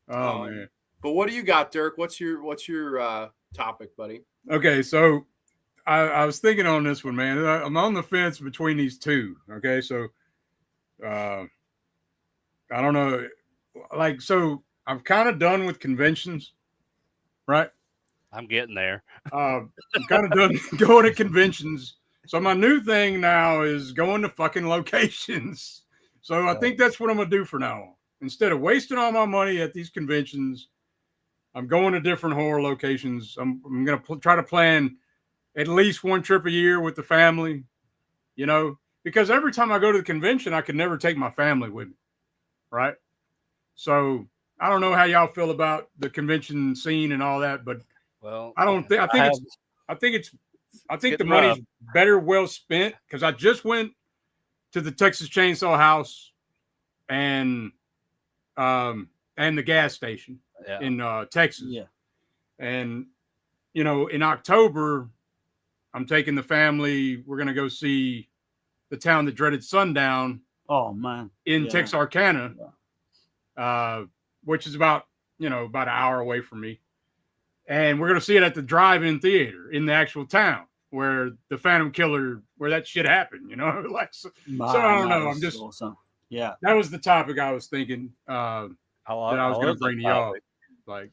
Oh man. But what do you got, Dirk? What's your topic, buddy? Okay, so I was thinking on this one, man. I'm on the fence between these two. Okay, so I don't know. Like, so I'm kind of done with conventions, right? I'm getting there. I'm kind of done going to conventions. So my new thing now is going to fucking locations. So I think that's what I'm going to do for now on. Instead of wasting all my money at these conventions, I'm going to different horror locations. I'm going to try to plan at least one trip a year with the family, you know, because every time I go to the convention, I can never take my family with me, right? So I don't know how y'all feel about the convention scene and all that, but well, I don't think I think the money's better well spent, because I just went to the Texas Chainsaw House and the gas station in Texas. Yeah. And you know, in October, I'm taking the family. We're gonna go see The Town That Dreaded Sundown. Oh man. In Texarkana, which is about an hour away from me. And we're going to see it at the drive-in theater in the actual town where the Phantom Killer, where that shit happened, you know? Like, so I don't know. I'm just, awesome. Yeah. That was the topic I was thinking that I was going to bring to y'all. Like,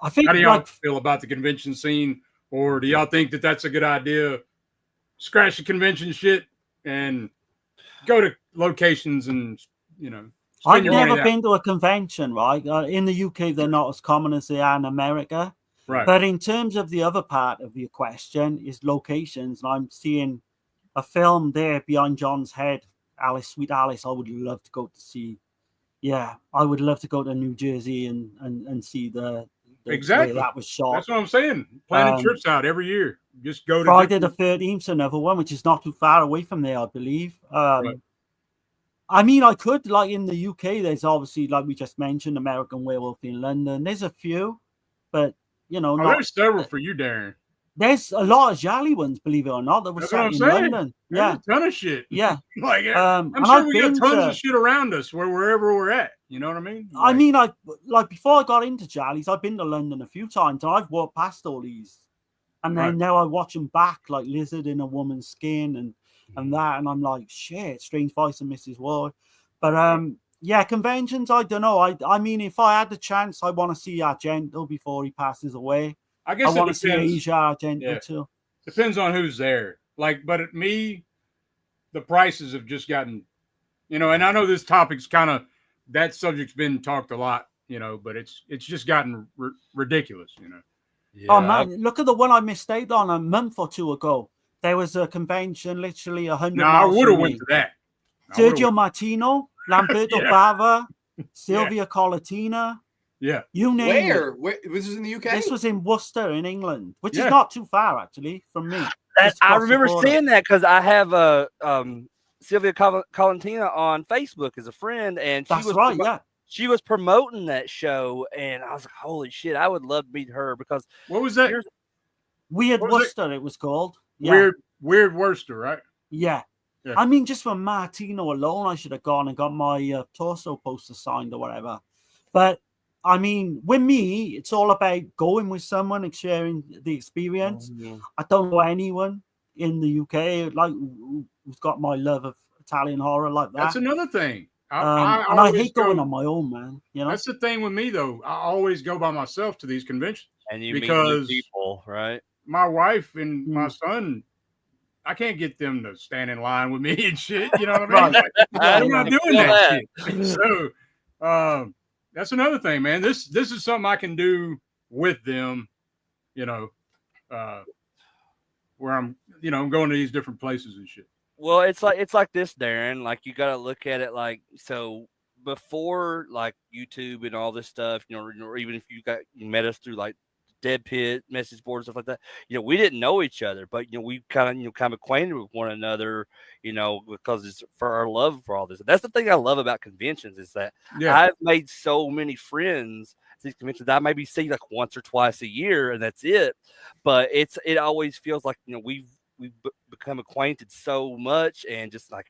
I think, how do y'all feel about the convention scene? Or do y'all think that that's a good idea? Scratch the convention shit and go to locations and, you know, I've never been to a convention, right? In the UK, they're not as common as they are in America. Right. But in terms of the other part of your question is locations, and I'm seeing a film there behind John's head, Alice, Sweet Alice. I would love to go to see. Yeah, I would love to go to New Jersey and see the exactly way that was shot. That's what I'm saying. Planning trips out every year. Just go to Friday the 13th, another one, which is not too far away from there, I believe. Right. I mean, I could, like in the UK, there's obviously, like we just mentioned, American Werewolf in London. There's a few, but, you know. There's several for you, Darren. There's a lot of Jolly ones, believe it or not, that was set in London. There's a ton of shit. Yeah. Like, I'm sure we got tons of shit around us wherever we're at. You know what I mean? Like, I mean, like before I got into Jolly's, I've been to London a few times, and I've walked past all these. And then now I watch them back, like Lizard in a Woman's Skin and that, and I'm like, shit, Strange Voice and Mrs. Ward. But yeah, conventions, I don't know. I mean, if I had the chance, I want to see Argento before he passes away. I guess I want to see Asia Argento too. Depends on who's there. Like, but at me, the prices have just gotten, you know, and I know this topic's kind of, that subject's been talked a lot, you know, but it's just gotten ridiculous, you know. Yeah. Oh man, look at the one I missed out on a month or two ago. There was a convention literally 100 miles I would have went to that. Sergio Martino, Lamberto Bava, Sylvia Colatina. Yeah. You name it. Where was this in the UK? This was in Worcester in England, which is not too far actually from me. I remember seeing that because I have Sylvia Colatina on Facebook as a friend, and she was promoting that show, and I was like, holy shit, I would love to meet her because what was that? Weird Worcester, it was called. Yeah. Weird Worcester, right? Yeah. Yeah. I mean, just for Martino alone, I should have gone and got my torso poster signed or whatever. But I mean, with me, it's all about going with someone and sharing the experience. I don't know anyone in the UK like who's got my love of Italian horror like that. That's another thing. I hate going on my own, man. You know, that's the thing with me though. I always go by myself to these conventions, and you because meet new people, right? My wife and my son, I can't get them to stand in line with me and shit. You know what I mean? I'm not doing that shit. So that's another thing, man. This is something I can do with them. You know, where I'm going to these different places and shit. Well, it's like this, Darren. Like, you got to look at it like, so before like YouTube and all this stuff, or even if you met us through like Dead Pit message boards, stuff like that, we didn't know each other, but we kind of acquainted with one another, because it's for our love for all this. And that's the thing I love about conventions, is that I've made so many friends at these conventions that I maybe see like once or twice a year, and that's it. But it always feels like we've become acquainted so much, and just like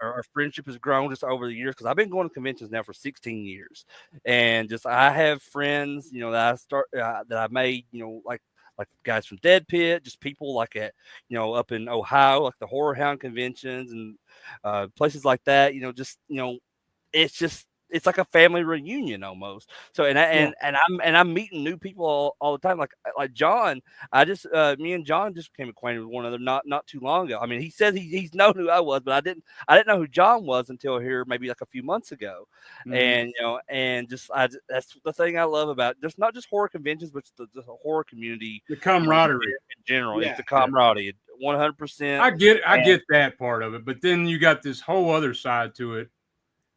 our friendship has grown just over the years, because I've been going to conventions now for 16 years, and just I have friends that I made, like guys from Dead Pit, just people like at up in Ohio, like the Horror Hound conventions and places like that. It's like a family reunion almost. So and I'm meeting new people all the time. Like John, me and John just became acquainted with one another not too long ago. I mean, he said he's known who I was, but I didn't know who John was until here maybe like a few months ago. Mm-hmm. And that's the thing I love about just not just horror conventions, but the horror community, the camaraderie in general. It's the camaraderie, 100%. I get that part of it, but then you got this whole other side to it,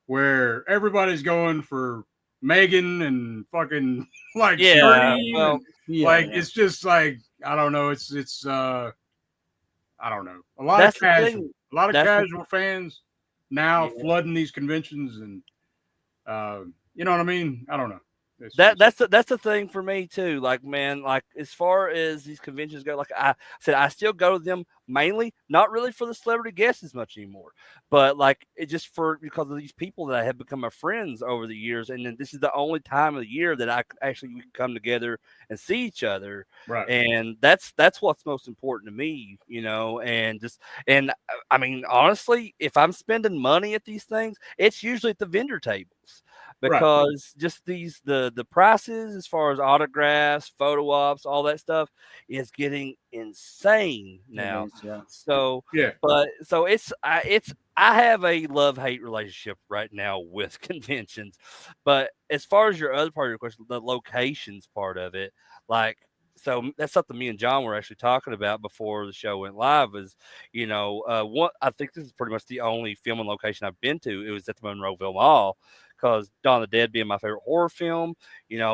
where everybody's going for Megan and fucking like Scream. It's just like, I don't know. It's I don't know. A lot of casual fans now flooding these conventions, and you know what I mean? I don't know. That's the thing for me too. Like, man, like as far as these conventions go, like I said, I still go to them mainly, not really for the celebrity guests as much anymore, but like it just because of these people that have become my friends over the years. And then this is the only time of the year that we can come together and see each other. Right. And that's what's most important to me, and I mean, honestly, if I'm spending money at these things, it's usually at the vendor tables. Because just the prices as far as autographs, photo ops, all that stuff is getting insane now. So I have a love-hate relationship right now with conventions. But as far as your other part of your question, the locations part of it, so that's something me and John were actually talking about before the show went live. Is I think this is pretty much the only filming location I've been to. It was at the Monroeville Mall, because Dawn of the Dead being my favorite horror film,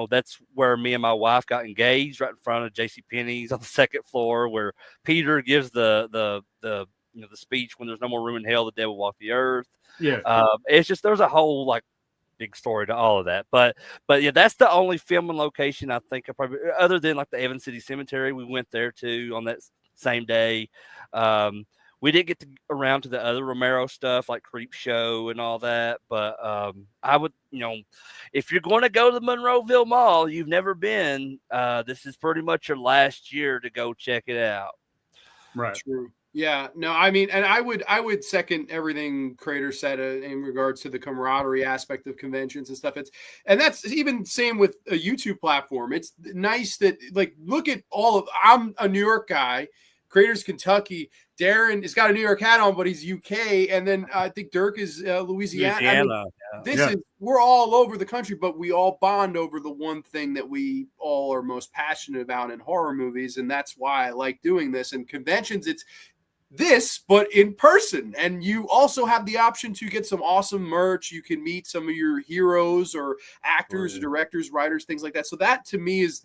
that's where me and my wife got engaged, right in front of JCPenney's on the second floor, where Peter gives the speech, "When there's no more room in hell, the dead will walk the earth." Yeah. It's just, there's a whole big story to all of that, but yeah, that's the only filming location I think I probably, other than like the Evans City Cemetery. We went there too on that same day. We didn't get around to the other Romero stuff like Creep Show and all that, but I would, if you're going to go to the Monroeville Mall, you've never been, this is pretty much your last year to go check it out. Right. True. Yeah, no, I mean, and I would second everything Crater said in regards to the camaraderie aspect of conventions and stuff. And that's even same with a YouTube platform. It's nice that, like, look at I'm a New York guy, Crater's Kentucky, Darren has got a New York hat on, but he's UK, and then I think Dirk is Louisiana. I mean, we're all over the country, but we all bond over the one thing that we all are most passionate about in horror movies, and that's why I like doing this. And conventions, it's this, but in person. And you also have the option to get some awesome merch. You can meet some of your heroes or actors, or directors, writers, things like that. So that to me is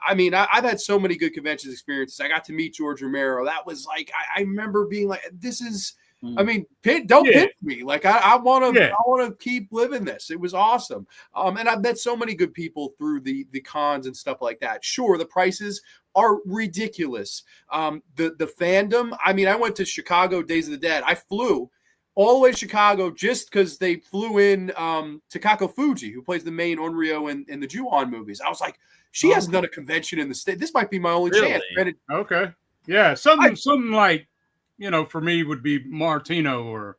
I've had so many good conventions experiences. I got to meet George Romero. That was like, I remember being like, this is I mean, don't pinch me. Like I want to keep living this. It was awesome. And I've met so many good people through the cons and stuff like that. Sure, the prices are ridiculous. The fandom. I mean, I went to Chicago Days of the Dead. I flew all the way to Chicago just because they flew in Takako Fuji, who plays the main Onryo in the Ju-on movies. I was like, she hasn't done a convention in the state. This might be my only chance. Okay. Yeah. Something like, for me would be Martino or,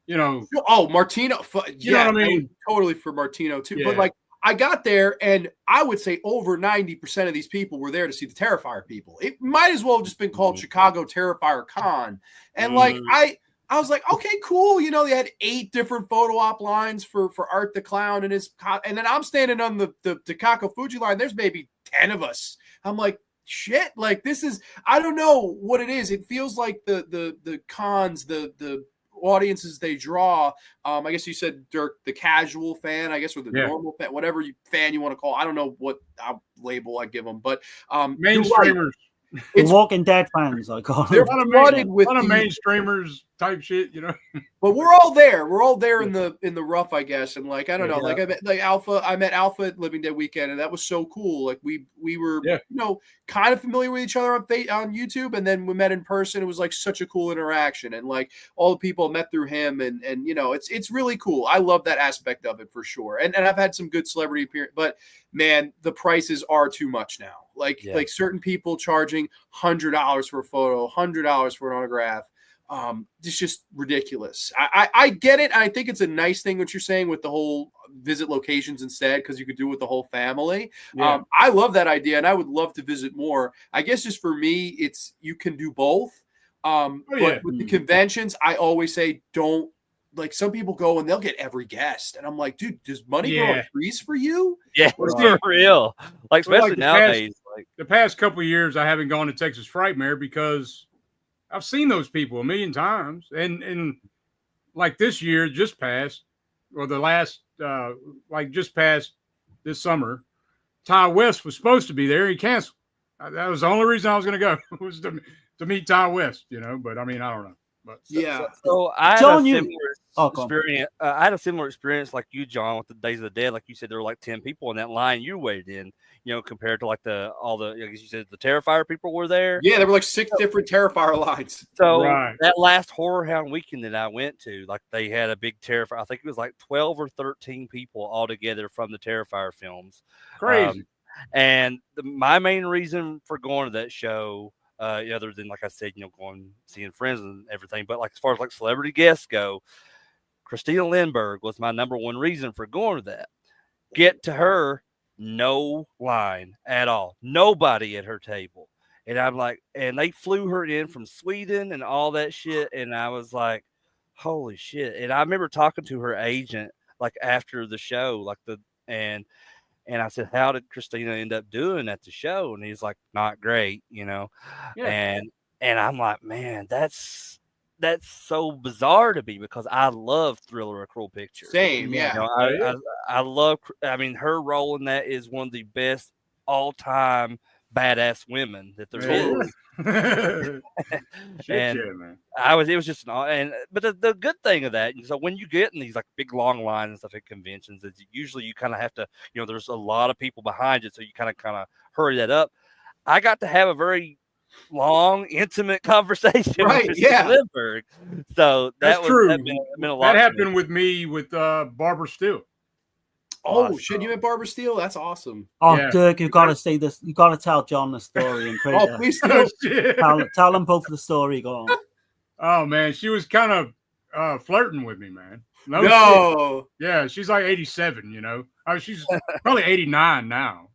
Oh, Martino. You know what I mean? Totally for Martino too. Yeah. But like, I got there and I would say over 90% of these people were there to see the Terrifier people. It might as well have just been called Chicago Terrifier Con. And like, I was like, okay, cool. They had 8 different photo op lines for Art the Clown and and then I'm standing on the Takako Fuji line. There's maybe 10 of us. I'm like, shit, like this is, I don't know what it is. It feels like the cons, the audiences they draw. I guess you said, Dirk, the casual fan, I guess, or the normal fan, whatever fan you want to call. I don't know what label I give them, but mainstreamers. It's Walking Dead fans, I call them. They're flooded with mainstreamers type shit, But we're all there. We're all there in the rough, I guess. And like, I don't know, like I met Alpha at Living Dead Weekend, and that was so cool. Like we were, kind of familiar with each other on YouTube, and then we met in person. It was like such a cool interaction, and like all the people I met through him, and it's really cool. I love that aspect of it for sure. And I've had some good celebrity appearances, but man, the prices are too much now. Like certain people charging $100 for a photo, $100 for an autograph. It's just ridiculous. I get it. I think it's a nice thing what you're saying with the whole visit locations instead, because you could do it with the whole family. Yeah. I love that idea, and I would love to visit more. I guess just for me, it's you can do both. But with the conventions, I always say don't. Like some people go and they'll get every guest, and I'm like, dude, does money grow on trees for you? Yeah, for real. Like especially nowadays. The past couple of years, I haven't gone to Texas Frightmare because I've seen those people a million times, and like this year just passed, or the last just passed this summer. Ty West was supposed to be there. He canceled. That was the only reason I was going to go was to meet Ty West. But I mean, I don't know. But so I had a similar experience. I had a similar experience like you, John, with the Days of the Dead. Like you said, there were like 10 people in that line you waited in. Compared to like I guess you said the Terrifier people were there. Yeah, there were like 6 different Terrifier lines. So that last Horror Hound weekend that I went to, like they had a big Terrifier. I think it was like 12 or 13 people all together from the Terrifier films. Crazy. And my main reason for going to that show, other than like I said, going seeing friends and everything, but like as far as like celebrity guests go, Christina Lindbergh was my number one reason for going to that. Get to her. No line at all. Nobody at her table. And I'm like, and they flew her in from Sweden and all that shit. And I was like, holy shit. And I remember talking to her agent, like after the show, and I said, how did Christina end up doing at the show? And he's like, not great, Yeah. And I'm like, man, that's so bizarre to me because I love Thriller: A Cruel Picture. Same, yeah. I love. I mean, her role in that is one of the best all-time badass women that there is. Man. It was just but the good thing of that, so when you get in these like big long lines and stuff at conventions, is usually you kind of have to, there's a lot of people behind you, so you kind of hurry that up. I got to have a very long, intimate conversation with Lindbergh. So that's true. That meant a lot. That happened with me with Barbara Steele. Oh shit! You met Barbara Steele? That's awesome. Oh, yeah. Dirk, you've got to say this. You've got to tell John the story. And please do. Tell them both the story. Go on. Oh man, she was kind of flirting with me, man. No. Yeah, she's like 87. She's probably 89 now.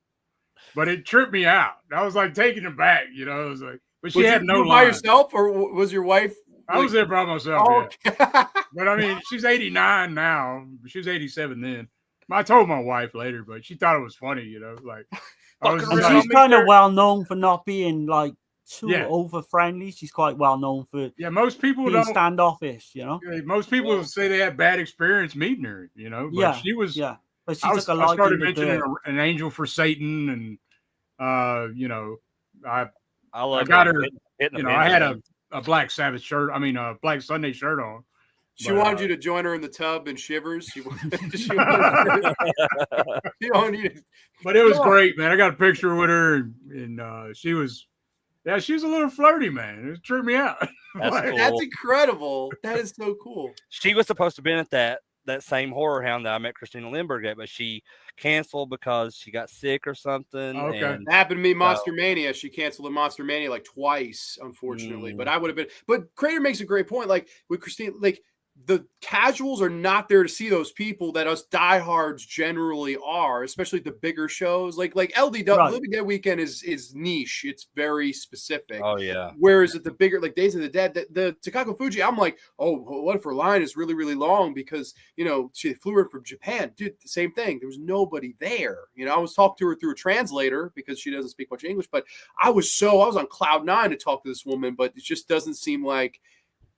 But it tripped me out. I was like taking it back, It was like, but she had no line. By yourself, or was your wife? I was there by myself. Oh, yeah. But I mean, she's 89 now. She was 87 then. I told my wife later, but she thought it was funny, Like, she's kind of well known for not being like too over friendly. She's quite well known for most people being standoffish. Most people say they had bad experience meeting her. But she was. Yeah. But I started mentioning an angel for Satan, and I got her. I had Black Sabbath shirt. I mean, a Black Sunday shirt on. She wanted you to join her in the tub in shivers. She wanted you to, but it was great, man. I got a picture with her, and she was a little flirty, man. It tripped me out. That's cool. That's incredible. That is so cool. She was supposed to have been at that same horror hound that I met Christina Lindbergh at, but she canceled because she got sick or something. Okay. And that happened to me, Monster Mania. She canceled the Monster Mania like twice, unfortunately. But I would have been. But Crater makes a great point. Like with Christina, like the casuals are not there to see those people that us diehards generally are, especially the bigger shows. Like LDW, Living Dead Weekend is niche. It's very specific. Oh yeah. Whereas at the bigger, like Days of the Dead, the Takako Fuji, I'm like, oh, what if her line is really, really long because she flew in from Japan, dude. The same thing. There was nobody there. I was talking to her through a translator because she doesn't speak much English, but I was on cloud nine to talk to this woman, but it just doesn't seem like.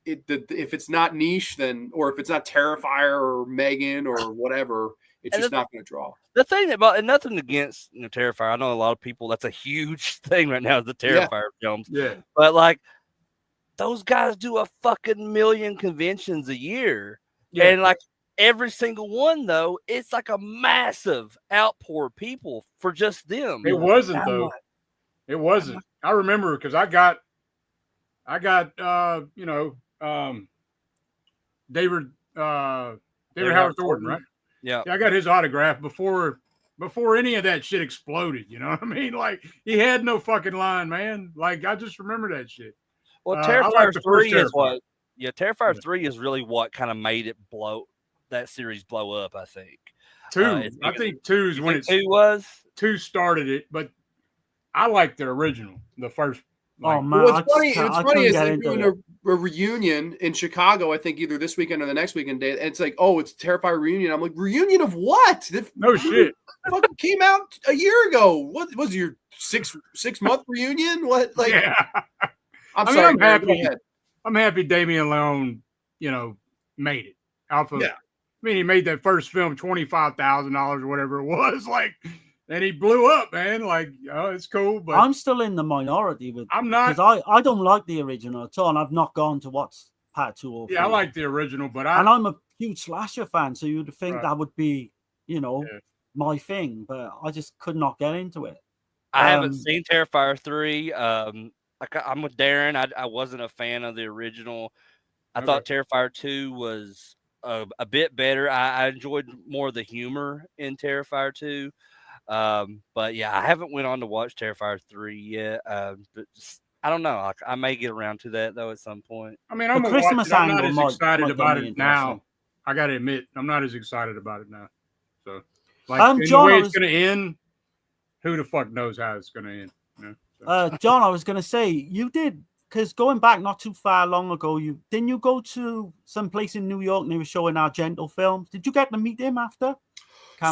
If it's not niche, then, or if it's not Terrifier or Megan or whatever, it's just not going to draw. The thing about, and nothing against Terrifier, I know a lot of people, that's a huge thing right now, is the Terrifier films. Yeah. But like, those guys do a fucking million conventions a year. Yeah. And like every single one, though, it's like a massive outpour of people for just them. It wasn't, though. It wasn't. I remember because I got David Howard Thornton, right? Yeah. I got his autograph before any of that shit exploded. You know what I mean? Like he had no fucking line, man. Like I just remember that shit. Well, Terrifier 3 is what. Yeah, Terrifier 3 is really what kind of made it that series blow up. I think 2. I think 2 is when 2 started it, but I like the original, the first. Like, oh man, what's funny is they're doing a reunion in Chicago, I think either this weekend or the next weekend day, and it's like, oh, it's Terrifier reunion. I'm like, reunion of what? No shit. Fucking came out a year ago. What was your 6-month reunion? What? Like, yeah. I'm sorry. I'm happy. I'm happy Damien Leone, made it. Alpha. Yeah. I mean, he made that first film $25,000 or whatever it was. Like. And he blew up, man. Like, it's cool, but I'm still in the minority with. I'm not because I don't like the original at all, and I've not gone to watch part 2 or 3. Yeah, I like the original, but I'm a huge slasher fan, so you'd think that would be, my thing, but I just could not get into it. I haven't seen Terrifier 3. I'm with Darren. I wasn't a fan of the original. I thought Terrifier 2 was a bit better. I enjoyed more of the humor in Terrifier 2. But yeah, I haven't went on to watch Terrifier 3 yet. But I don't know. I may get around to that though at some point. I mean, I'm not as excited about it now. I got to admit, I'm not as excited about it now. So, like, John, the way it's going to end, who the fuck knows how it's going to end? John, I was going to say you did, because going back not too far long ago, didn't you go to some place in New York and they were showing Argento films? Did you get to meet him after?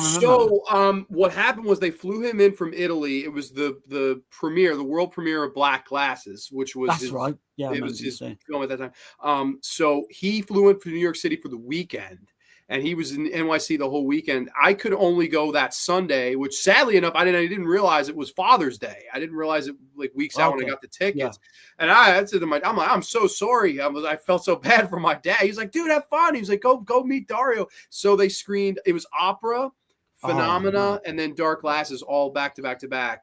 So what happened was they flew him in from Italy. It was the premiere, the world premiere of Black Glasses, which was right. Yeah, it was his film at that time. So he flew in from New York City for the weekend, and he was in NYC the whole weekend. I could only go that Sunday, which sadly enough, I didn't realize it was Father's Day. I didn't realize it like weeks out when I got the tickets. Yeah. And I said to him, I'm so sorry. I felt so bad for my dad. He's like, dude, have fun. He was like, go meet Dario. So they screened, it was Opera, Phenomena, and then Dark Glasses all back to back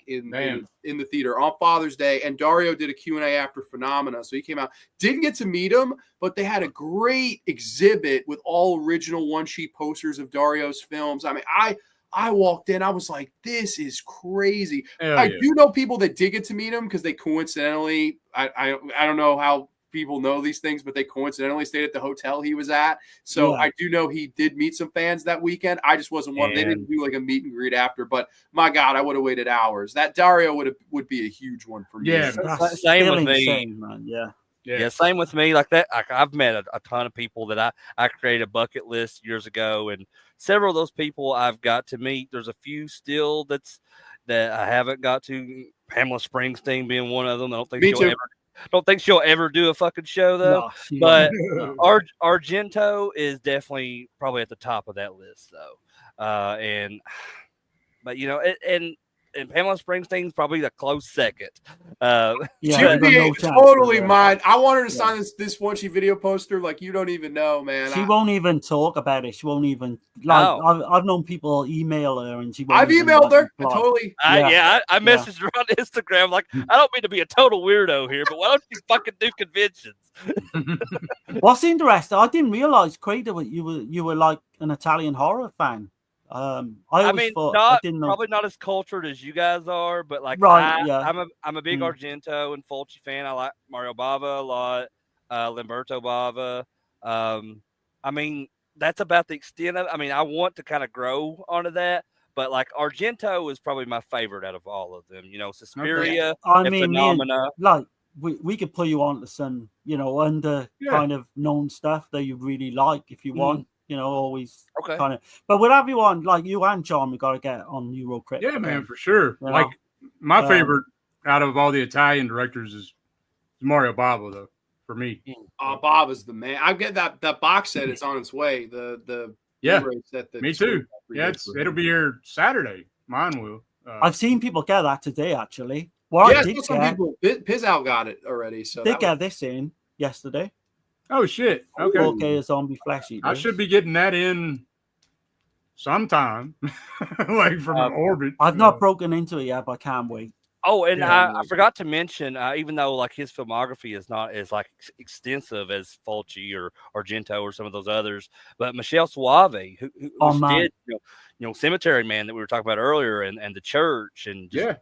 in the theater on Father's Day. And Dario did a Q&A after Phenomena. So he came out, didn't get to meet him, but they had a great exhibit with all original one-sheet posters of Dario's films. I mean, I walked in, I was like, this is crazy. I do know people that did get to meet him because they coincidentally, I don't know how people know these things, but they coincidentally stayed at the hotel he was at. So I do know he did meet some fans that weekend. I just wasn't one. They didn't do like a meet and greet after, but my God, I would have waited hours. That Dario would be a huge one for me. Yeah, same with me. Yeah, same with me. Like that, I've met a ton of people that I created a bucket list years ago, and several of those people I've got to meet. There's a few still that I haven't got to. Pamela Springsteen being one of them. I don't think she'll ever do a fucking show though. No, but Argento is definitely probably at the top of that list though. But and and Pamela Springsteen's probably a close second. She would be totally mine. I want her to sign this one video poster like you don't even know, man. She won't even talk about it. She won't even like. I've known people email her and she. I've emailed her. Totally. I messaged her on Instagram like, I don't mean to be a total weirdo here, but why don't you fucking do conventions? What's interesting, I didn't realize, Crater, you were like an Italian horror fan. I mean, thought, I didn't know. Probably not as cultured as you guys are, but like, I'm a big Argento and Fulci fan. I like Mario Bava a lot, Lamberto Bava. I mean, that's about the extent of it. I mean, I want to kind of grow onto that, but like Argento is probably my favorite out of all of them. You know, Suspiria, Phenomena. Like we could put you on to some, you know, under kind of known stuff that you really like if you want. You know, always kind of. But with everyone, like you and John, we got to get on Crypt. Yeah, man, for sure. Like my favorite out of all the Italian directors is Mario Bava, though. For me, Bava's the man. I get that box set. It's on its way. The set. Me too. Yeah, it'll be here Saturday. Mine will. I've seen people get that today, actually. Well, yeah, some people. Pizzout got it already. So they got this in yesterday. Oh shit! Okay. 4K zombie flash eater. I should be getting that in sometime, like from an orbit. I've not broken into it yet, but I can't wait. Oh, and I forgot to mention, even though like his filmography is not as like extensive as Fulci or Argento or some of those others, but Michelle Soavi, who did you know Cemetery Man that we were talking about earlier, and The Church, and just,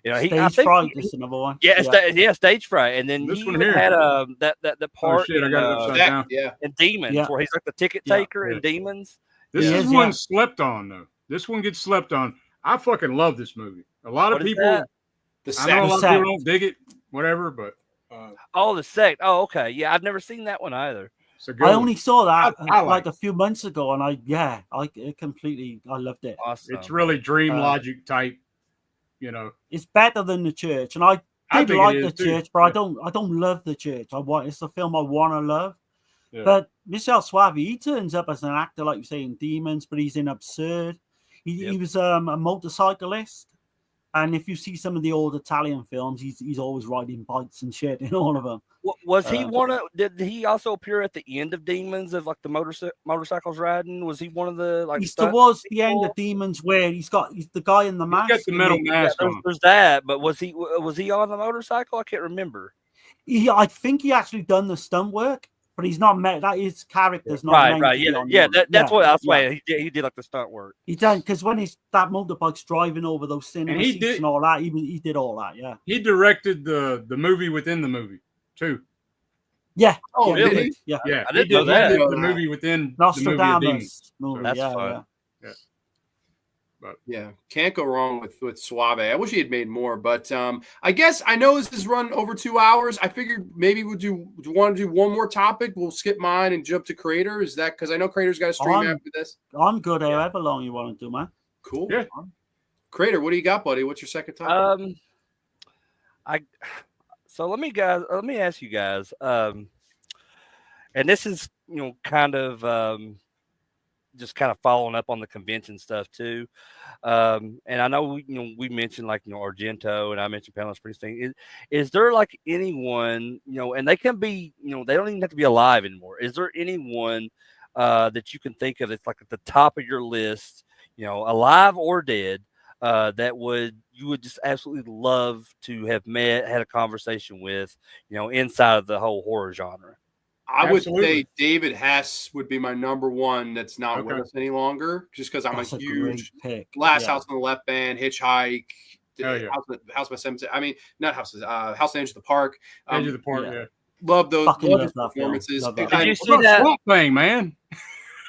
you know, Stage Fright is another one. Yeah, Stage Fright, and then this he one here had the part I got it upside down. in Demons, where he's like the ticket taker in Demons. This one slept on though. This one gets slept on. I fucking love this movie. A lot of people. I know a lot of people don't dig it, whatever, but The Sect. Oh, okay. Yeah, I've never seen that one either. I only saw that like a few months ago, and I loved it. Awesome. It's really dream logic type, you know. It's better than The Church, and I did like The Church, but I don't love The Church. It's the film I want to love. Yeah. But Michelle Soavi, he turns up as an actor, like you say, in Demons, but he's in Absurd. He was a motorcyclist. And if you see some of the old Italian films, he's always riding bikes and shit in all of them. Was he one of? Did he also appear at the end of Demons of like the motorcycles riding? Was he one of the like? He's towards the end of Demons where he's the guy in the mask. He's got the metal mask on. There's that, but was he on the motorcycle? I can't remember. I think he actually done the stunt work. But he's not met. That his character's not right. That's what I was saying. He did like the stunt work. He done because when that motorbike's driving over those cinema seats and all that, he did all that. Yeah. He directed the movie within the movie too. Yeah. Oh, really? Yeah. Yeah. I didn't know that. The movie within Nostradamus the movie. That's fun. Yeah. But can't go wrong with Suave. I wish he had made more, but I guess I know this has run over 2 hours. I figured maybe we'll want to do one more topic. We'll skip mine and jump to Crater. Is that because I know Crater's got a stream after this? I'm good. However long you want to do, man. Cool. Yeah. Crater, what do you got, buddy? What's your second topic? So let me ask you guys. And this is kind of just kind of following up on the convention stuff too. And I know, we mentioned like, Argento, and I mentioned Pamela Springsteen. Is there like anyone, and they can be, they don't even have to be alive anymore. Is there anyone that you can think of that's like at the top of your list, alive or dead, that you would just absolutely love to have had a conversation with, inside of the whole horror genre? I would say David Hess would be my number one that's not with us any longer, just because I'm a huge Last House on the Left band, Hitchhike, House by Cemetery. I mean, not Houses, House on Edge of the Park. Edge of the Park, Love those performances. Did you see that thing, man?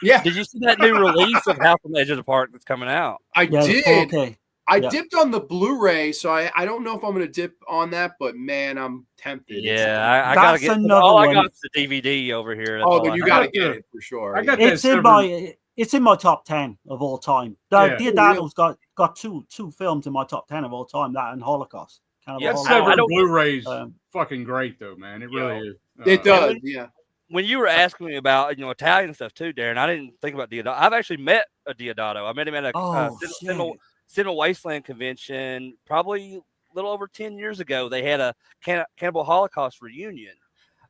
Yeah. Did you see that new release of House on the Edge of the Park that's coming out? I did. Okay. I dipped on the Blu-ray, so I don't know if I'm going to dip on that, but man, I'm tempted. Yeah, I got to get all I got is the DVD over here. Then you got to get it for sure. I got it's in my top 10 of all time. Diodado's got two films in my top 10 of all time, that and Holocaust. Blu-ray's fucking great though, man. It really is. It does, yeah. When you were asking me about Italian stuff too, Darren, I didn't think about Diodato. I've actually met a Diodato. I met him at a Cinema Wasteland convention, probably a little over 10 years ago. They had a Cannibal Holocaust reunion.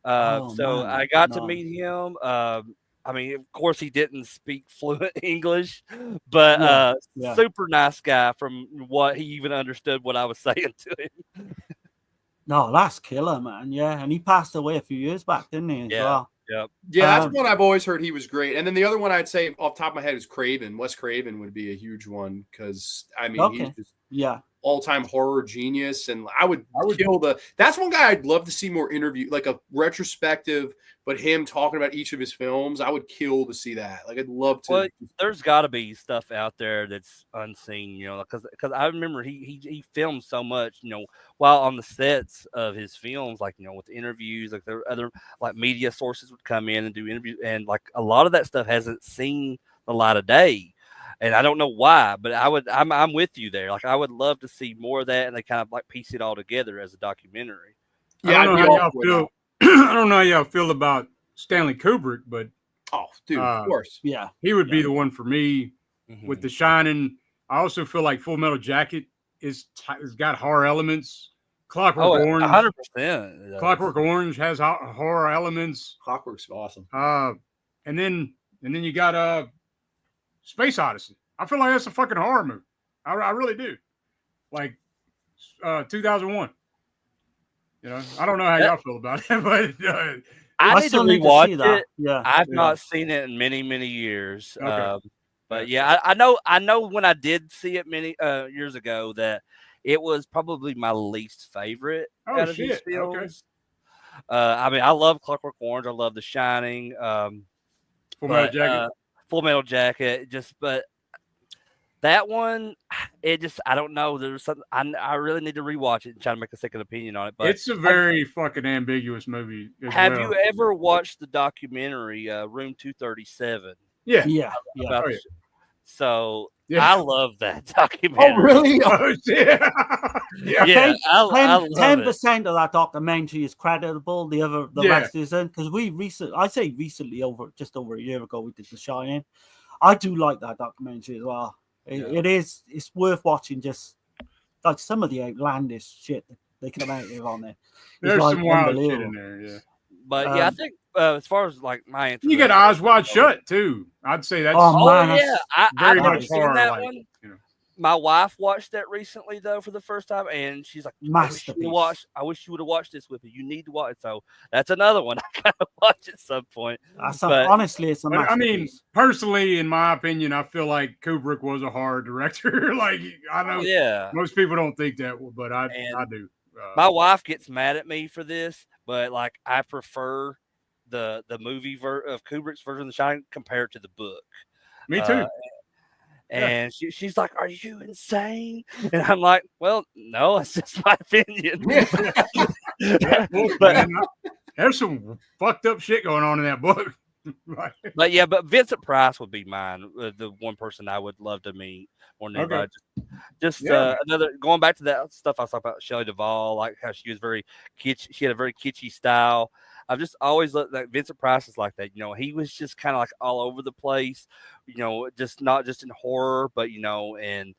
So I got to meet him. I mean, of course, he didn't speak fluent English, but super nice guy from what he even understood what I was saying to him. No, that's killer, man. Yeah, and he passed away a few years back, didn't he? As well. Yep. Yeah, that's one I've always heard he was great. And then the other one I'd say off the top of my head is Craven. Wes Craven would be a huge one because I mean he's just all-time horror genius, and I would kill the. That's one guy I'd love to see more interview, like a retrospective, but him talking about each of his films. I would kill to see that. Like I'd love to. Well, there's got to be stuff out there that's unseen, you know, because I remember he filmed so much, you know, while on the sets of his films, like, you know, with interviews, like there were other like media sources would come in and do interviews, and like a lot of that stuff hasn't seen the light of day. And I don't know why, but I'm with you there. Like I would love to see more of that, and they kind of like piece it all together as a documentary. Yeah, I don't know how y'all feel. I don't know how y'all feel about Stanley Kubrick, but of course, he would be the one for me with The Shining. I also feel like Full Metal Jacket has got horror elements. Clockwork Orange, 100%. Clockwork Orange has horror elements. Clockwork's awesome. And then you got Space Odyssey. I feel like that's a fucking horror movie. I really do. Like 2001. You know, I don't know how y'all feel about it, but I need to rewatch it. Yeah, I've not seen it in many, many years. Okay. But yeah, I know when I did see it many years ago that it was probably my least favorite out of these films. Okay. I mean, I love Clockwork Orange. I love The Shining. Full Metal Jacket. But that one, I don't know. There's something I really need to rewatch it and try to make a second opinion on it. But it's a very fucking ambiguous movie. Have you ever watched the documentary Room 237? Yeah. So I love that documentary. Oh, really? Oh, yeah. Yeah. 10% of that documentary is creditable. The rest isn't. Because recently, just over a year ago, we did The Shining. I do like that documentary as well. It's worth watching. Just like some of the outlandish shit that they come out with on there. There's like some wild shit in there. Yeah. But I think as far as like my answer, you get Eyes Wide Shut too. I'd say that's I've much seen that one. You know. My wife watched that recently though for the first time, and she's like, I wish you would have watched this with me. You need to watch it. So that's another one I gotta watch at some point. Honestly, it's a masterpiece. I mean, personally, in my opinion, I feel like Kubrick was a horror director. Like I know most people don't think that, but I do. My wife gets mad at me for this, but like I prefer the movie of Kubrick's version of The Shining compared to the book. Me too. And she's like, "Are you insane?" And I'm like, "Well, no, it's just my opinion." But there's some fucked up shit going on in that book. but Vincent Price would be mine. The one person I would love to meet more than anybody. Another going back to that stuff I was talking about Shelley Duvall, like how she was very kitsch. She had a very kitschy style. I've just always looked like Vincent Price is like that. You know, he was just kind of like all over the place, you know, just not just in horror, but, you know, and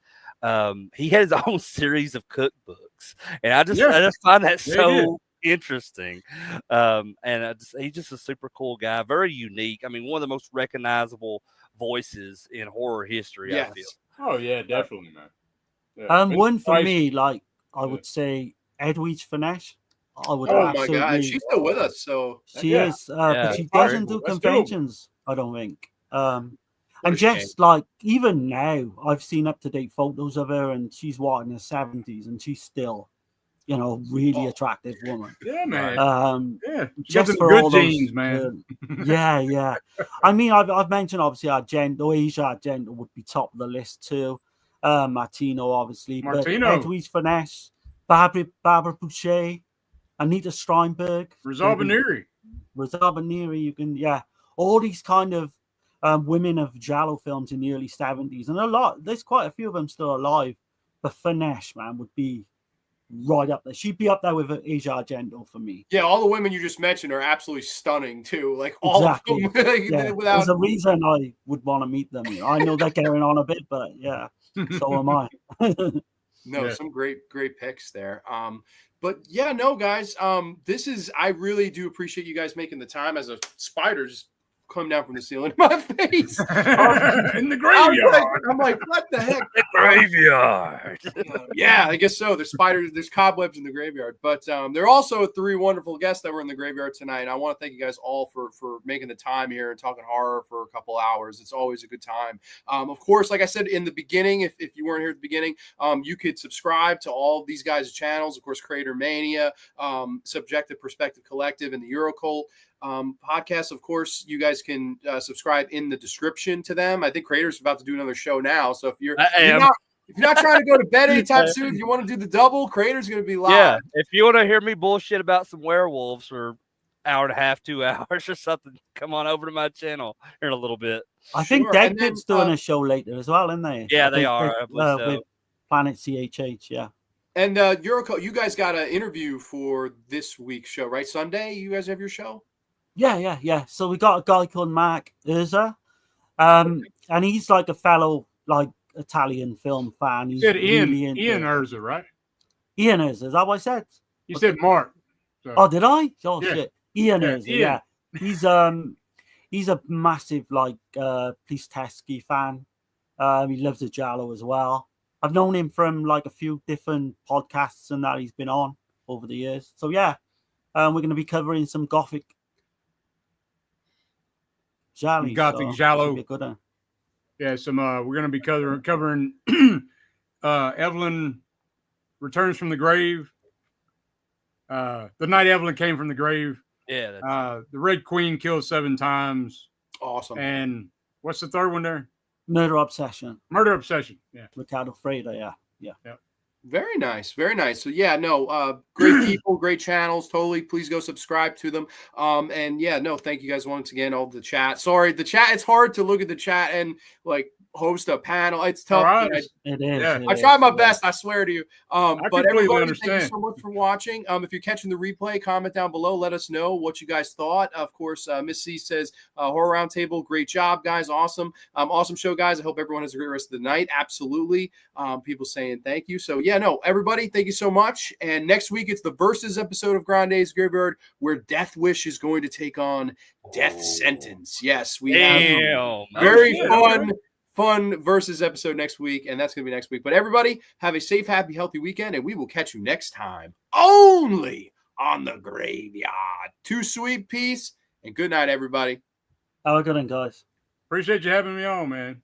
he had his own series of cookbooks. And I just find that so interesting. And he's just a super cool guy, very unique. I mean, one of the most recognizable voices in horror history, I feel. Oh, yeah, definitely, man. One for me, like I would say Edwige Finesse. Oh my God, she's still with us. So she is, but she doesn't do conventions. I don't think. And just like even now, I've seen up-to-date photos of her, and she's in her 70s, and she's still, you know, really attractive woman. Yeah, man. Just for good all genes, those, man. Yeah. I mean, I've mentioned obviously Asia Argento would be top of the list too. Martino, obviously, but Edwige Finesse, Barbara Boucher, Anita Strindberg, Rizal Baneri, you can, all these kind of women of giallo films in the early 70s, and there's quite a few of them still alive. But Finesse, man, would be right up there. She'd be up there with Asia Argento for me. Yeah, all the women you just mentioned are absolutely stunning too. Like all exactly. of them. Yeah. Without... There's a reason I would want to meet them. You know, I know they're carrying on a bit, but yeah, so am I. No, some great picks there. But yeah, no, guys. I really do appreciate you guys making the time. As a spider just come down from the ceiling in my face. In the graveyard. I'm like, what the heck? The graveyard. Yeah, I guess so. There's spiders, there's cobwebs in the graveyard. But there are also 3 wonderful guests that were in the graveyard tonight. And I want to thank you guys all for making the time here and talking horror for a couple hours. It's always a good time. Of course, like I said in the beginning, if you weren't here at the beginning, you could subscribe to all of these guys' channels. Of course, CraterMania, Subjective Perspective Collective, and the Eurocult. Podcasts, of course, you guys can subscribe in the description to them. I think Crater's about to do another show now, so if you're not trying to go to bed anytime soon, if you want to do the double, Crater's going to be live. Yeah, if you want to hear me bullshit about some werewolves for hour and a half, 2 hours or something, come on over to my channel here in a little bit. I think Dead Pit's doing a show later as well, isn't they? Yeah, they are. With Planet CHH, yeah. And Eurocult, you guys got an interview for this week's show, right? Sunday, you guys have your show? Yeah. So we got a guy called Mark Urza, and he's like a fellow Italian film fan. He's Ian Urza, right? Ian Urza, is that what I said? You said Mark. So. Oh, did I? Oh shit, Ian Urza. Yeah, he's a massive Police Teskey fan. He loves the Giallo as well. I've known him from a few different podcasts and that he's been on over the years. So yeah, we're going to be covering some Gothic Giallo. Yeah, we're going to be covering Evelyn Returns from the Grave. The night Evelyn came from the grave. Yeah. The Red Queen killed 7 times. Awesome. And what's the third one there? Murder Obsession. Yeah. Ricardo Freda. Yeah. Very nice. So yeah, no, great people, great channels. Totally. Please go subscribe to them. And yeah, no, thank you guys once again. All the chat. Sorry, the chat. It's hard to look at the chat and host a panel. It's tough. Right. It is. Yeah. I try my best. I swear to you. But everybody, understand. Thank you so much for watching. If you're catching the replay, comment down below. Let us know what you guys thought. Of course, Miss C says, Horror Roundtable, great job, guys. Awesome. Awesome show, guys. I hope everyone has a great rest of the night. Absolutely. People saying thank you. So yeah, no, everybody, thank you so much. And next week, it's the Versus episode of Grande's Graveyard, where Death Wish is going to take on Death Sentence. Yes, we have very fun Versus episode next week, and that's going to be next week. But everybody, have a safe, happy, healthy weekend, and we will catch you next time only on the Graveyard. Too sweet, peace, and good night, everybody. Have a good one, guys. Appreciate you having me on, man.